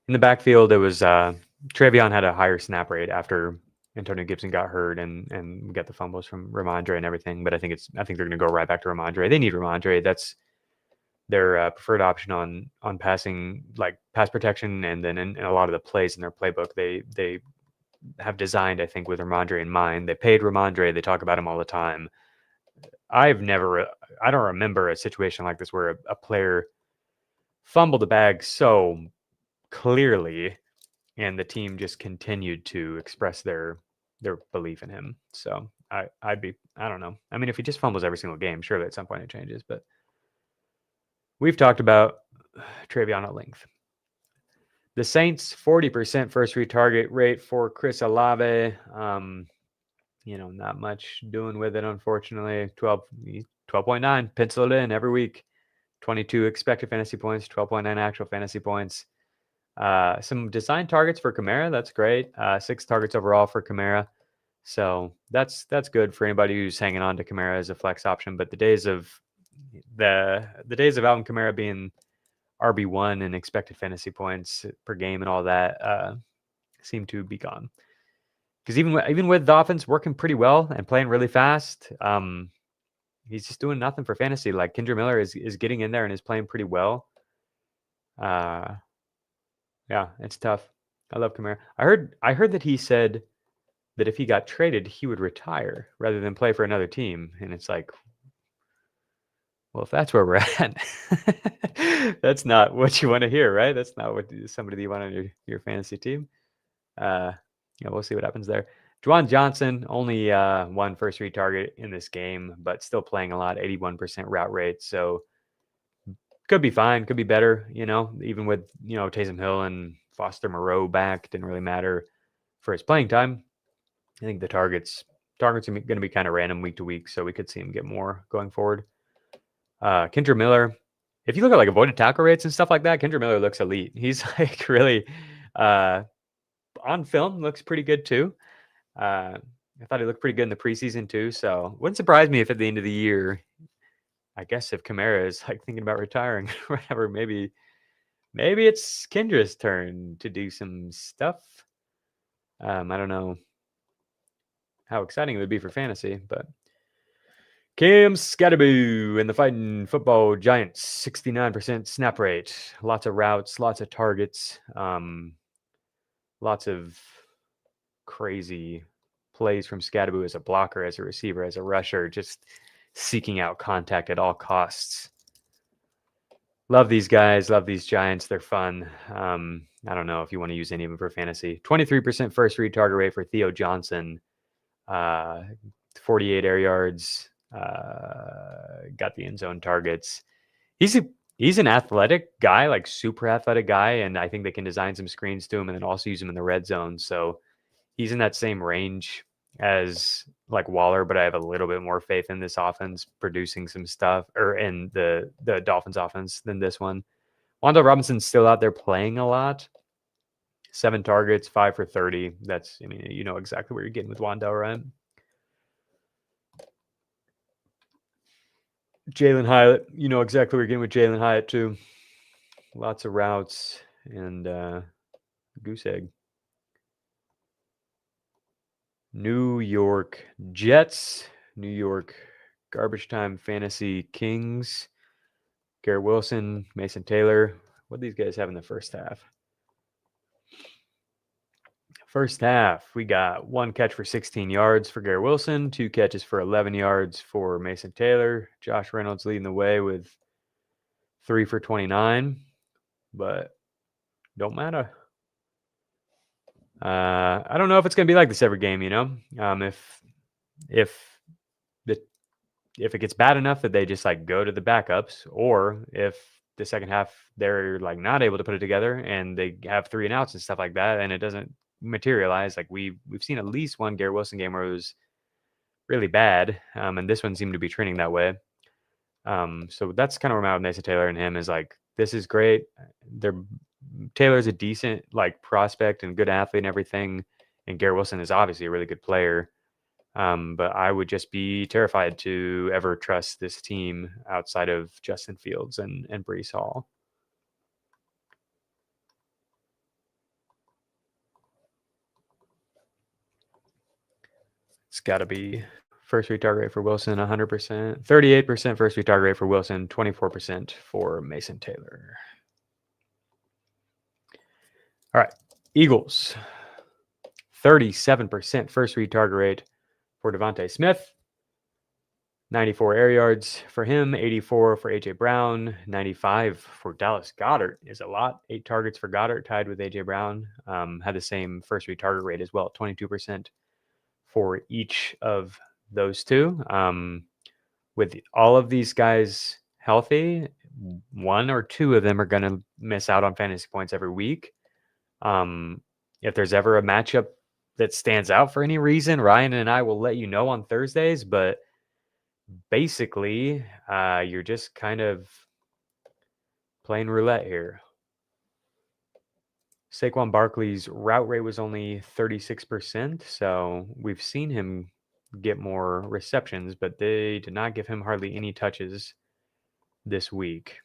In the backfield, it was Travion had a higher snap rate after Antonio Gibson got hurt and we got the fumbles from Ramondre and everything. But I think they're going to go right back to Ramondre. They need Ramondre. That's their preferred option on passing, like pass protection, and then in a lot of the plays in their playbook, they have designed, I think, with Ramondre in mind. They paid Ramondre. They talk about him all the time. I don't remember a situation like this where a player fumbled the bag so clearly and the team just continued to express their belief in him. So I don't know. I mean, if he just fumbles every single game, surely at some point it changes. But we've talked about Travion at length. The Saints, 40% first read target rate for Chris Olave. Not much doing with it, unfortunately. 12.9, pencil it in every week. 22 expected fantasy points, 12.9 actual fantasy points. Some design targets for Kamara. That's great. 6 targets overall for Kamara. So that's good for anybody who's hanging on to Kamara as a flex option. But the days of Alvin Kamara being RB1 and expected fantasy points per game and all that seem to be gone. Because even with the offense working pretty well and playing really fast, he's just doing nothing for fantasy. Like Kendre Miller is getting in there and is playing pretty well. Yeah, it's tough. I love Kamara. I heard that he said that if he got traded, he would retire rather than play for another team. And it's like, well, if that's where we're at, that's not what you want to hear, right? That's not what somebody that you want on your fantasy team. We'll see what happens there. Juwan Johnson, only 1 first read target in this game, but still playing a lot, 81% route rate. So could be fine, could be better, even with, Taysom Hill and Foster Moreau back, didn't really matter for his playing time. I think the targets are going to be kind of random week to week, so we could see him get more going forward. Kendre Miller, if you look at like avoided tackle rates and stuff like that, Kendre Miller looks elite. He's like really on film looks pretty good too. I thought he looked pretty good in the preseason too. So wouldn't surprise me if at the end of the year, I guess if Kamara is like thinking about retiring or whatever, maybe it's Kendra's turn to do some stuff. I don't know how exciting it would be for fantasy, but Cam Scatterboo and the Fighting Football Giants, 69% snap rate, lots of routes, lots of targets, lots of crazy plays from Scadaboo as a blocker, as a receiver, as a rusher, just seeking out contact at all costs. Love these guys. Love these Giants. They're fun. I don't know if you want to use any of them for fantasy. 23% first read target rate for Theo Johnson. 48 air yards. Got the end zone targets. He's an athletic guy, like super athletic guy, and I think they can design some screens to him and then also use him in the red zone. So he's in that same range as like Waller, but I have a little bit more faith in this offense producing some stuff, or in the Dolphins offense, than this one. Wan'Dale Robinson's still out there playing a lot. 7 targets, 5 for 30. That's, I mean, you know exactly what you're getting with Wan'Dale, right? Jalen Hyatt, you know exactly what you're getting with Jalen Hyatt too. Lots of routes and goose egg. New York Jets, New York Garbage Time Fantasy Kings, Garrett Wilson, Mason Taylor. What do these guys have in the first half? First half, we got 1 catch for 16 yards for Garrett Wilson, 2 catches for 11 yards for Mason Taylor. Josh Reynolds leading the way with 3 for 29, but don't matter. I don't know if it's going to be like this every game, you know. If it gets bad enough that they just like go to the backups, or if the second half they're like not able to put it together and they have 3 and outs and stuff like that, and it doesn't materialize. Like we've seen at least one Garrett Wilson game where it was really bad, and this one seemed to be trending that way. So that's kind of where I'm at with Mason Taylor and him, is like, this is great. Taylor's a decent like prospect and good athlete and everything, and Garrett Wilson is obviously a really good player. But I would just be terrified to ever trust this team outside of Justin Fields and Breece Hall. It's got to be first read target rate for Wilson, 100%. 38% first read target rate for Wilson, 24% for Mason Taylor. All right, Eagles. 37% first read target rate for Devontae Smith. 94 air yards for him, 84 for A.J. Brown, 95 for Dallas Goedert is a lot. 8 targets for Goedert, tied with A.J. Brown. Had the same first read target rate as well, 22% for each of those two. With all of these guys healthy, 1 or 2 of them are going to miss out on fantasy points every week. If there's ever a matchup that stands out for any reason, Ryan and I will let you know on Thursdays, but basically you're just kind of playing roulette here. Saquon Barkley's route rate was only 36%, so we've seen him get more receptions, but they did not give him hardly any touches this week.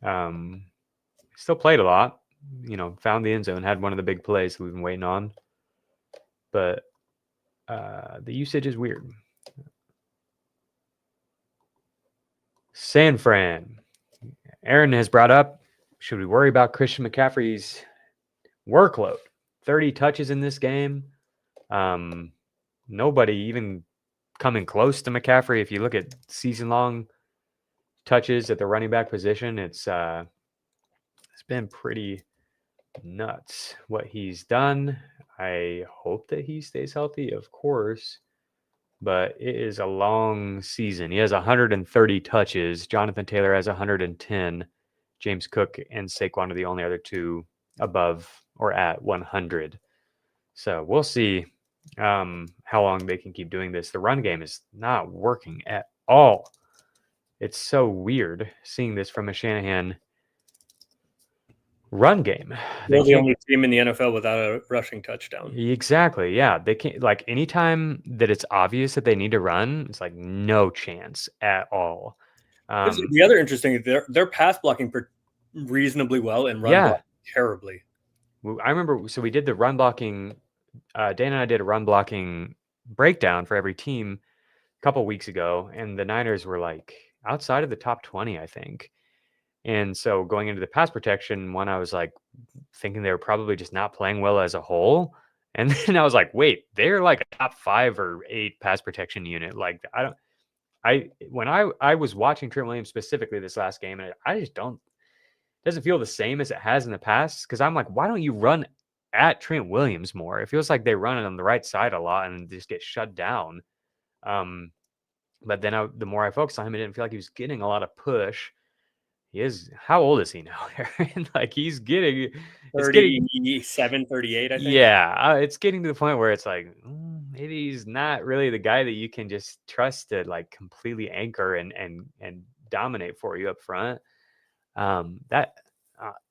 Still played a lot, you know, found the end zone, had one of the big plays that we've been waiting on, but the usage is weird. San Fran. Aaron has brought up, should we worry about Christian McCaffrey's workload? 30 touches in this game. Nobody even coming close to McCaffrey. If you look at season-long touches at the running back position, it's been pretty nuts what he's done. I hope that he stays healthy, of course, but it is a long season. He has 130 touches. Jonathan Taylor has 110. James Cook and Saquon are the only other 2 above or at 100. So we'll see how long they can keep doing this. The run game is not working at all. It's so weird seeing this from a Shanahan run game. They're the only team in the NFL without a rushing touchdown. Exactly. Yeah. They can't, like, anytime that it's obvious that they need to run, it's like no chance at all. The other interesting, they're pass blocking reasonably well and run blocking terribly. I remember, so we did the run blocking. Dan and I did a run blocking breakdown for every team a couple weeks ago, and the Niners were like outside of the top 20, I think. And so going into the pass protection one, I was like thinking they were probably just not playing well as a whole. And then I was like, wait, they're like a top 5 or 8 pass protection unit. Like when I was watching Trent Williams specifically this last game, and I just don't, it doesn't feel the same as it has in the past. Cause I'm like, why don't you run at Trent Williams more? It feels like they run it on the right side a lot and just get shut down. But then the more I focused on him, it didn't feel like he was getting a lot of push. How old is he now? Like he's getting 37, 38, I think. Yeah, it's getting to the point where it's like maybe he's not really the guy that you can just trust to like completely anchor and dominate for you up front.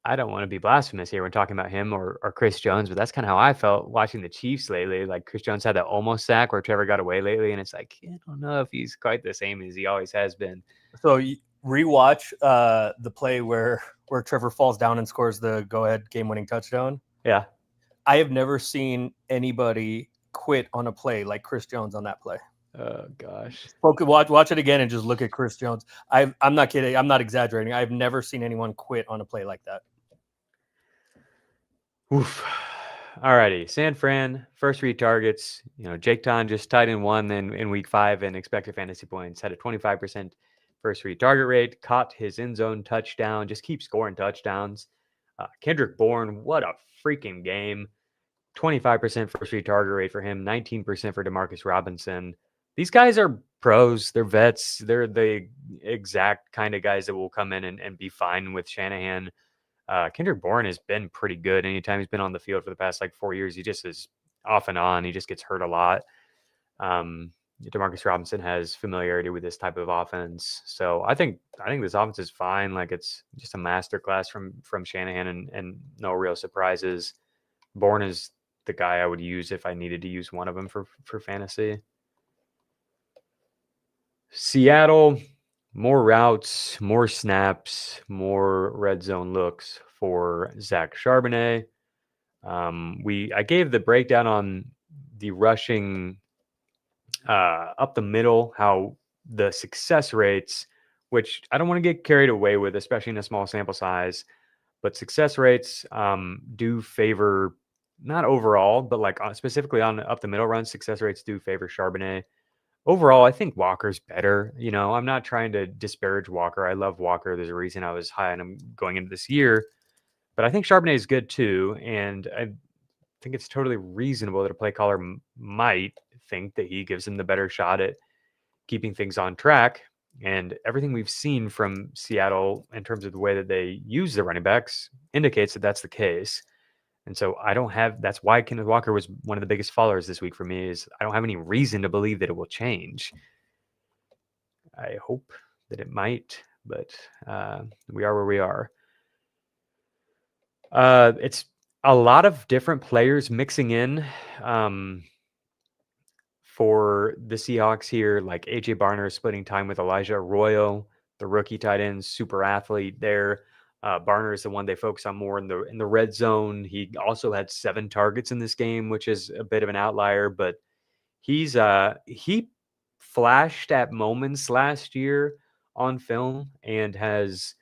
I don't want to be blasphemous here when talking about him or Chris Jones, but that's kind of how I felt watching the Chiefs lately. Like Chris Jones had that almost sack where Trevor got away lately, and it's like I don't know if he's quite the same as he always has been. So rewatch the play where Trevor falls down and scores the go-ahead game-winning touchdown. Yeah. I have never seen anybody quit on a play like Chris Jones on that play. Oh, gosh. Watch it again and just look at Chris Jones. I'm not kidding. I'm not exaggerating. I've never seen anyone quit on a play like that. Oof. All righty. San Fran, first 3 targets. Jake Ton just tied in 1 in week 5 and expected fantasy points. Had a 25% first 3 target rate. Caught his end zone touchdown. Just keep scoring touchdowns. Kendrick Bourne, what a freaking game. 25% first 3 target rate for him. 19% for Demarcus Robinson. These guys are pros. They're vets. They're the exact kind of guys that will come in and be fine with Shanahan. Kendrick Bourne has been pretty good. Anytime he's been on the field for the past 4 years, he just is off and on. He just gets hurt a lot. Demarcus Robinson has familiarity with this type of offense. So I think this offense is fine. Like it's just a masterclass from Shanahan and no real surprises. Bourne is the guy I would use if I needed to use one of them for fantasy. Seattle, more routes, more snaps, more red zone looks for Zach Charbonnet. I gave the breakdown on the rushing up the middle, how the success rates, which I don't want to get carried away with, especially in a small sample size, but success rates do favor, not overall, but specifically on up the middle runs, success rates do favor Charbonnet. Overall, I think Walker's better. I'm not trying to disparage Walker. I love Walker. There's a reason I was high on him going into this year. But I think Charbonnet is good too. And I think it's totally reasonable that a play caller might think that he gives him the better shot at keeping things on track. And everything we've seen from Seattle in terms of the way that they use the running backs indicates that that's the case. And so that's why Kenneth Walker was one of the biggest followers this week for me, is I don't have any reason to believe that it will change. I hope that it might, but we are where we are. It's a lot of different players mixing in for the Seahawks here, like AJ Barner splitting time with Elijah Arroyo, the rookie tight end, super athlete there. Barner is the one they focus on more in the red zone. He also had 7 targets in this game, which is a bit of an outlier, but he flashed at moments last year on film and has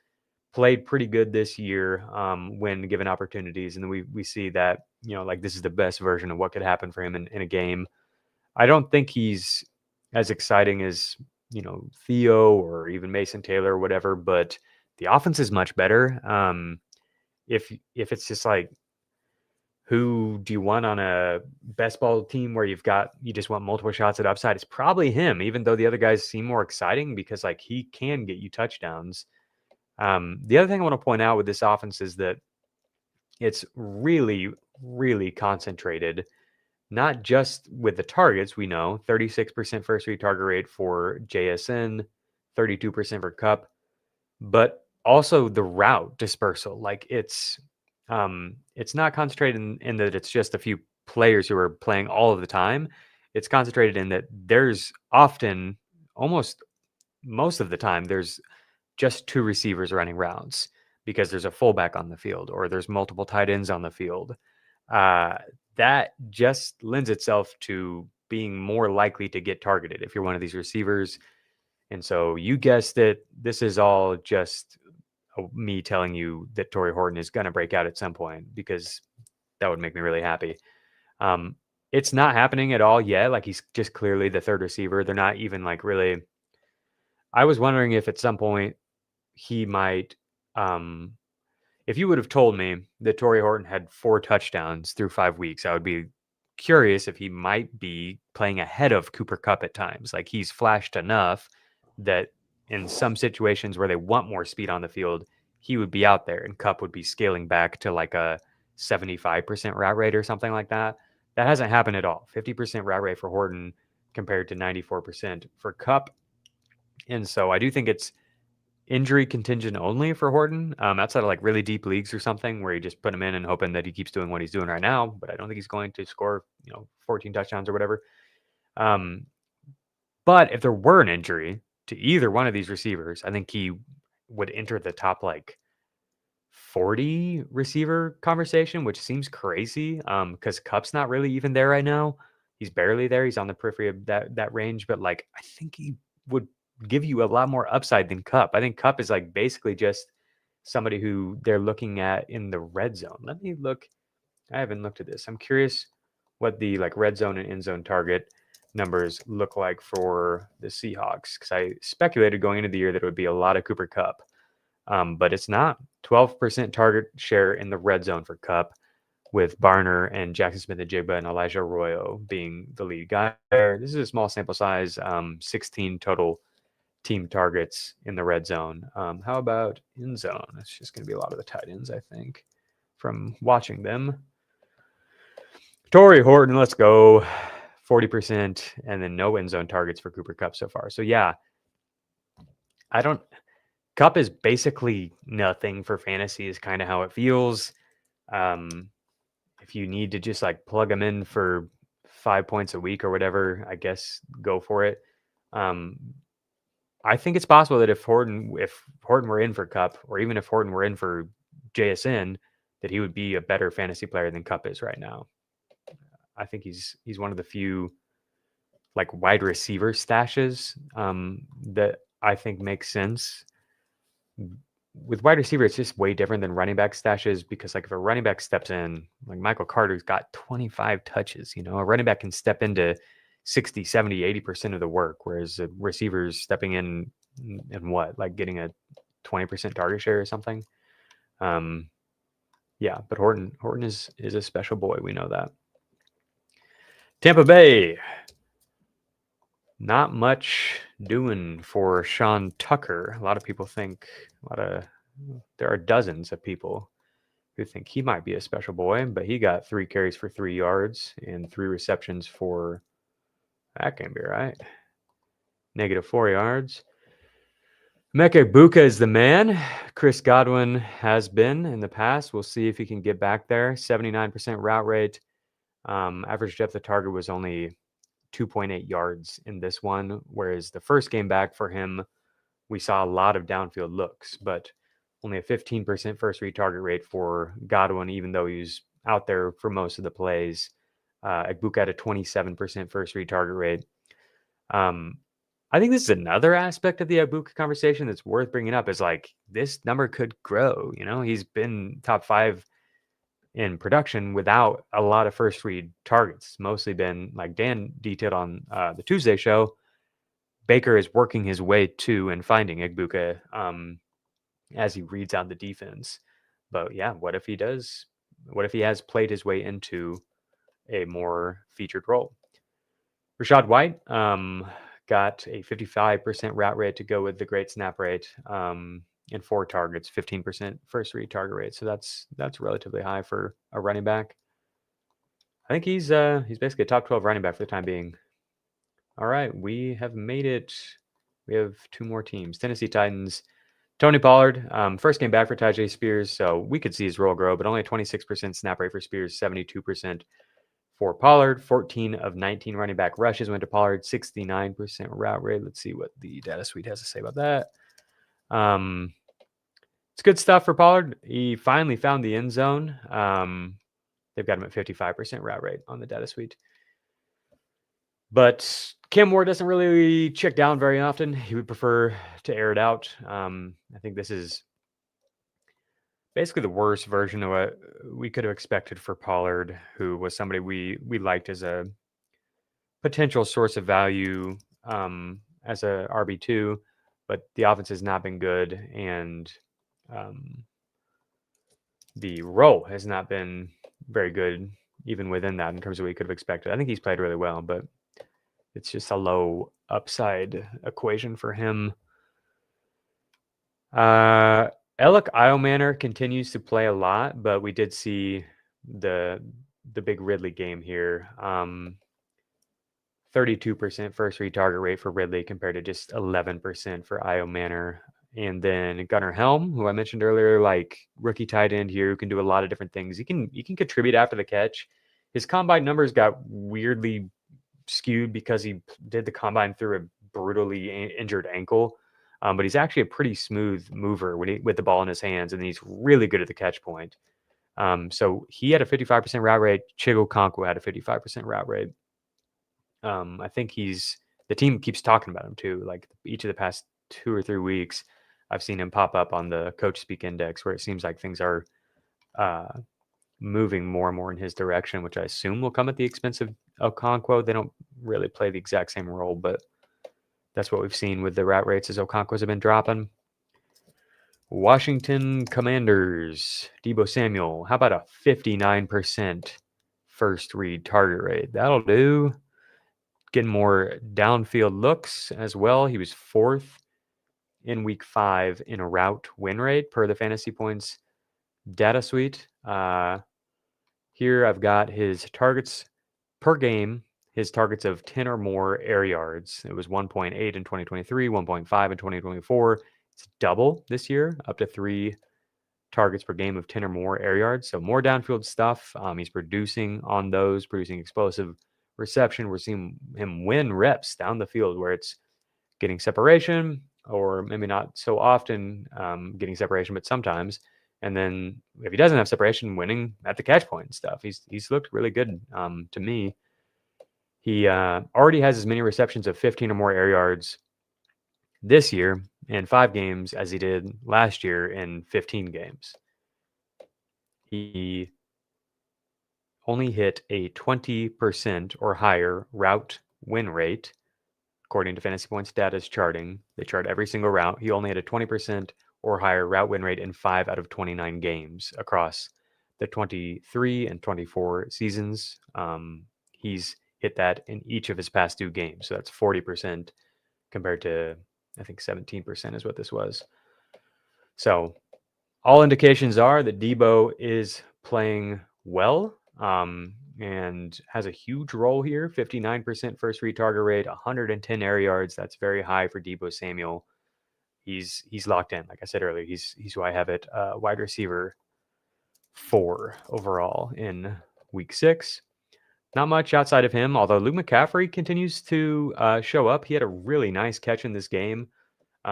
played pretty good this year when given opportunities. And then we see that, this is the best version of what could happen for him in a game. I don't think he's as exciting as, Theo or even Mason Taylor or whatever, but the offense is much better. If it's just who do you want on a best ball team where you just want multiple shots at upside, it's probably him, even though the other guys seem more exciting because he can get you touchdowns. The other thing I want to point out with this offense is that it's really, really concentrated, not just with the targets. We know 36% first 3 target rate for JSN, 32% for Kupp, but also the route dispersal. It's not concentrated in that it's just a few players who are playing all of the time. It's concentrated in that there's often, almost most of the time, there's just 2 receivers running routes because there's a fullback on the field or there's multiple tight ends on the field. That just lends itself to being more likely to get targeted if you're one of these receivers. And so you guessed it, this is all just me telling you that Torrey Horton is going to break out at some point, because that would make me really happy. It's not happening at all yet. Like, he's just clearly the third receiver. They're not even like really. I was wondering if at some point he might. If you would have told me that Torrey Horton had 4 touchdowns through 5 weeks, I would be curious if he might be playing ahead of Cooper Kupp at times. Like, he's flashed enough that in some situations where they want more speed on the field, he would be out there and Kupp would be scaling back to like a 75% route rate or something like that. That hasn't happened at all. 50% route rate for Horton compared to 94% for Kupp. And so I do think it's injury contingent only for Horton, outside of like really deep leagues or something where you just put him in and hoping that he keeps doing what he's doing right now. But I don't think he's going to score, 14 touchdowns or whatever. But if there were an injury to either one of these receivers, I think he would enter the top like 40 receiver conversation, which seems crazy because Kupp's not really even there right now. He's barely there. He's on the periphery of that range. But like, I think he would give you a lot more upside than Kupp. I think Kupp is like basically just somebody who they're looking at in the red zone. Let me look. I haven't looked at this. I'm curious what the like red zone and end zone target numbers look like for the Seahawks, because I speculated going into the year that it would be a lot of Cooper Kupp, but it's not. 12% target share in the red zone for Kupp, with Barner and Jackson Smith-Njigba and Elijah Arroyo being the lead guy there. This is a small sample size, 16 total team targets in the red zone. How about end zone? It's just going to be a lot of the tight ends, I think, from watching them. Torrey Horton, let's go. 40%, and then no end zone targets for Cooper Kupp so far. So yeah, Kupp is basically nothing for fantasy is kind of how it feels. If you need to just like plug him in for 5 points a week or whatever, I guess go for it. I think it's possible that if Horton were in for Kupp, or even if Horton were in for JSN, that he would be a better fantasy player than Kupp is right now. I think he's one of the few like wide receiver stashes that I think makes sense. With wide receiver, it's just way different than running back stashes, because like if a running back steps in, like Michael Carter's got 25 touches, a running back can step into 60, 70, 80% of the work, whereas a receiver's stepping in and like getting a 20% target share or something. Yeah, but Horton is a special boy. We know that. Tampa Bay, not much doing for Sean Tucker. A lot of people think, there are dozens of people who think he might be a special boy, but he got 3 carries for 3 yards and 3 receptions for, that can't be right, -4 yards. Emeka Egbuka is the man. Chris Godwin has been in the past. We'll see if he can get back there. 79% route rate. Average depth of target was only 2.8 yards in this one, whereas the first game back for him, we saw a lot of downfield looks, but only a 15% first read target rate for Godwin, even though he was out there for most of the plays. Egbuka had a 27% first read target rate. I think this is another aspect of the Egbuka conversation that's worth bringing up, is like this number could grow. He's been top 5 in production without a lot of first read targets. It's mostly been, like Dan detailed on the Tuesday show, Baker is working his way to and finding Egbuka as he reads out the defense. But yeah, what if he has played his way into a more featured role? Rachaad White got a 55% route rate to go with the great snap rate. And 4 targets, 15% first read target rate. So that's relatively high for a running back. I think he's basically a top 12 running back for the time being. All right, we have made it. We have 2 more teams. Tennessee Titans, Tony Pollard, first game back for Tyjae Spears, so we could see his role grow, but only a 26% snap rate for Spears, 72% for Pollard. 14 of 19 running back rushes went to Pollard, 69% route rate. Let's see what the data suite has to say about that. It's good stuff for Pollard. He finally found the end zone. They've got him at 55% route rate on the data suite. But Cam Ward doesn't really check down very often. He would prefer to air it out. I think this is basically the worst version of what we could have expected for Pollard, who was somebody we liked as a potential source of value as a RB2, but the offense has not been good, and the role has not been very good even within that in terms of what we could have expected. I think he's played really well, but it's just a low upside equation for him. Alec Iomanner continues to play a lot, but we did see the big Ridley game here. 32% first read target rate for Ridley compared to just 11% for Iomanner. And then Gunnar Helm, who I mentioned earlier, like rookie tight end here, who can do a lot of different things. He can contribute after the catch. His combine numbers got weirdly skewed because he did the combine through a brutally injured ankle. But he's actually a pretty smooth mover with the ball in his hands, and he's really good at the catch point. So he had a 55% route rate. Chigo Okonkwo had a 55% route rate. I think the team keeps talking about him too. Like each of the past 2 or 3 weeks, I've seen him pop up on the Coach Speak Index, where it seems like things are moving more and more in his direction, which I assume will come at the expense of Okonkwo. They don't really play the exact same role, but that's what we've seen with the route rates as Okonkwo's have been dropping. Washington Commanders, Deebo Samuel. How about a 59% first read target rate? That'll do. Getting more downfield looks as well. He was 4th in week 5 in a route win rate per the Fantasy Points data suite. Here I've got his targets per game, his targets of 10 or more air yards. It was 1.8 in 2023, 1.5 in 2024. It's double this year, up to 3 targets per game of 10 or more air yards. So more downfield stuff. He's producing on those, producing explosive reception. We're seeing him win reps down the field where it's getting separation, or maybe not so often getting separation, but sometimes. And then if he doesn't have separation, winning at the catch point and stuff. He's looked really good to me. He already has as many receptions of 15 or more air yards this year in 5 games as he did last year in 15 games. He only hit a 20% or higher route win rate, according to Fantasy Points Data's charting. They chart every single route. He only had a 20% or higher route win rate in 5 out of 29 games across the 23 and 24 seasons. He's hit that in each of his past 2 games. So that's 40% compared to, I think 17% is what this was. So all indications are that Deebo is playing well and has a huge role here. 59% first read target rate, 110 air yards. That's very high for Deebo Samuel. He's locked in. Like I said earlier, he's who I have it wide receiver 4 overall in week 6. Not much outside of him, although Luke McCaffrey continues to show up. He had a really nice catch in this game.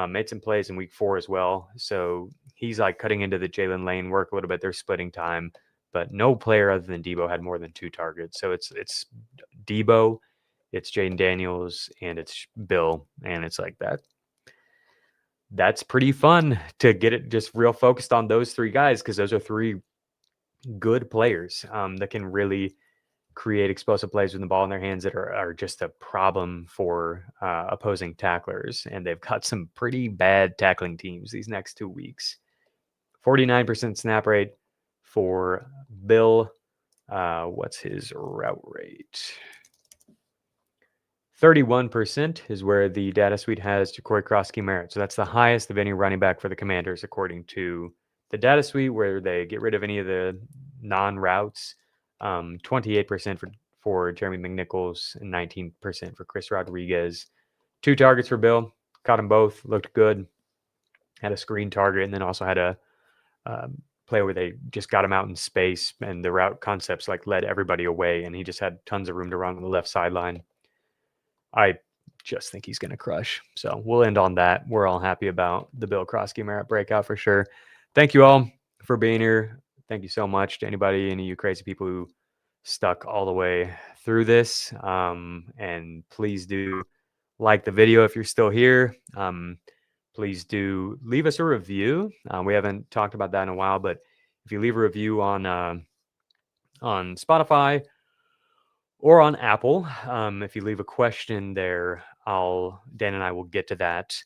Made some plays in week 4 as well. So he's like cutting into the Jalen Lane work a little bit. They're splitting time, but no player other than Deebo had more than 2 targets. So it's Deebo, it's Jaden Daniels, and it's Bill. And it's like that. That's pretty fun to get it just real focused on those 3 guys, because those are 3 good players that can really create explosive plays with the ball in their hands that are just a problem for opposing tacklers. And they've got some pretty bad tackling teams these next 2 weeks. 49% snap rate for Bill. What's his route rate? 31% is where the data suite has Jakory Croskey-Merritt. So that's the highest of any running back for the Commanders, according to the data suite, where they get rid of any of the non-routes. 28% for Jeremy McNichols and 19% for Chris Rodriguez. 2 targets for Bill. Caught them both. Looked good. Had a screen target, and then also had a play where they just got him out in space, and the route concepts like led everybody away, and he just had tons of room to run on the left sideline. I just think he's going to crush. So we'll end on that. We're all happy about the Bill Croskey-Merritt breakout for sure. Thank you all for being here. Thank you so much to any of you crazy people who stuck all the way through this. And please do like the video if you're still here. please do leave us a review. We haven't talked about that in a while, but if you leave a review on Spotify or on Apple, if you leave a question there, Dan and I will get to that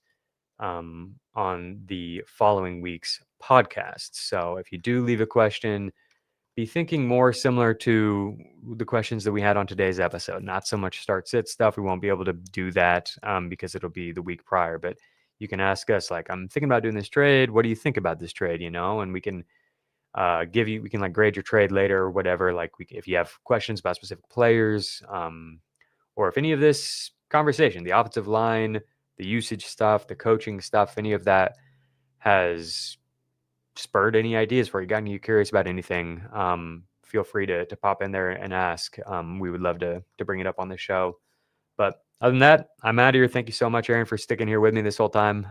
on the following week's podcast. So if you do leave a question, be thinking more similar to the questions that we had on today's episode. Not so much start-sit stuff. We won't be able to do that because it'll be the week prior. But you can ask us, like, I'm thinking about doing this trade. What do you think about this trade? And we can we can grade your trade later or whatever. If you have questions about specific players, or if any of this conversation, the offensive line, the usage stuff, the coaching stuff, any of that has spurred any ideas for you, gotten you curious about anything, feel free to pop in there and ask. We would love to bring it up on the show. But other than that, I'm out of here. Thank you so much, Aaron, for sticking here with me this whole time.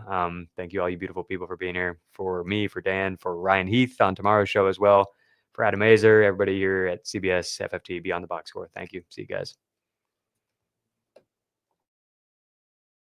Thank you, all you beautiful people, for being here. For me, for Dan, for Ryan Heath on tomorrow's show as well, for Adam Azer, everybody here at CBS FFT Beyond the Box Score. Thank you. See you guys.